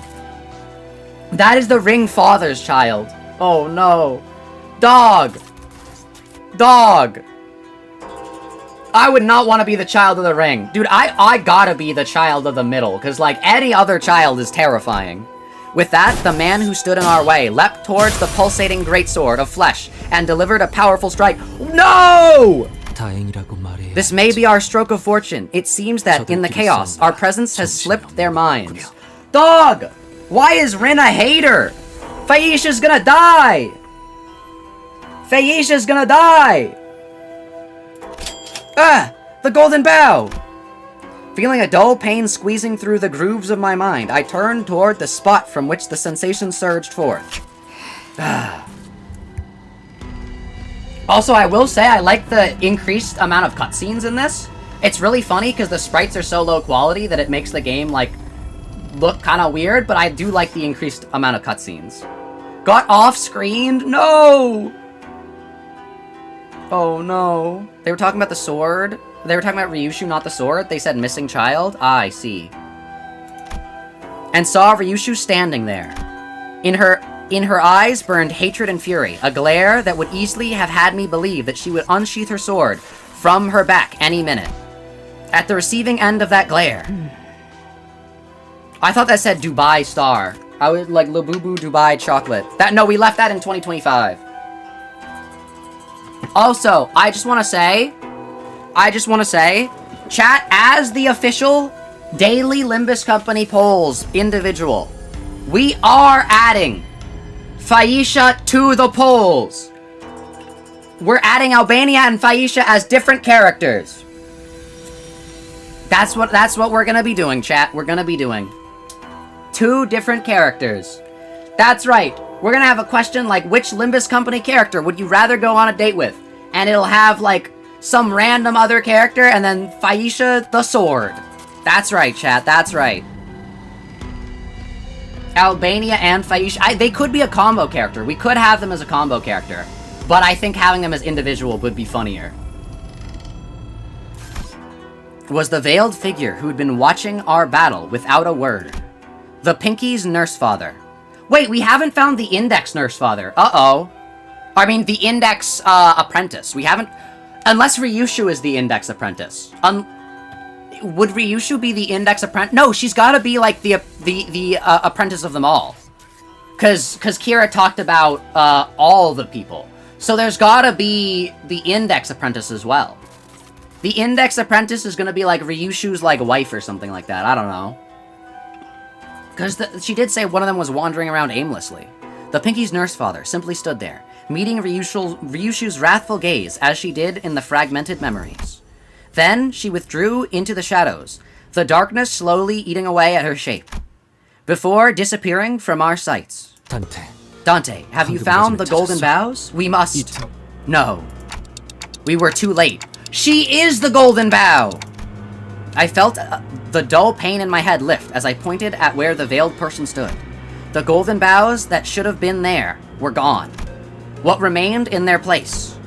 That is the ring father's child. Oh no. Dog. Dog. I would not want to be the child of the ring. Dude, I gotta be the child of the middle, because like any other child is terrifying. With that, the man who stood in our way leapt towards the pulsating greatsword of flesh and delivered a powerful strike. No! 다행이라고 말해야. This may be our stroke of fortune. It seems that in the chaos, our presence has slipped their minds. Dog! Why is Rin a hater? Faisha's gonna die! Faisha's gonna die! Ah! The golden bow! Feeling a dull pain squeezing through the grooves of my mind, I turned toward the spot from which the sensation surged forth. Also, I will say I like the increased amount of cutscenes in this. It's really funny because the sprites are so low quality that it makes the game, like, look kind of weird, but I do like the increased amount of cutscenes. Got off-screened? No! Oh no. They were talking about the sword. They were talking about Ryoshu, not the sword. They said missing child. Ah, I see. And saw Ryoshu standing there. In her eyes burned hatred and fury, a glare that would easily have had me believe that she would unsheath her sword from her back any minute. At the receiving end of that glare, I thought that said Dubai Star. I was like Labubu Dubai Chocolate. No, we left that in 2025. Also, I just want to say, chat, as the official daily Limbus Company polls individual, we are adding Faisha to the polls. We're adding Albania and Faisha as different characters. That's what we're gonna be doing, chat. We're gonna be doing 2 different characters. That's right. We're gonna have a question like, which Limbus Company character would you rather go on a date with? And it'll have like some random other character and then Faisha the sword. That's right, chat. That's right. Albania and Faisha. They could be a combo character. We could have them as a combo character. But I think having them as individual would be funnier. Was the veiled figure who'd been watching our battle without a word. The Pinky's nurse father. Wait, we haven't found the Index nurse father. Uh-oh. I mean, the Index apprentice. We haven't... Unless Ryoshu is the Index apprentice. Would Ryoshu be the Index apprentice? No, she's gotta be like the apprentice of them all. Cause Kira talked about all the people. So there's gotta be the Index apprentice as well. The Index apprentice is gonna be like Ryoshu's like wife or something like that. I don't know. Cause she did say one of them was wandering around aimlessly. The Pinky's nurse father simply stood there, meeting Ryoshu's wrathful gaze as she did in the fragmented memories. Then she withdrew into the shadows, the darkness slowly eating away at her shape, before disappearing from our sights. Dante, have you found the golden boughs? We must... No. We were too late. She is the golden bough! I felt the dull pain in my head lift as I pointed at where the veiled person stood. The golden boughs that should have been there were gone. What remained in their place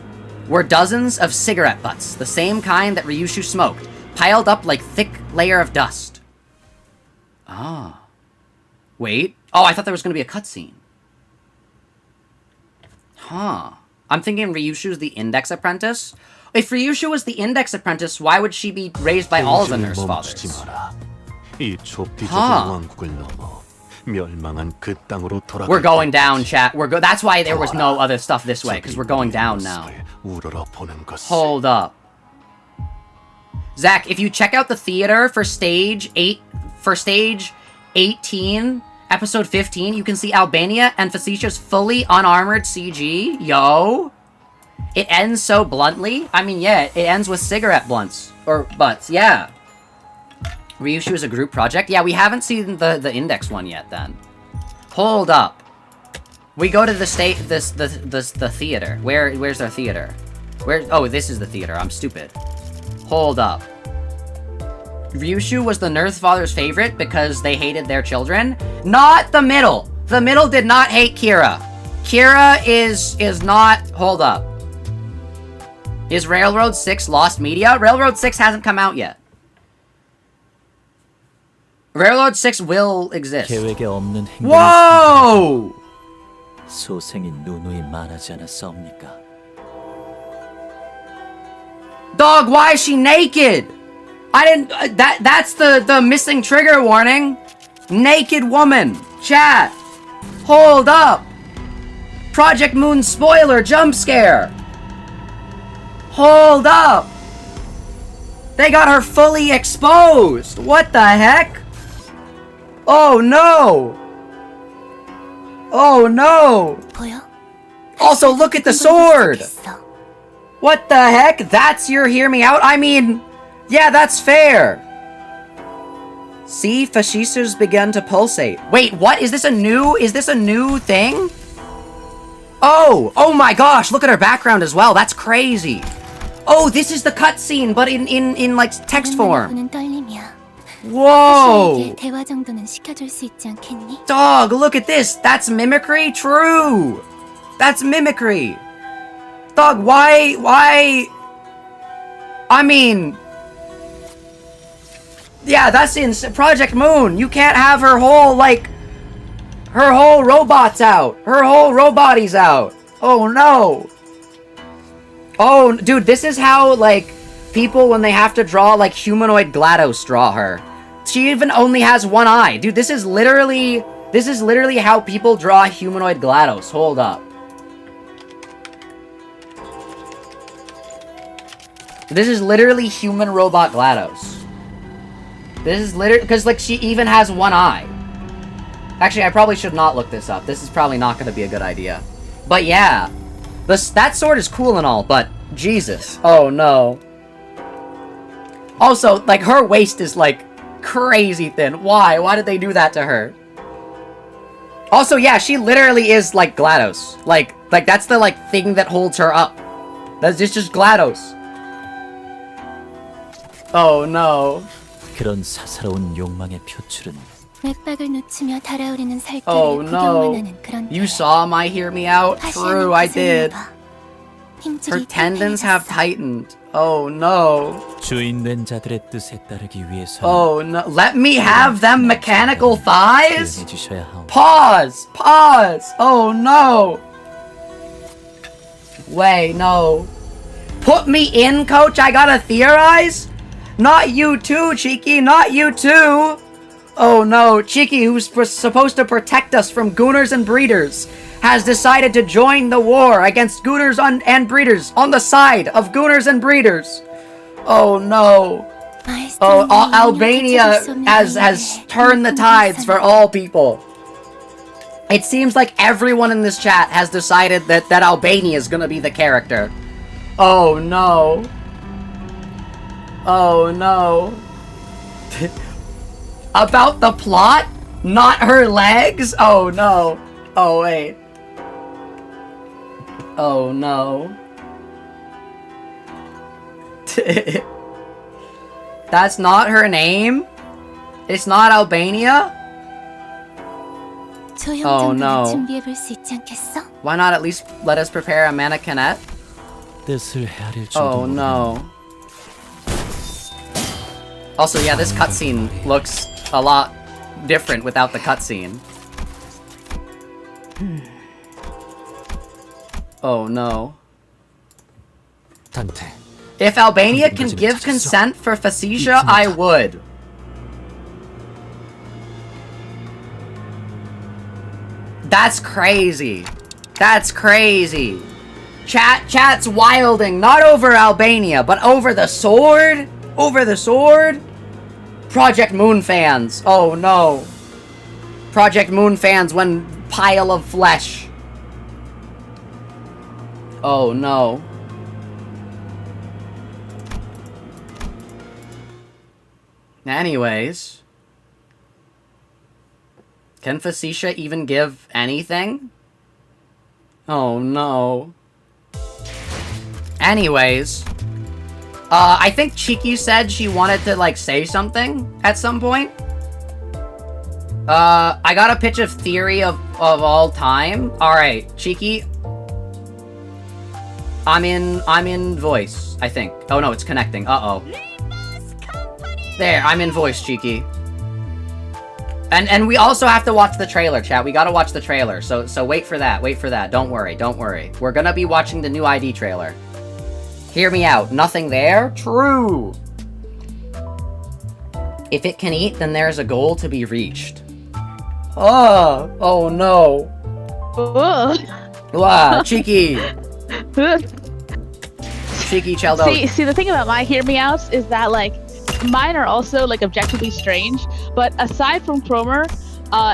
were dozens of cigarette butts, the same kind that Ryoshu smoked, piled up like thick layer of dust. Ah. Wait. Oh, I thought there was going to be a cutscene. Huh. I'm thinking Ryoshu's the Index apprentice. If Ryoshu was the Index apprentice, why would she be raised by all of the nurse fathers? Huh. We're going down, chat. That's why there was no other stuff this way, because we're going down now. Hold up. Zach, if you check out the theater for stage 18, episode 15, you can see Albania and Facetious fully unarmored CG. Yo. It ends so bluntly. I mean, yeah, it ends with cigarette blunts. Or butts, yeah. Ryoshu is a group project? Yeah, we haven't seen the index one yet, then. Hold up. We go to the theater. Where's our theater? Oh, this is the theater. I'm stupid. Hold up. Ryoshu was the Nurse Father's favorite because they hated their children? Not the middle. The middle did not hate Kira. Kira is not... Hold up. Is Railroad 6 lost media? Railroad 6 hasn't come out yet. Railroad 6 will exist. 계획에 없는 행동을 Whoa! 소생이 누누이 말하지 않았사옵니까? Dog, why is she naked? I didn't... that's the missing trigger warning. Naked woman. Chat. Hold up. ProjectMoon spoiler jump scare. Hold up. They got her fully exposed. What the heck? Oh no. Oh no. 보여? Also, look at the sword. What the heck? That's your hear me out? I mean, yeah, that's fair. See, fascistas began to pulsate. Wait, what? Is this a new thing? Oh my gosh, look at her background as well. That's crazy. Oh, this is the cutscene, but in like text form. Whoa! 대화 정도는 시켜줄 수 있지 않겠니? Dog, look at this. That's mimicry? True. That's mimicry. Dog, why? I mean... Yeah, that's in ProjectMoon. You can't have her whole, like... Her whole robot's out. Her whole robot-y's out. Oh, no. Oh, dude, this is how, like, people, when they have to draw, like, humanoid GLaDOS draw her. She even only has one eye. Dude, this is literally how people draw humanoid GLaDOS. Hold up. This is literally human robot GLaDOS. This is literally... Because, like, she even has one eye. Actually, I probably should not look this up. This is probably not going to be a good idea. But yeah. That sword is cool and all, but... Jesus. Oh, no. Also, like, her waist is, like, crazy thin. Why? Why did they do that to her? Also, yeah, she literally is, like, GLaDOS. Like, that's the, like, thing that holds her up. That's just GLaDOS. Oh, no. 그런 사사로운 욕망의 표출은 맥박을 놓치며 달아오르는 살길을 Oh, 구경만 no. 하는 그런 You saw my hear me out? True, I did. Her tendons have tightened. Oh, no. 주인된 자들의 뜻에 따르기 위해서 Oh, no. Let me have them mechanical thighs? 수용해 주셔야 하오. Pause! Pause! Oh, no. Wait, no. Put me in, coach? I gotta theorize? Not you too, Cheeky. Not you too. Oh, no. Cheeky, who's supposed to protect us from gooners and breeders, has decided to join the war against gooners and breeders on the side of gooners and breeders. Oh, no. Oh, Albania has turned the tides for all people. It seems like everyone in this chat has decided that Albania is gonna be the character. Oh, no. Oh, no. About the plot? Not her legs? Oh, no. Oh, wait. Oh, no. That's not her name? It's not Albania? Oh, no. Why not at least let us prepare a mannequinette? 뜻을 헤아릴 줄도 Oh, no. Also, yeah, this cutscene looks a lot different without the cutscene. Oh, no. 단테. If Albania can give consent for facetious, I would. That's crazy. That's crazy. Chat's wilding, not over Albania, but over the sword? Over the sword? ProjectMoon fans. Oh no. ProjectMoon fans, one pile of flesh. Oh no. Anyways. Can Facetious even give anything? Oh no. Anyways. I think Cheeky said she wanted to, like, say something at some point. I got a pitch of theory of all time. Alright, Cheeky. I'm in voice, I think. Oh no, it's connecting. Uh-oh. There, I'm in voice, Cheeky. And we also have to watch the trailer, chat. We gotta watch the trailer. So wait for that. Wait for that. Don't worry. Don't worry. We're gonna be watching the new ID trailer. Hear me out. Nothing there? True. If it can eat, then there's a goal to be reached. Oh no. Wow, Cheeky. Cheeky Cheldo. See, the thing about my hear me outs is that, like, mine are also, like, objectively strange, but aside from Cromer,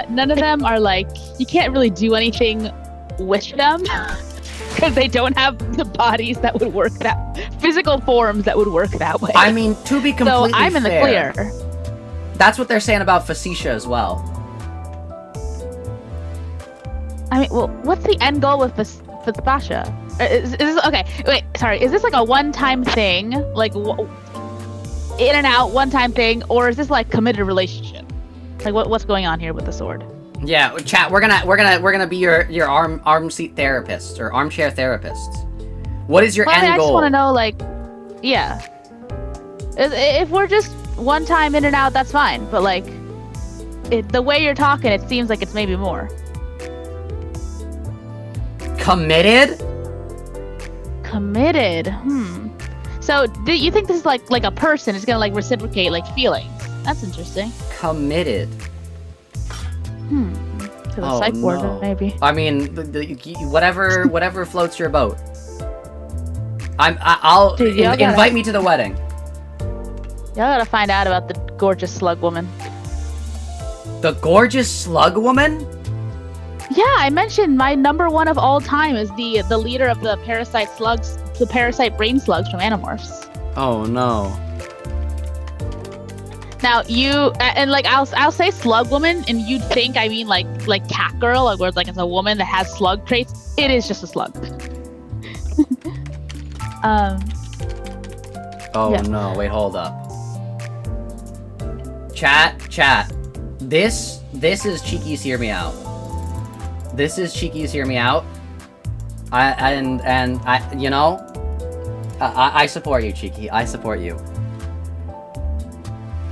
none of them are, like, you can't really do anything with them, because they don't have the bodies that would work physical forms that would work that way. I mean, to be completely so I'm in the fair, clear. That's what they're saying about Facetious as well. I mean, well, what's the end goal with Basha? Is this, okay, wait, sorry, is this like a one-time thing? Like, in and out, one-time thing? Or is this like committed relationship? Like, what's going on here with the sword? Yeah, chat, we're gonna be your arm seat therapists, or armchair therapists. What is your end I goal? just want to know, like, yeah. If we're just one time in and out, that's fine. But, like, the way you're talking, it seems like it's maybe more. Committed? Committed? So, do you think this is like a person is gonna, like, reciprocate, like, feelings? That's interesting. Committed. To the psych ward, maybe. I mean, whatever floats your boat. I'll Dude, invite me to the wedding. Y'all gotta find out about the gorgeous slug woman. The gorgeous slug woman? Yeah, I mentioned my #1 of all time is the leader of the parasite slugs, the parasite brain slugs from Animorphs. Oh no. Now and like I'll say slug woman, and you'd think I mean like cat girl, like where it's like it's a woman that has slug traits. It is just a slug. Oh yeah. no, wait, hold up. Chat. This is Cheeky's Hear Me Out. This is Cheeky's Hear Me Out. I you know, I support you, Cheeky. I support you.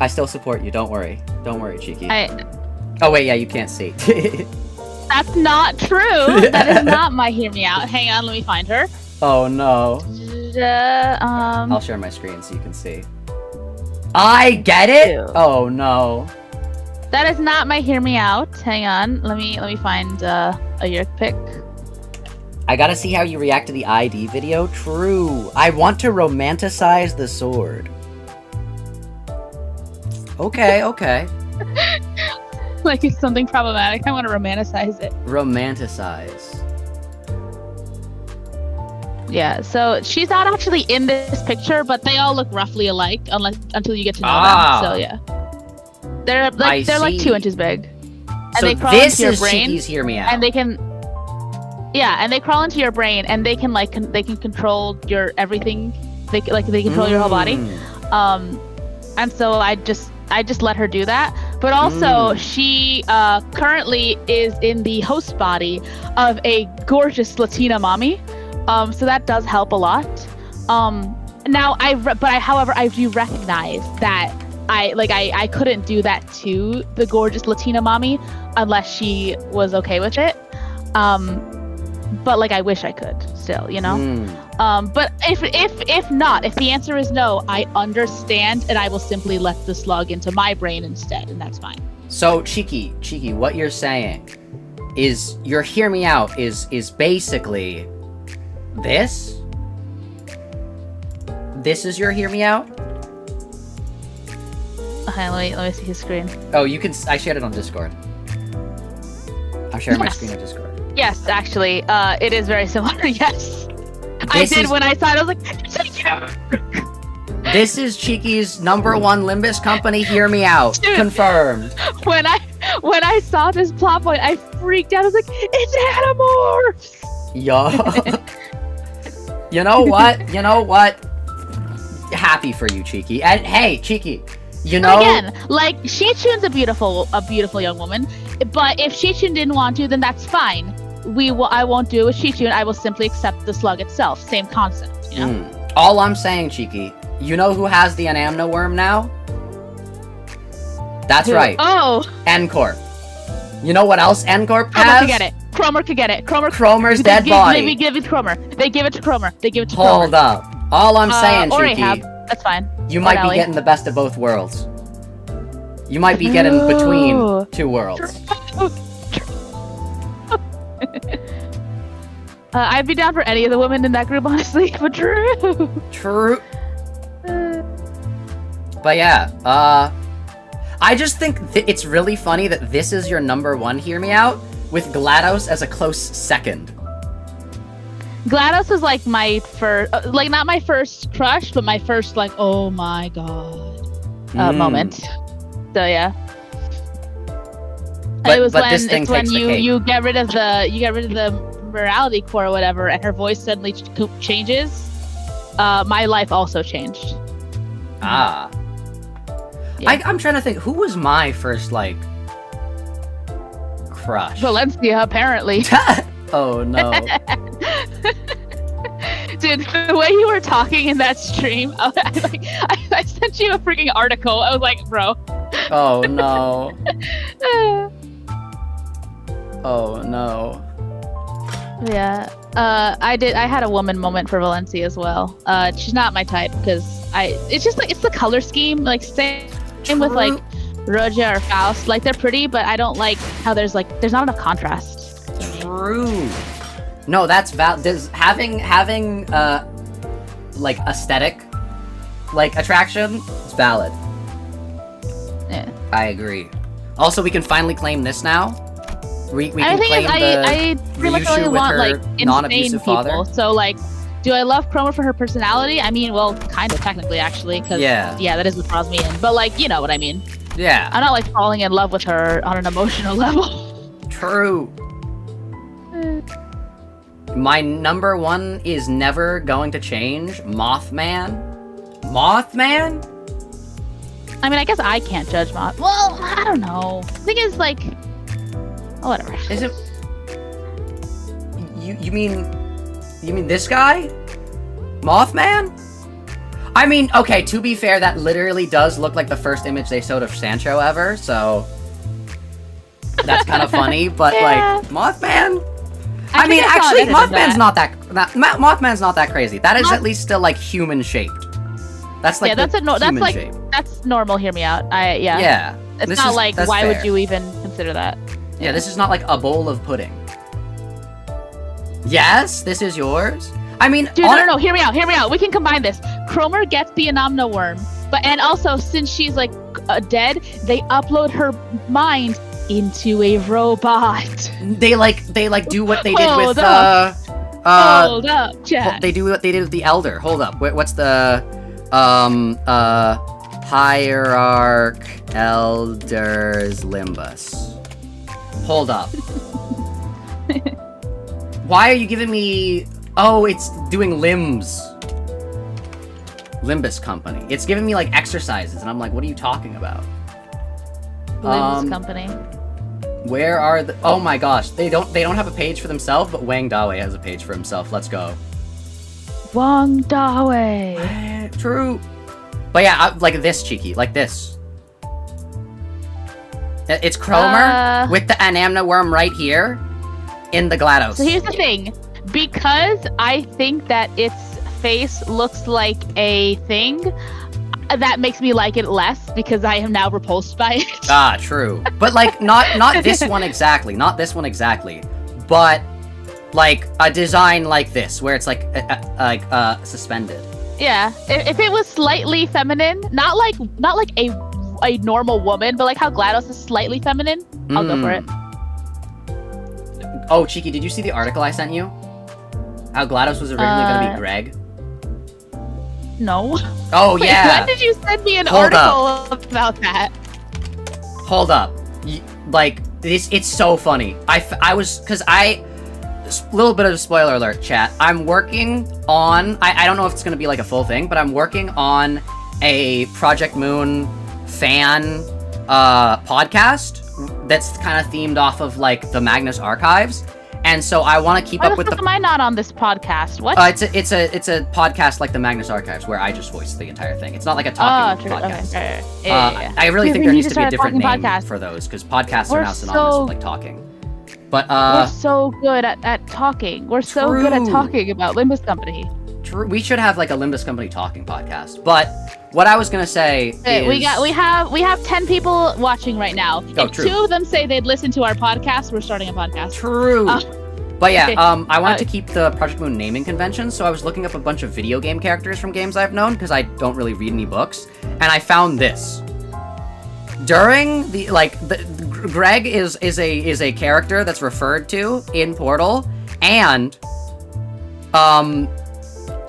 I still support you. Don't worry. Don't worry, Cheeky. Oh wait, yeah, you can't see. That's not true. That is not my Hear Me Out. Hang on, let me find her. Oh no. I'll share my screen so you can see. I get it. Ew. Oh no. That is not my Hear Me Out. Hang on, let me find a Yerk pic. I gotta see how you react to the ID video. True. I want to romanticize the sword. Okay. Like it's something problematic. I want to romanticize it. Romanticize. Yeah, so she's not actually in this picture, but they all look roughly alike until you get to know them. So yeah. They're like 2 inches big. And So they crawl this into your is brain, Cheeky's Hear Me Out. and they can they crawl into your brain, and they can they can control your everything. They control your whole body. And so I just let her do that. But also she currently is in the host body of a gorgeous Latina mommy. So that does help a lot. Now however I do recognize that I couldn't do that to the gorgeous Latina mommy unless she was okay with it. But like I wish I could still, you know. But if not, if the answer is no, I understand, and I will simply let the slug into my brain instead, and that's fine. So Cheeky, what you're saying is your Hear Me Out is basically this? This is your Hear Me Out? Okay, let me see his screen. Oh, you can. I shared it on Discord. I'm sharing my screen on Discord. Yes, actually, it is very similar. Yes. I did when I saw it. I was like, it's a you. This is Cheeky's #1 Limbus company. Hear me out. Dude. Confirmed. When I saw this plot point, I freaked out. I was like, it's Animorphs. Yo. You know what? You know what? Happy for you, Cheeky. And hey, Cheeky, you know. Again, like Shichun's a beautiful young woman, but if Shichun didn't want to, then that's fine. I won't do it with Shichun. I will simply accept the slug itself. Same concept, you know. All I'm saying, Cheeky, you know who has the Anamna worm now? That's right. Oh. N-Corp. You know what else N-Corp has? Cromer could get it. Cromer could get it. Cromer's dead body. They give it to Cromer. They give it to Cromer. Hold up. All I'm saying, or Cheeky, Ahab. That's fine. you might be getting the best of both worlds. You might be getting between two worlds. I'd be down for any of the women in that group, honestly, but true. True. But yeah, I just think it's really funny that this is your #1 Hear Me Out, with GLaDOS as a close second. GLaDOS was like my first, like not my first crush, but my first like, oh my god, moment. So yeah. But, it was but when this thing it's when takes the cake. you get rid of the morality core or whatever, and her voice suddenly changes. My life also changed. Ah. Yeah. I'm trying to think, who was my first, like, crush? Valencia, apparently. Oh, no. Dude, the way you were talking in that stream, I sent you a freaking article. I was like, bro. Oh, no. Oh, no. Yeah. I had a woman moment for Valencia as well. She's not my type because it's just like, it's the color scheme. Like, same with like Roja or Faust. Like, they're pretty, but I don't like how there's not enough contrast. True. No, that's having like aesthetic, like attraction, is valid. Yeah. I agree. Also, we can finally claim this now. We can claim I pretty much only Ryoshu with want her like insane non-abusive people. father. So like, do I love Cromer for her personality? I mean, well, kind of technically actually, because yeah, that is what draws me in. But like, you know what I mean? Yeah. I'm not like falling in love with her on an emotional level. True. My #1 is never going to change. Mothman. Mothman? I mean, I guess I can't judge Moth. Well, I don't know. The thing is, like, whatever. Is it? You mean this guy? Mothman? I mean, okay, to be fair, that literally does look like the first image they showed of Sancho ever, so that's kind of funny, but yeah. like, Mothman? I mean, actually, Mothman's not that crazy. That is at least still like human shaped. That's like that's normal. Hear me out. Yeah. It's not like why would you even consider that? Yeah, this is not like a bowl of pudding. Yes, this is yours. I mean, dude, no, hear me out. We can combine this. Cromer gets the Anamna worm, and also since she's like dead, they upload her mind into a robot. They do what they did with Hold up, Jack. They do what they did with the Elder. Hold up. What's the Hierarch Elders Limbus? Hold up. Why are you giving me... Oh, it's doing limbs. Limbus Company. It's giving me, like, exercises, and I'm like, what are you talking about? Limbus Company. Where are the... Oh my gosh. They don't have a page for themselves, but Wang Dawe has a page for himself. Let's go. Wang Dawe. True. But yeah, like this, Cheeky. Like this. It's Cromer with the Anamna worm right here in the GLaDOS. So here's the thing. Because I think that its face looks like a thing, that makes me like it less because I am now repulsed by it. Ah, true. But like, not this one exactly. Not this one exactly. But like a design like this, where it's like suspended. Yeah. If it was slightly feminine, not like a normal woman, but like how GLaDOS is slightly feminine, I'll go for it. Oh, Cheeky, did you see the article I sent you? How GLaDOS was originally gonna be Greg? No. Oh Wait, yeah. when did you send me an Hold article about that? Hold up. Like, it's so funny. I was, cause little bit of a spoiler alert, chat. I'm working on, I don't know if it's gonna be like a full thing, but I'm working on a ProjectMoon fan podcast that's kind of themed off of like the Magnus archives. And so I want to keep up with the. Am I not on this podcast? What? It's a podcast like the Magnus Archives where I just voice the entire thing. It's not like a talking podcast. Okay. Yeah. I really think there needs to be a different name podcast. for those because podcasts are now synonymous with like talking. But we're so good at talking. We're so good at talking about Limbus Company. True. We should have like a Limbus Company talking podcast. But what I was gonna say is we have 10 people watching right now. If true. 2 of them say they'd listen to our podcast, we're starting a podcast. True. But yeah, I wanted to keep the ProjectMoon naming convention, so I was looking up a bunch of video game characters from games I've known because I don't really read any books, and I found this. During the Greg is a character that's referred to in Portal, and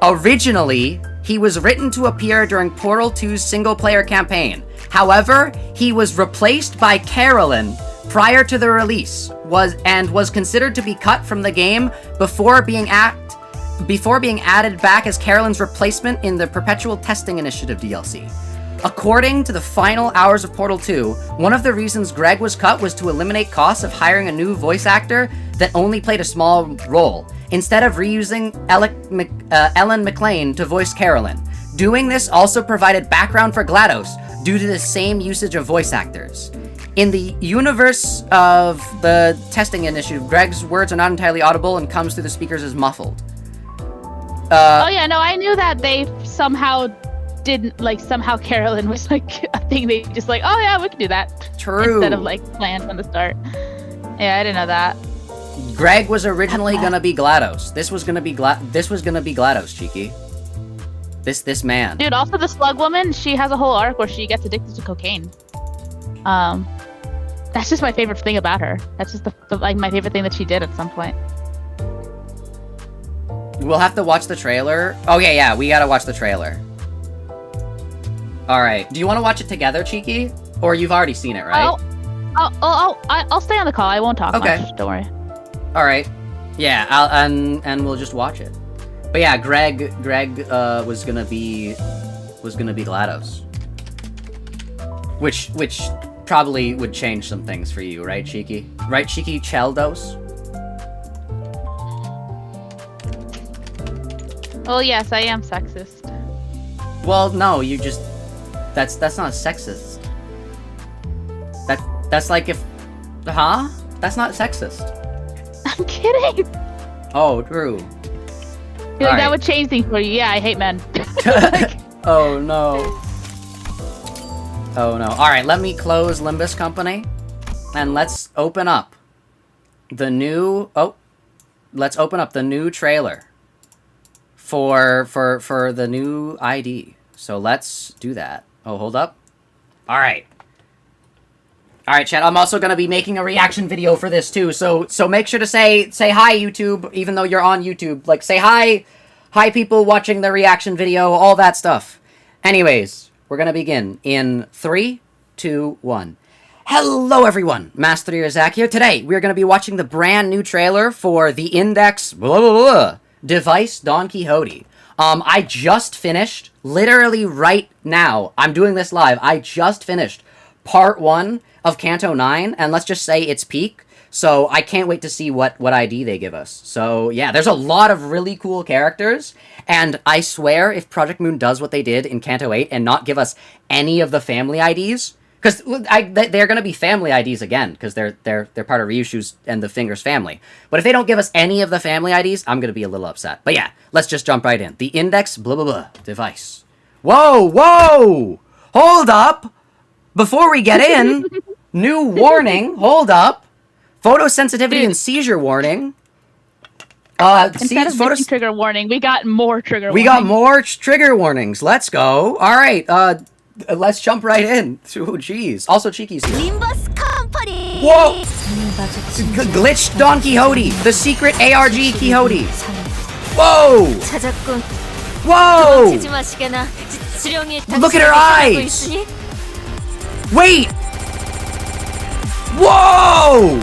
originally he was written to appear during Portal 2's single-player campaign. However, he was replaced by Carolyn prior to the release, was considered to be cut from the game before being added back as Carolyn's replacement in the Perpetual Testing Initiative DLC. According to the final hours of Portal 2, one of the reasons Greg was cut was to eliminate costs of hiring a new voice actor that only played a small role, instead of reusing Ellen McLean to voice Carolyn. Doing this also provided background for GLaDOS due to the same usage of voice actors. In the universe of the testing initiative, Greg's words are not entirely audible and comes through the speakers as muffled. I knew that they somehow Carolyn was like a thing they just like, oh yeah, we can do that. True. Instead of like planned from the start. Yeah, I didn't know that. Greg was originally gonna be GLaDOS. This was gonna be GLaDOS, Cheeky. This man. Dude, also the slug woman, she has a whole arc where she gets addicted to cocaine. That's just my favorite thing about her. That's just my favorite thing that she did at some point. We'll have to watch the trailer. Oh yeah, we gotta watch the trailer. Alright, do you want to watch it together, Cheeky? Or you've already seen it, right? I'll stay on the call. I won't talk much. Don't worry. Alright. Yeah, and we'll just watch it. But yeah, Greg was gonna be GLaDOS. Which probably would change some things for you, right, Cheeky? Right, Cheeky Cheldos? Oh yes, I am sexist. Well, no, you just that's not sexist. That's like if That's not sexist. I'm kidding. Oh, true. That would change things for you. Yeah, I hate men. Oh no. Oh no. Alright, let me close Limbus Company. And let's open up the new let's open up the new trailer for the new ID. So let's do that. Oh, hold up. Alright. Alright, chat, I'm also gonna be making a reaction video for this too, so make sure to say hi, YouTube, even though you're on YouTube. Like, say hi people watching the reaction video, all that stuff. Anyways, we're gonna begin in 3, 2, 1. Hello everyone, Mast3r Zak here. Today, we're gonna be watching the brand new trailer for the Index device Don Quixote. I just finished, literally right now, I'm doing this live, I just finished part 1 of Canto 9, and let's just say it's peak, so I can't wait to see what ID they give us. So yeah, there's a lot of really cool characters, and I swear if ProjectMoon does what they did in Canto 8 and not give us any of the family IDs, because they're going to be family IDs again, because they're part of Ryoshu's and the Fingers family. But if they don't give us any of the family IDs, I'm going to be a little upset. But yeah, let's just jump right in. The Index device. Whoa! Hold up! Before we get in, new warning, hold up. Photosensitivity and seizure warning. Instead of trigger warning, we got more trigger warnings. We got more trigger warnings. Let's go. Alright, let's jump right in. Oh, jeez. Also, Cheeky's here. Limbus Company. Whoa! Glitched Don Quixote. The secret ARG Quixote. Whoa! 찾았군. Whoa! 치지 마시게나. 지령이 Look at her 당신에게 eyes! 있으니 Wait! Whoa!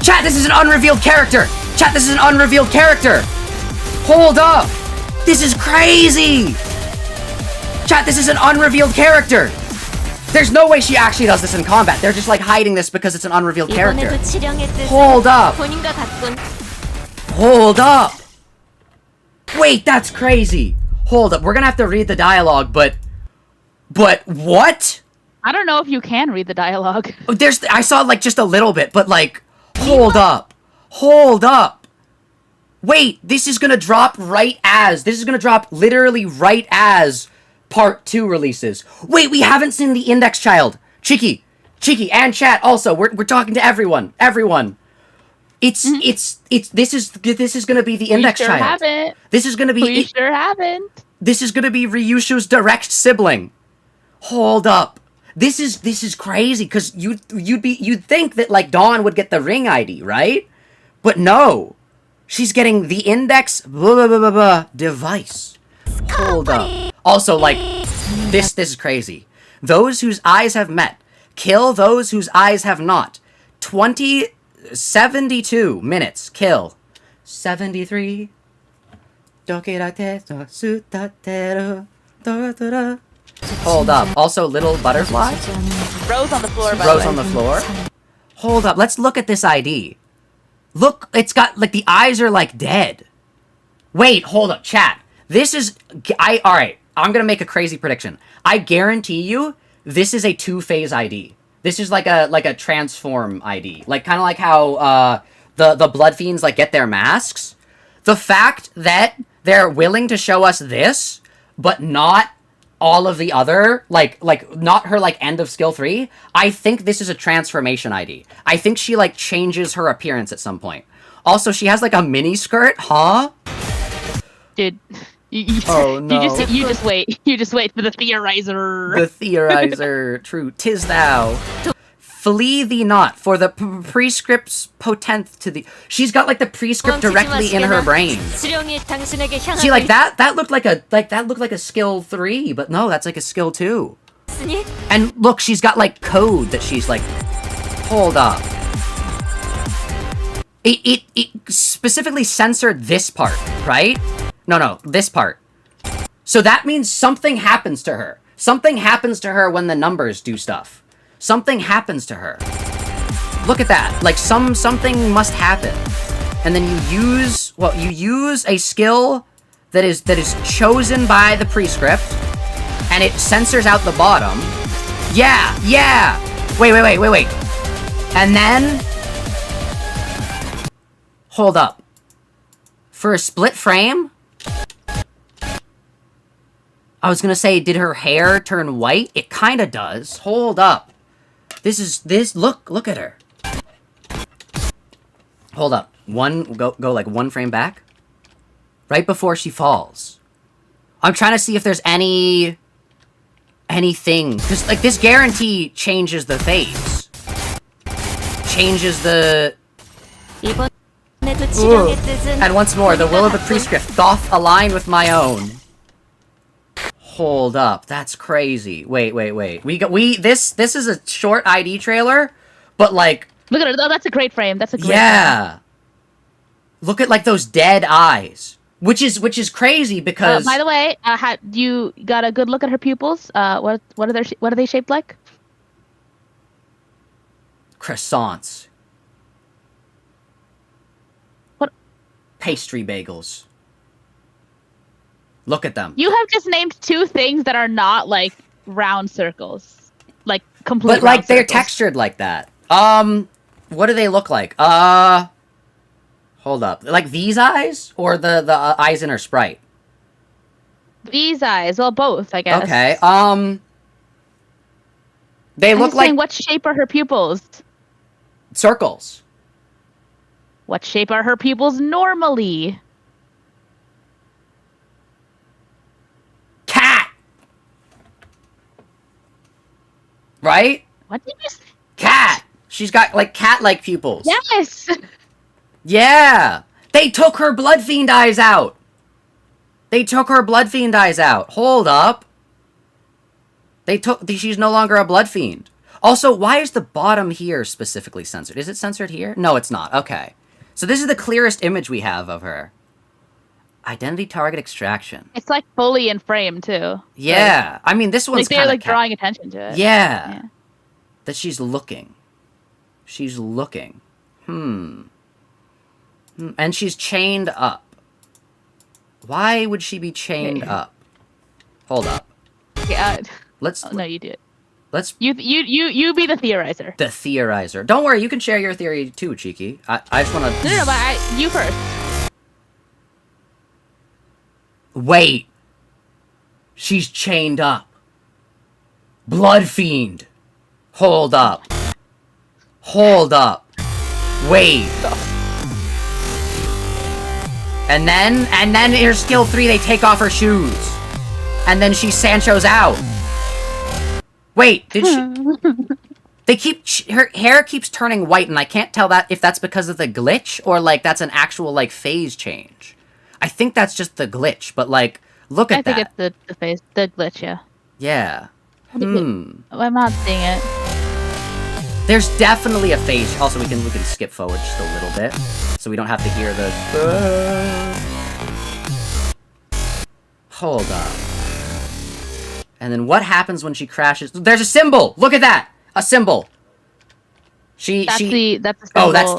Chat, this is an unrevealed character! Chat, this is an unrevealed character! Hold up! This is crazy! Chat, this is an unrevealed character! There's no way she actually does this in combat. They're just like hiding this because it's an unrevealed character. 이번에도 지령의 뜻은 Hold up! 본인과 같군. Hold up! Wait, that's crazy! Hold up, we're gonna have to read the dialogue, but what? I don't know if you can read the dialogue. I saw like just a little bit, but like, hold up. Hold up. Wait, this is gonna drop literally right as part 2 releases. Wait, we haven't seen the Index Child. Cheeky, and chat also. We're talking to everyone. This is gonna be the Index We sure Child. haven't. This is gonna be. We sure haven't. This is gonna be Ryoshu's direct sibling. Hold up. This is crazy, because you'd think that like Dawn would get the ring ID, right? But no. She's getting the index device. Hold up. Also, like, this is crazy. Those whose eyes have met, kill those whose eyes have not. 72 minutes, kill. 73. Hold up. Also, little butterfly. Rose on the floor, by Rose the way. on the floor. Hold up. Let's look at this ID. Look, it's got, like, the eyes are, like, dead. Wait, hold up. Chat. This is... Alright. I'm gonna make a crazy prediction. I guarantee you, this is a 2-phase ID. This is like a transform ID. Like, kind of like how, the Blood Fiends, like, get their masks. The fact that they're willing to show us this, but not all of the other, like not her, like, end of skill 3, I think this is a transformation ID. I think she, like, changes her appearance at some point. Also, she has, like, a mini skirt, huh? Dude, you just wait. You just wait for the theorizer. The theorizer, true, 'tis thou. Flee thee not, for the prescripts potent to thee. She's got, like, the prescript directly in her brain. 지령이 당신에게 향하고 See, like, that looked like a skill 3, but no, that's like a skill 2. 있으니 And look, she's got, like, code that she's like, hold up. It specifically censored this part, right? No, this part. So that means something happens to her. Something happens to her when the numbers do stuff. Something happens to her. Look at that. Like, something must happen. And then you use a skill that is chosen by the prescript, and it censors out the bottom. Yeah. Wait. And then, hold up. For a split frame, I was gonna say, did her hair turn white? It kinda does. Hold up. Look at her. Hold up. Go like 1 frame back. Right before she falls. I'm trying to see if there's anything. Because, like, this guarantee changes the phase. Changes the... 이번에도 지령의 뜻은 And once more, the will of the prescript doth align with my own. Hold up, that's crazy. Wait. This is a short ID trailer, but, like... Look at it. Oh, that's a great frame. That's a great Yeah. Look at, like, those dead eyes. Which is crazy because... by the way, you got a good look at her pupils? What are they shaped like? Croissants. What? Pastry bagels. Look at them. You have just named 2 things that are not, like, round circles. Like, complete But, like, round they're circles. textured like that. What do they look like? Hold up. Like, these eyes? Or the eyes in her sprite? These eyes. Well, both, I guess. Okay, they I'm look just like saying, what shape are her pupils? circles. What shape are her pupils normally? Cat! Right? What did you say? Cat! She's got, like, cat-like pupils. Yes! Yeah! They took her Blood Fiend eyes out! They took her Blood Fiend eyes out. Hold up. She's no longer a Blood Fiend. Also, why is the bottom here specifically censored? Is it censored here? No, it's not. Okay. So this is the clearest image we have of her. Identity target extraction. It's like fully in frame too. Yeah. I mean, this one's like they're kind of like drawing attention to it. Yeah. That she's looking. She's looking. And she's chained up. Why would she be chained up? Hold up. Yeah. Let's. Oh, no, you do it. Let's. You be the theorizer. The theorizer. Don't worry, you can share your theory too, Cheeky. I just want to. No, but you first. Wait. She's chained up. Blood Fiend. Hold up. Hold up. Wait. And then in her skill 3, they take off her shoes. And then she Sancho's out. Wait, did she... her hair keeps turning white, and I can't tell if that's because of the glitch, or, like, that's an actual, like, phase change. I think that's just the glitch, but, like, look at that. I think it's the glitch, yeah. Yeah. I'm not seeing it. There's definitely a phase. Also, we can skip forward just a little bit, so we don't have to hear the... Hold up. And then what happens when she crashes? There's a symbol! Look at that! A symbol! That's the symbol. Oh, that's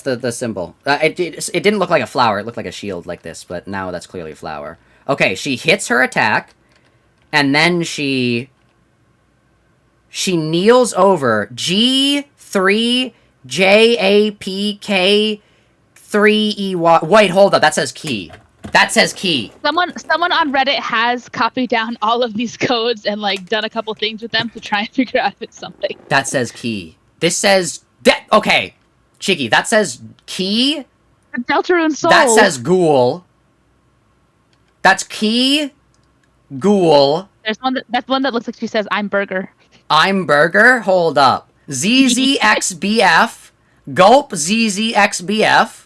the symbol. It didn't look like a flower. It looked like a shield like this, but now that's clearly a flower. Okay, she hits her attack, and then she kneels over G3JAPK3EY. Wait, hold up. That says key. That says key. Someone on Reddit has copied down all of these codes and like done a couple things with them to try and figure out if it's something. That says key. This says okay, Cheeky. That says key. Deltarune soul. That says ghoul. That's key. Ghoul. That's one that looks like she says I'm burger. I'm burger. Hold up. ZZXBF. Gulp ZZXBF.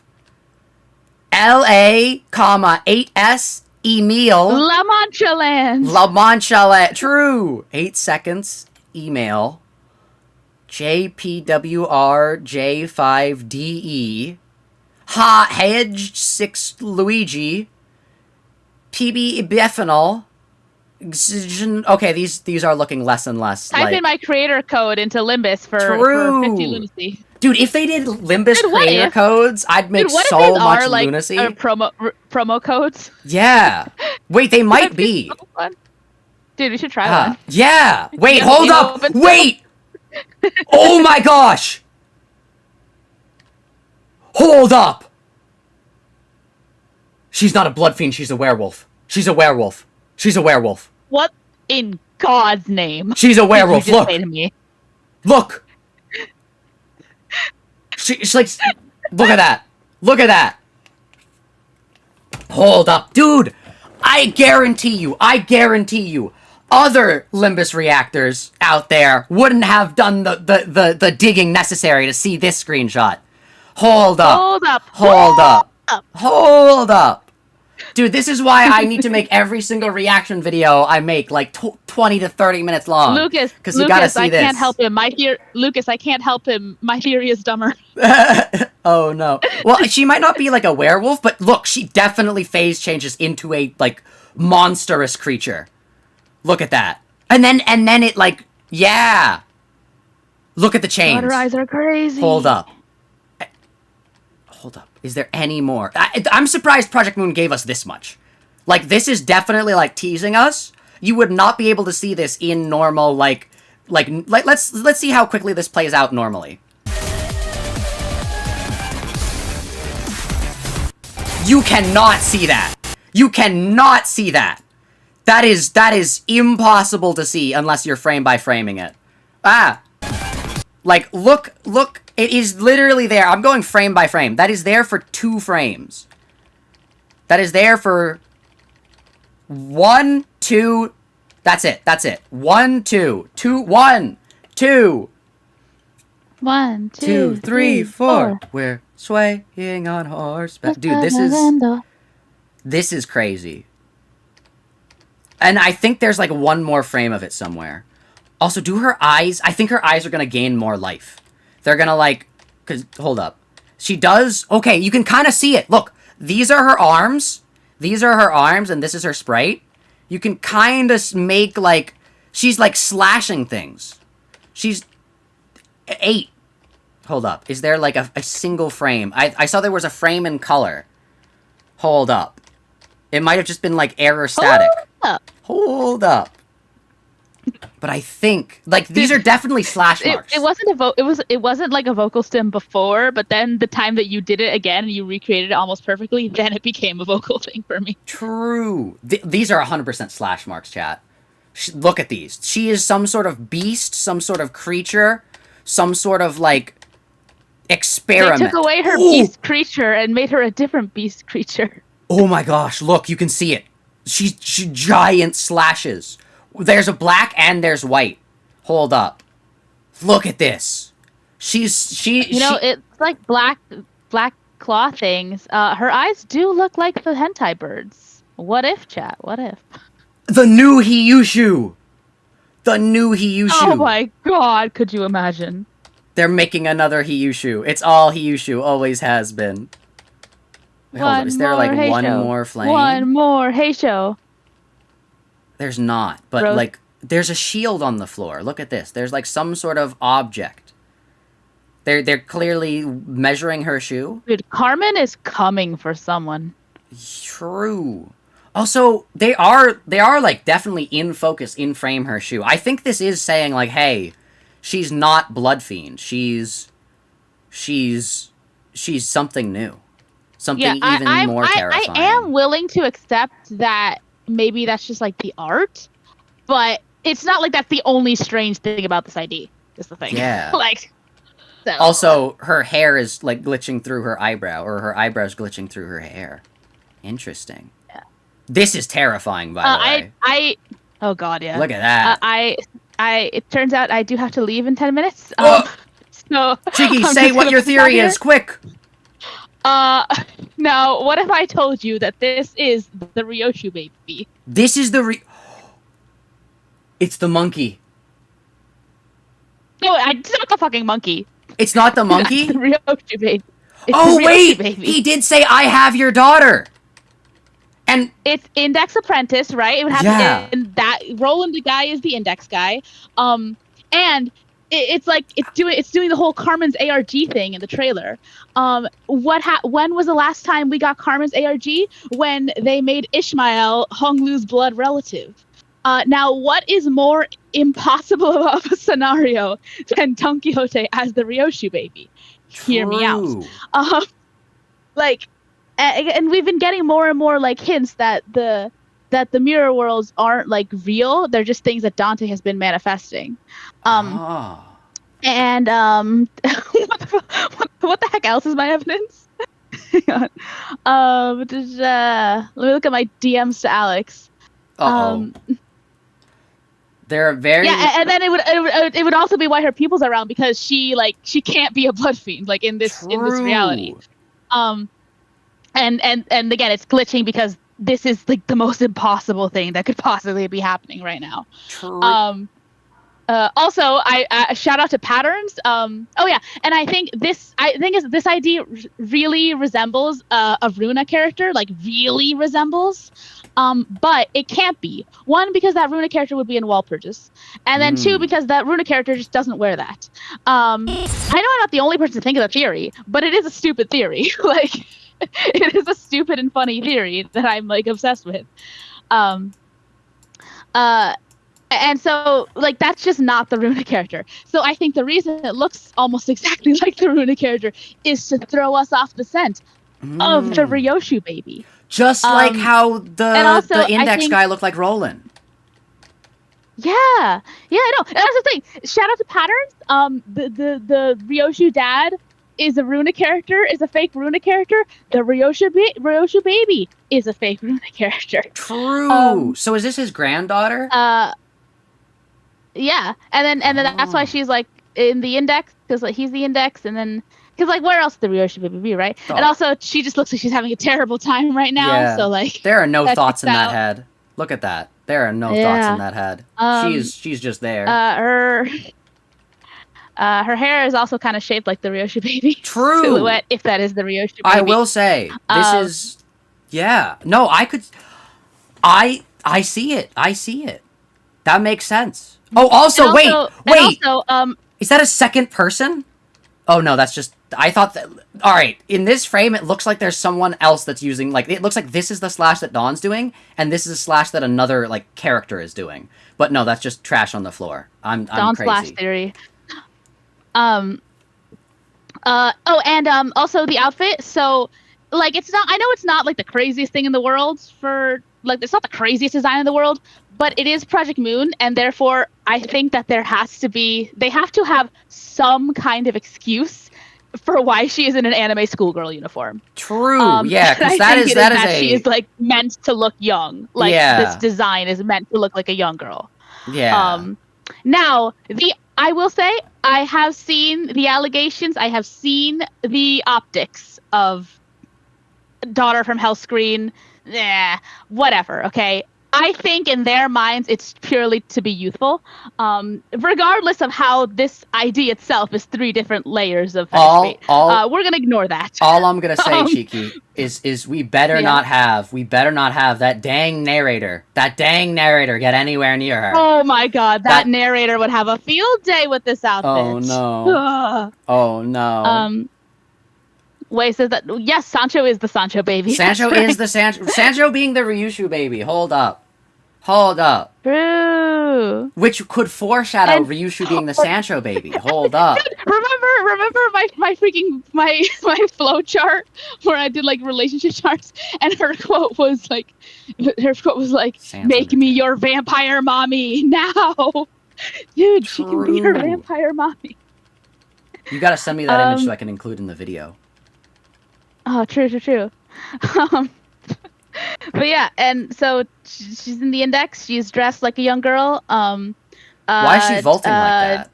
LA, 8S, Emil. La Mancha Land. La Mancha Land. True. 8 seconds. Email. JPWRJ5DE. Ha Hedge 6 Luigi. PB Bethanol. Okay, these are looking less and less. Type in my creator code into Limbus for 50 lunacy. Dude, if they did Limbus creator codes, I'd make so much lunacy. Promo codes? Yeah. Wait, they might be. So fun. Dude, we should try one. Yeah. Wait, hold up. Wait. Oh my gosh. Hold up. She's not a blood fiend. She's a werewolf. She's a werewolf. She's a werewolf. What in God's name? She's a werewolf. Look. Say to me? Look. She's like, look at that. Look at that. Hold up. Dude, I guarantee you, other Limbus reactors out there wouldn't have done the digging necessary to see this screenshot. Hold up. Hold up. Hold up. Hold up. Dude, this is why I need to make every single reaction video I make like 20 to 30 minutes long. Lucas, you gotta see this. Can't help him. Lucas, I can't help him. My theory is dumber. Oh no. Well, she might not be like a werewolf, but look, she definitely phase changes into a like monstrous creature. Look at that. And then it like, yeah. Look at the chains. Water eyes are crazy. Hold up. Hold up. Is there any more? I'm surprised ProjectMoon gave us this much. Like, this is definitely, like, teasing us. You would not be able to see this in normal, like let's see how quickly this plays out normally. You cannot see that. You cannot see that. That is impossible to see unless you're frame by framing it. Like, look, it is literally there. I'm going frame by frame. That is there for 2 frames. That is there for 1, 2, that's it. 1, 2, 2, 1, 2. 1, 2, 2, 3, 4. We're swaying on horseback. Dude, this is crazy. And I think there's like one more frame of it somewhere. Also, do her eyes... I think her eyes are going to gain more life. They're going to like... Because, hold up. She does... Okay, you can kind of see it. Look, these are her arms. These are her arms, and this is her sprite. You can kind of make like... She's like slashing things. She's... 8. Hold up. Is there like a single frame? I saw there was a frame in color. Hold up. It might have just been like error static. Hold up. But I think like these are definitely slash marks. It wasn't like a vocal stim before, but then the time that you did it again and you recreated it almost perfectly, then it became a vocal thing for me. True. These are 100% slash marks, chat. Look at these. She is some sort of beast, some sort of creature, some sort of like experiment. They took away her beast creature and made her a different beast creature. Oh my gosh, look, you can see it. She giant slashes. There's a black and there's white. Hold up. Look at this. It's like black claw things. Her eyes do look like the hentai birds. What if, chat? What if? The new Ryoshu! The new Ryoshu! Oh my god, could you imagine? They're making another Ryoshu. It's all Ryoshu, always has been. Wait, hold up. Is there like one more flame? One more Heisho. There's not, but like there's a shield on the floor. Look at this. There's like some sort of object. They're clearly measuring her shoe. Dude, Carmen is coming for someone. True. Also, they are like definitely in focus, in frame her shoe. I think this is saying like, hey, she's not Blood Fiend. She's something new. Something even more terrifying. I am willing to accept that maybe that's just like the art, but it's not like that's the only strange thing about this ID. Is the thing. Yeah. Like. So. Also, her hair is like glitching through her eyebrow, or her eyebrow's glitching through her hair. Interesting. Yeah. This is terrifying, by the way. Oh god, yeah. Look at that. It turns out I do have to leave in 10 minutes. So. Cheeky, say what your theory is, quick. Now, what if I told you that this is the Ryoshu Baby? This is It's the monkey. No, it's not the fucking monkey. It's not the monkey? It's the Ryoshu Baby. It's oh, the Ryoshu wait! Baby. He did say, I have your daughter! And it's Index Apprentice, right? It would have to, and that Roland the guy is the Index guy. And it's like it's doing the whole Carmen's ARG thing in the trailer. When was the last time we got Carmen's ARG? When they made Ishmael Honglu's blood relative. Now, what is more impossible of a scenario than Don Quixote as the Ryoshu Baby? Hear me out. And we've been getting more and more like hints that the mirror worlds aren't like real. They're just things that Dante has been manifesting. And what the heck else is my evidence? Hang on. Let me look at my DMs to Alex. They're very and then it would also be why her pupils are round, because she can't be a blood fiend like in this reality. And again, it's glitching because this is like the most impossible thing that could possibly be happening right now. Also, I shout out to Patterns. And I think this ID really resembles a Runa character, like really resembles. But it can't be. One, because that Runa character would be in Walpurgis, and then two, because that Runa character just doesn't wear that. I know I'm not the only person to think of the theory, but it is a stupid theory. Like, it is a stupid and funny theory that I'm like obsessed with. And so, like, that's just not the Runa character. So I think the reason it looks almost exactly like the Runa character is to throw us off the scent of the Ryoshu Baby. Just like how the Index guy looked like Roland. Yeah, I know. And that's the thing. Shout out to Patterns. The Ryoshu dad is a Runa character, is a fake Runa character. The Ryoshu Baby is a fake Runa character. True. So is this his granddaughter? Yeah, and then that's why she's like in the index because like he's the index, and then because like where else would the Ryoshu Baby be, right? Oh. And also she just looks like she's having a terrible time right now. Yeah. So like there are no that thoughts in checks that out. head. Look at that. There are no thoughts Yeah. in that head. She's just there. Her hair is also kind of shaped like the Ryoshu Baby True. silhouette, if that is the Ryoshu Baby. I will say this is yeah. No, I could. I see it. I see it. That makes sense. Oh, also, And wait. and also, Is that a second person? Oh no, that's just. I thought that. All right, in this frame, it looks like there's someone else that's using. Like, it looks like this is the slash that Dawn's doing, and this is a slash that another like character is doing. But no, that's just trash on the floor. I'm Dawn crazy. Slash Theory. Also the outfit. So, like, it's not. I know it's not like the craziest thing in the world for like. It's not the craziest design in the world, but it is ProjectMoon, and therefore I think that there has to be. They have to have some kind of excuse for why she is in an anime schoolgirl uniform. True. Yeah, because I that think is it that is that a. she is like meant to look young. Like Yeah. this design is meant to look like a young girl. Yeah. Now, I will say I have seen the allegations. I have seen the optics of Daughter from Hell Screen. Whatever. Okay. I think in their minds it's purely to be youthful, regardless of how this ID itself is 3 different layers of fetish bait. We're gonna ignore that. All I'm gonna say, Cheeky, is we better Yeah. not have that dang narrator get anywhere near her. Oh my god, That- that narrator would have a field day with this outfit. Oh no. Oh no. Wei says that yes, Sancho is the Sancho Baby. Sancho That's is the Sancho being the Ryoshu Baby. Hold up. True. Which could foreshadow And- Ryoshu being the Sancho Baby. Hold up. Remember my freaking my flow chart where I did like relationship charts, and her quote was like Sancho make me your vampire mommy now. Dude, she can be her True. vampire mommy. You gotta send me that image so I can include in the video. Oh, true. But yeah, and so she's in the index. She's dressed like a young girl. Why is she vaulting like that?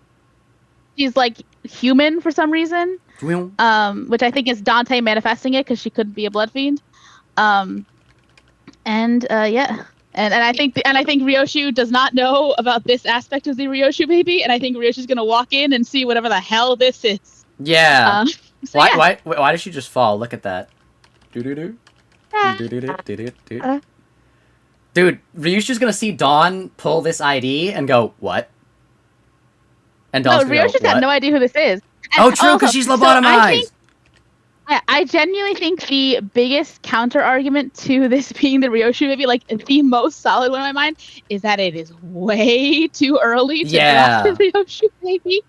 She's like human for some reason. Dwing. Which I think is Dante manifesting it because she couldn't be a blood fiend. Yeah, and I think Ryoshu does not know about this aspect of the Ryoshu Baby, and I think Ryoshu's gonna walk in and see whatever the hell this is. Yeah. So yeah. Why did she just fall? Look at that. Doo-doo-doo. Doo-doo-doo-doo-doo. Dude, Ryoshu's gonna see Dawn pull this ID and go, what? And Dawn's gonna Ryoshu's go, got what? no idea who this is. And Oh, true, because also- she's so lobotomized. I genuinely think the biggest counter argument to this being the Ryoshu Baby, like the most solid one in my mind, is that it is way too early to Yeah. draft the Ryoshu Baby.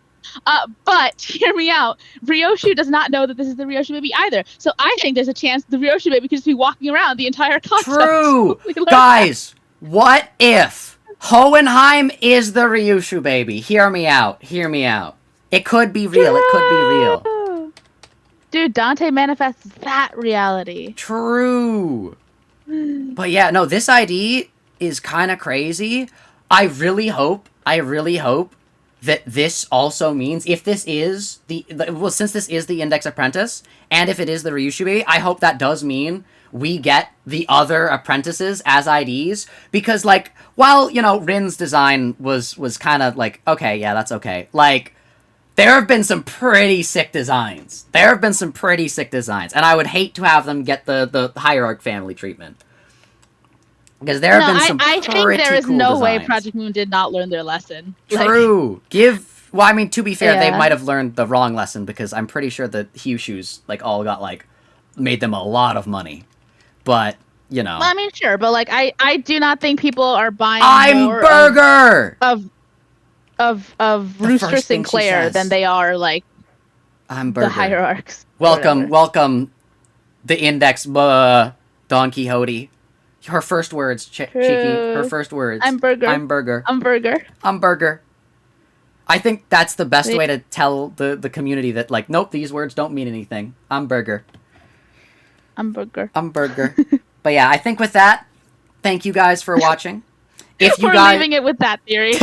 But hear me out. Ryoshu does not know that this is the Ryoshu Baby either. So I think there's a chance the Ryoshu Baby could just be walking around the entire concept. True. We learned Guys, what if Hohenheim is the Ryoshu Baby? Hear me out. It could be real. It could be real. that. Dude, Dante manifests that reality. True. But yeah, no, this ID is kind of crazy. I really hope that this also means, if this is since this is the Index Apprentice, and if it is the Ryoshu Baby, I hope that does mean we get the other apprentices as IDs, because, like, while, you know, Rin's design was kind of like, okay, yeah, that's okay. Like, there have been some pretty sick designs. And I would hate to have them get the Hierarch family treatment. Because there have been some I pretty think there is cool no way designs. ProjectMoon did not learn their lesson. Like, True. Well, I mean, to be fair, they Yeah. might have learned the wrong lesson, because I'm pretty sure the Hyushu's, like, all got, like, made them a lot of money. But, you know. well, I mean, sure, but like, I do not think people are buying I'm more Burger! of The Rooster first thing she Sinclair says. than they are like I'm Burger. the hierarchs. or whatever. Welcome, the Index, Don Quixote. Her first words, Cheeky. Her first words. I'm Burger. I'm Burger. I'm Burger. I'm Burger. I think that's the best way to tell the community that, like, nope, these words don't mean anything. I'm Burger. I'm Burger. I'm Burger. But yeah, I think with that, thank you guys for watching. If you We're guys... leaving it with that theory.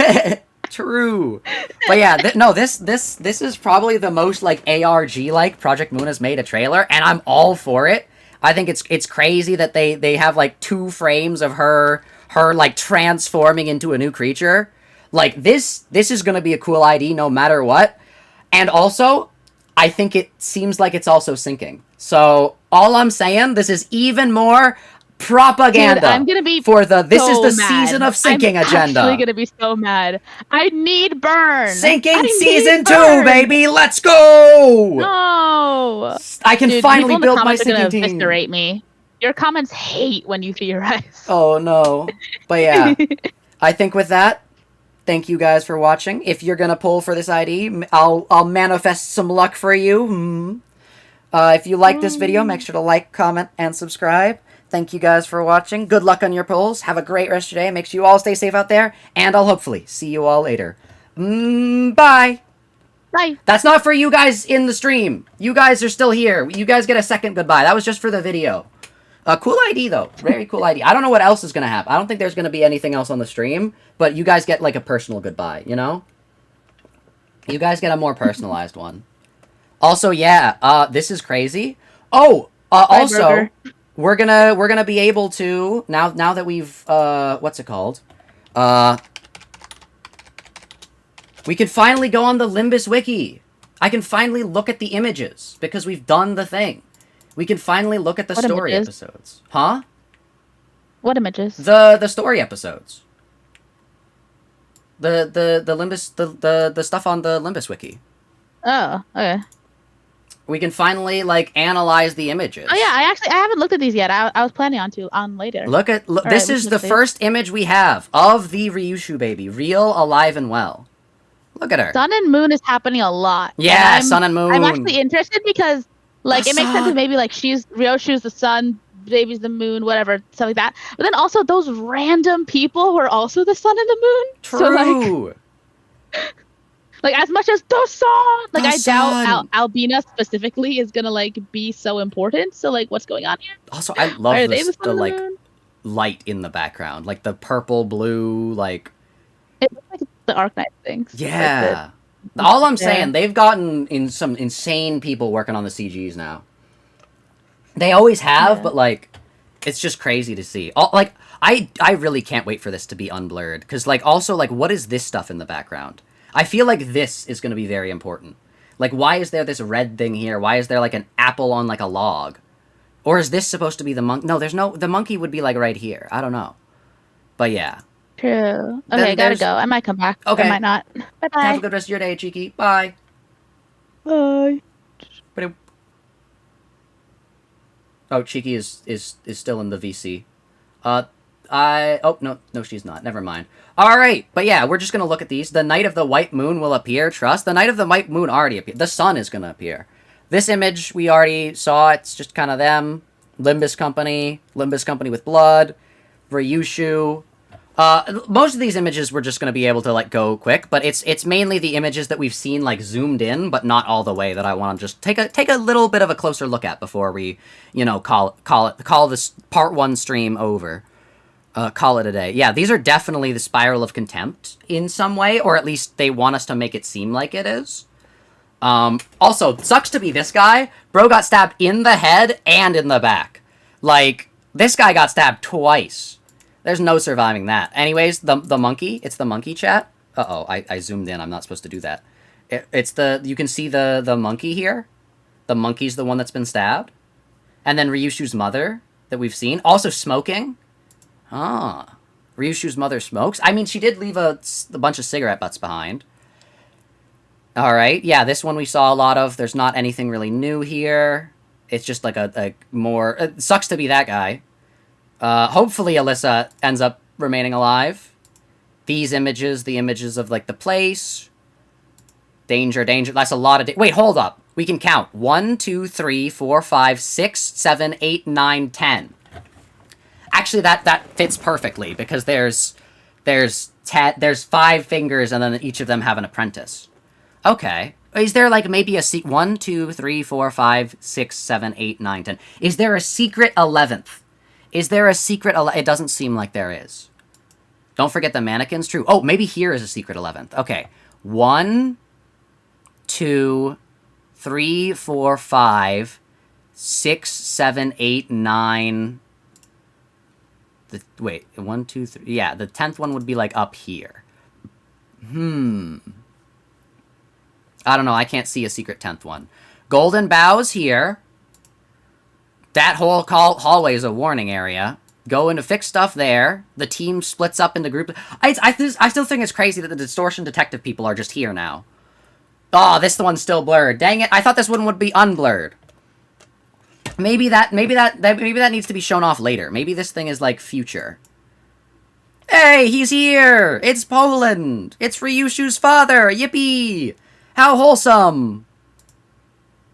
True. But yeah, no, this is probably the most like ARG like ProjectMoon has made a trailer, and I'm all for it. I think it's crazy that they have like 2 frames of her like transforming into a new creature. Like this is gonna be a cool ID no matter what. And also, I think it seems like it's also syncing. So all I'm saying, this is even more propaganda. Dude, I'm gonna be for the this is so the mad. season of syncing I'm agenda. actually gonna be so mad. I need burn. Syncing I season need 2, burn. baby. Let's go. No. I can Dude, finally people in the build my comments are gonna syncing team. eviscerate me. Your comments hate when you theorize. Oh no. But yeah, I think with that, thank you guys for watching. If you're gonna pull for this ID, I'll manifest some luck for you. If you like this video, make sure to like, comment, and subscribe. Thank you guys for watching. Good luck on your polls. Have a great rest of your day. Make sure you all stay safe out there. And I'll hopefully see you all later. Bye. Bye. That's not for you guys in the stream. You guys are still here. You guys get a second goodbye. That was just for the video. Cool ID, though. Very cool ID. I don't know what else is going to happen. I don't think there's going to be anything else on the stream. But you guys get, like, a personal goodbye, you know? You guys get a more personalized one. Also, yeah, this is crazy. Oh, also... Burger. We're gonna be able to now that we've what's it called? We can finally go on the Limbus wiki. I can finally look at the images because we've done the thing. We can finally look at the story episodes. Huh? What images? The story episodes. The Limbus the stuff on the Limbus wiki. Oh, okay. We can finally like analyze the images. Oh yeah, I haven't looked at these yet. I was planning on later. Look, this is the first image we have of the Ryoshu baby, real, alive, and well. Look at her. Sun and Moon is happening a lot. Yeah, Sun and Moon. I'm actually interested because like The it makes sense sun. that maybe like Ryoshu's the sun, Baby's the moon, whatever, stuff like that. But then also those random people were also the sun and the moon. True. So like as much as the sun, like The I doubt sun. Albina specifically is gonna like be so important. So like what's going on here? Also, I love Are they this, the sun the and the like moon? light in the background, like the purple, blue, like It looks like the Arknight things. yeah. All I'm saying, they've gotten in some insane people working on the CGs now. They always have, but like, it's just crazy to see. Like, I really can't wait for this to be unblurred because like also like what is this stuff in the background? I feel like this is going to be very important. Like, why is there this red thing here? Why is there, like, an apple on, like, a log? Or is this supposed to be the monkey? No, there's no... The monkey would be, like, right here. I don't know. But, yeah. True. Okay, I gotta go. I might come back. Okay. I might not. Bye-bye. Have a good rest of your day, Cheeky. Bye. Bye. Oh, Cheeky is still in the VC. Oh, no, she's not. Never mind. Alright, but yeah, we're just gonna look at these. The Night of the White Moon will appear, trust. The Night of the White Moon already appeared. The sun is gonna appear. This image, we already saw. It's just kind of them. Limbus Company with blood. Ryoshu. Most of these images we're just gonna be able to, like, go quick, but it's mainly the images that we've seen, like, zoomed in, but not all the way that I want to just take a little bit of a closer look at before we, you know, call this part 1 stream over. Call it a day. Yeah, these are definitely the Spiral of Contempt in some way, or at least they want us to make it seem like it is. Also, sucks to be this guy. Bro got stabbed in the head and in the back. Like, this guy got stabbed twice. There's no surviving that. Anyways, the monkey. It's the monkey chat. Uh-oh, I zoomed in. I'm not supposed to do that. You can see the monkey here. The monkey's the one that's been stabbed. And then Ryoshu's mother that we've seen. Also smoking. Ah, Ryoshu's mother smokes. I mean, she did leave a bunch of cigarette butts behind. Alright, yeah, this one we saw a lot of. There's not anything really new here. It's just like a more... It sucks to be that guy. Hopefully Alyssa ends up remaining alive. These images, the images of, like, the place. Danger. That's a lot of... Wait, hold up. We can count. 1, 2, 3, 4, 5, 6, 7, 8, 9, 10. Actually, that fits perfectly, because there's 5 fingers, and then each of them have an apprentice. Okay. Is there, like, maybe a 1, 2, 3, 4, 5, 6, 7, 8, 9, 10. Is there a secret 11th? Is there a secret... It doesn't seem like there is. Don't forget the mannequins. True. Oh, maybe here is a secret 11th. Okay. 1, 2, 3, 4, 5, 6, 7, 8, 9. Wait, 1, 2, 3. Yeah, the 10th one would be like up here. I don't know. I can't see a secret 10th one. Golden Boughs here. That whole hallway is a warning area. Go in to fix stuff there. The team splits up into groups. I still think it's crazy that the distortion detective people are just here now. Oh, this one's still blurred. Dang it! I thought this one would be unblurred. Maybe that needs to be shown off later. Maybe this thing is like future. Hey, he's here! It's Poland! It's Ryoshu's father! Yippee! How wholesome!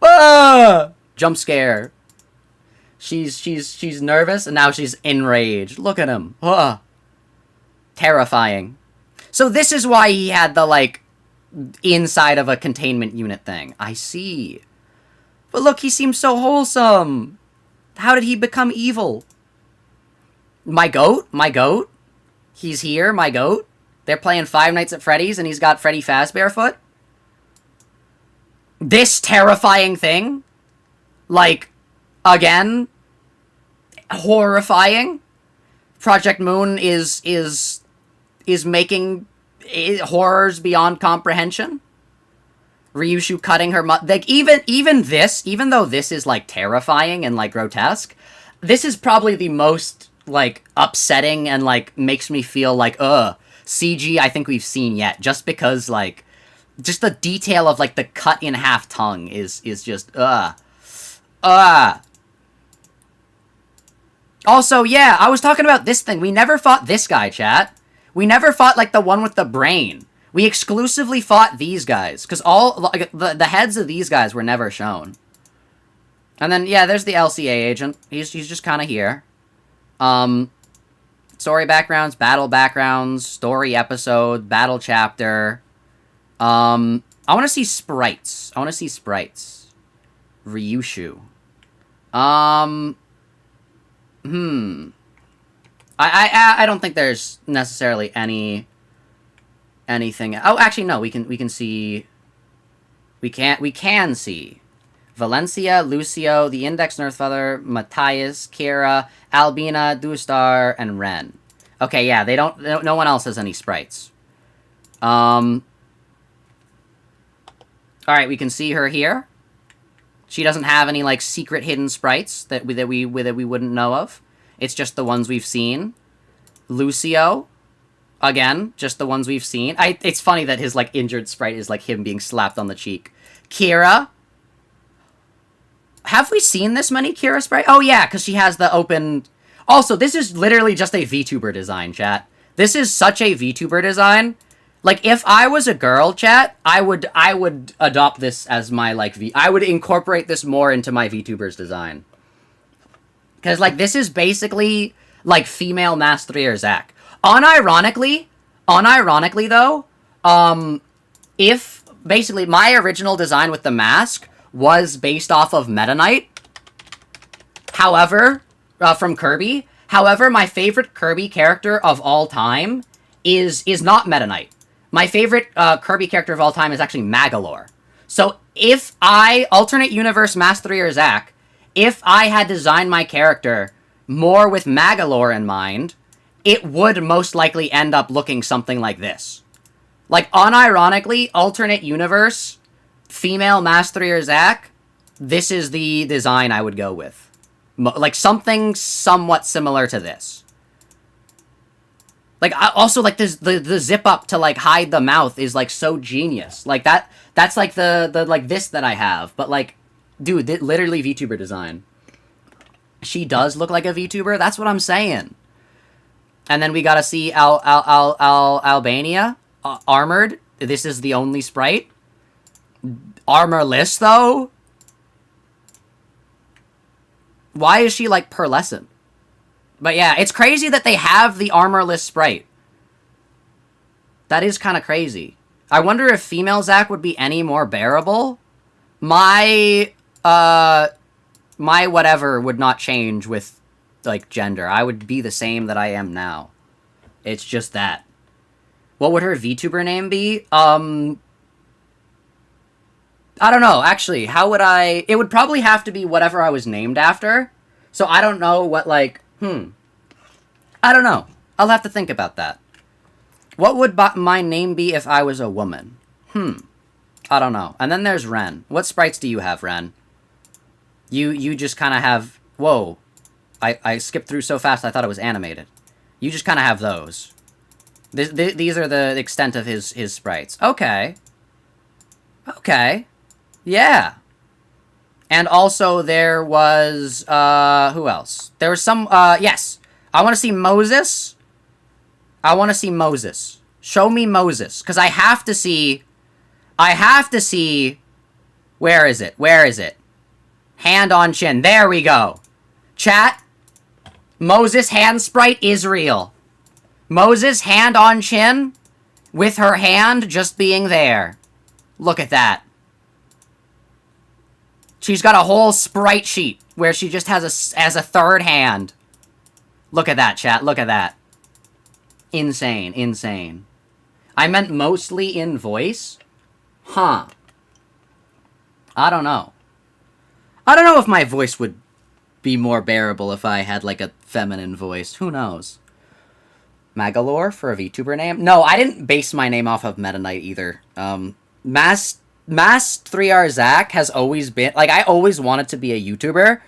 Ah! Jump scare. She's nervous, and now she's enraged. Look at him. Terrifying. So this is why he had the, like, inside of a containment unit thing. I see. But look, he seems so wholesome. How did he become evil? My goat? My goat? He's here, my goat? They're playing Five Nights at Freddy's, and he's got Freddy Fazbear. This terrifying thing? Like... Again, horrifying. ProjectMoon is making horrors beyond comprehension. Ryoshu cutting her like even this, even though this is like terrifying and like grotesque, this is probably the most like upsetting and like makes me feel like CG I think we've seen yet. Just because like just the detail of like the cut in half tongue is just Also, yeah, I was talking about this thing. We never fought this guy, chat. We never fought, like, the one with the brain. We exclusively fought these guys. Because all, like, the heads of these guys were never shown. And then, yeah, there's the LCA agent. He's just kind of here. Story backgrounds, story episode, battle chapter. I want to see sprites. Ryoshu. I don't think there's necessarily anything. Oh, actually, no. We can see. We can see Valencia, Lucio, the Index Nerdfather, Matthias, Kira, Albina, Dustar, and Ren. Okay, yeah, they don't. No one else has any sprites. All right, we can see her here. She doesn't have any, like, secret hidden sprites that we wouldn't know of. It's just the ones we've seen. Lucio, again, just the ones we've seen. It's funny that his, like, injured sprite is, like, him being slapped on the cheek. Kira. Have we seen this many Kira sprites? Oh, yeah, because she has the open... Also, this is literally just a VTuber design, chat. This is such a VTuber design. Like, if I was a girl, chat, I would adopt this as my, like, I would incorporate this more into my VTuber's design. Because, like, this is basically, like, female Mast3r Zak. Unironically, though, if, basically, my original design with the mask was based off of Meta Knight, however, from Kirby, however, my favorite Kirby character of all time is not Meta Knight. My favorite Kirby character of all time is actually Magolor. So if alternate universe Mast3r Zak, if I had designed my character more with Magolor in mind, it would most likely end up looking something like this. Like, unironically, alternate universe, female Mast3r Zak, this is the design I would go with. Like, something somewhat similar to this. Like, also, like, the zip up to, like, hide the mouth is, like, so genius. Like, that's, like, the like, this that I have. But, like, dude, literally VTuber design. She does look like a VTuber. That's what I'm saying. And then we gotta see Albania. Armored. This is the only sprite. Armorless, though? Why is she, like, pearlescent? But yeah, it's crazy that they have the armorless sprite. That is kind of crazy. I wonder if female Zak would be any more bearable. My whatever would not change with, like, gender. I would be the same that I am now. It's just that. What would her VTuber name be? I don't know, actually. How would I... It would probably have to be whatever I was named after. So I don't know what, like... I don't know. I'll have to think about that. What would my name be if I was a woman? I don't know. And then there's Ren. What sprites do you have, Ren? You just kind of have... Whoa. I skipped through so fast I thought it was animated. You just kind of have those. These are the extent of his sprites. Okay. Okay. Yeah. And also there was, who else? There was some, yes. I want to see Moses. I want to see Moses. Show me Moses. Because I have to see, where is it? Where is it? Hand on chin. There we go. Chat. Moses hand sprite is real. Moses hand on chin with her hand just being there. Look at that. She's got a whole sprite sheet where she just has a third hand. Look at that, chat. Look at that. Insane. Insane. I meant mostly in voice? Huh. I don't know. I don't know if my voice would be more bearable if I had, like, a feminine voice. Who knows? Magalore for a VTuber name? No, I didn't base my name off of Meta Knight either. Mast3r Zak has always been... Like, I always wanted to be a YouTuber.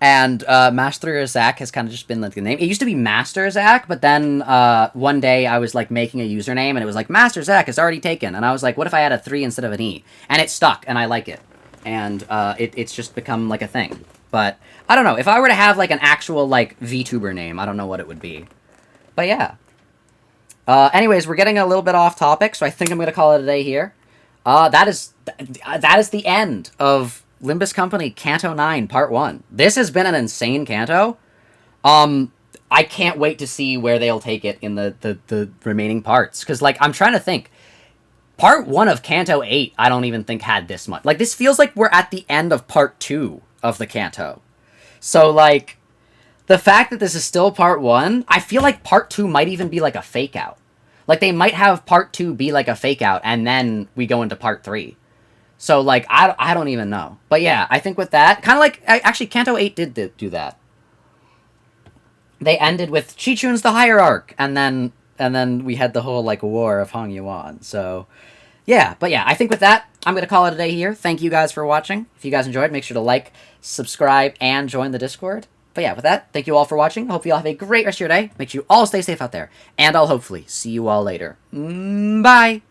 And Mast3r Zak has kind of just been, like, the name. It used to be Master Zak, but then one day I was, like, making a username, and it was like, Master Zak is already taken. And I was like, what if I had a 3 instead of an E? And it stuck, and I like it. And it's just become, like, a thing. But, I don't know. If I were to have, like, an actual, like, VTuber name, I don't know what it would be. But, yeah. Anyways, we're getting a little bit off topic, so I think I'm going to call it a day here. That is the end of Limbus Company Canto 9 Part 1. This has been an insane Canto. I can't wait to see where they'll take it in the remaining parts. Because, like, I'm trying to think. Part 1 of Canto 8, I don't even think had this much. Like, this feels like we're at the end of Part 2 of the Canto. So, like, the fact that this is still Part 1, I feel like Part 2 might even be, like, a fake-out. Like, they might have Part 2 be, like, a fake-out, and then we go into Part 3. So, like, I don't even know. But, yeah, I think with that, kind of like, actually, Canto 8 did do that. They ended with Chichun's the Hierarch, and then we had the whole, like, war of Hong Yuan. So, yeah. But, yeah, I think with that, I'm going to call it a day here. Thank you guys for watching. If you guys enjoyed, make sure to like, subscribe, and join the Discord. But yeah, with that, thank you all for watching. I hope you all have a great rest of your day. Make sure you all stay safe out there. And I'll hopefully see you all later. Bye!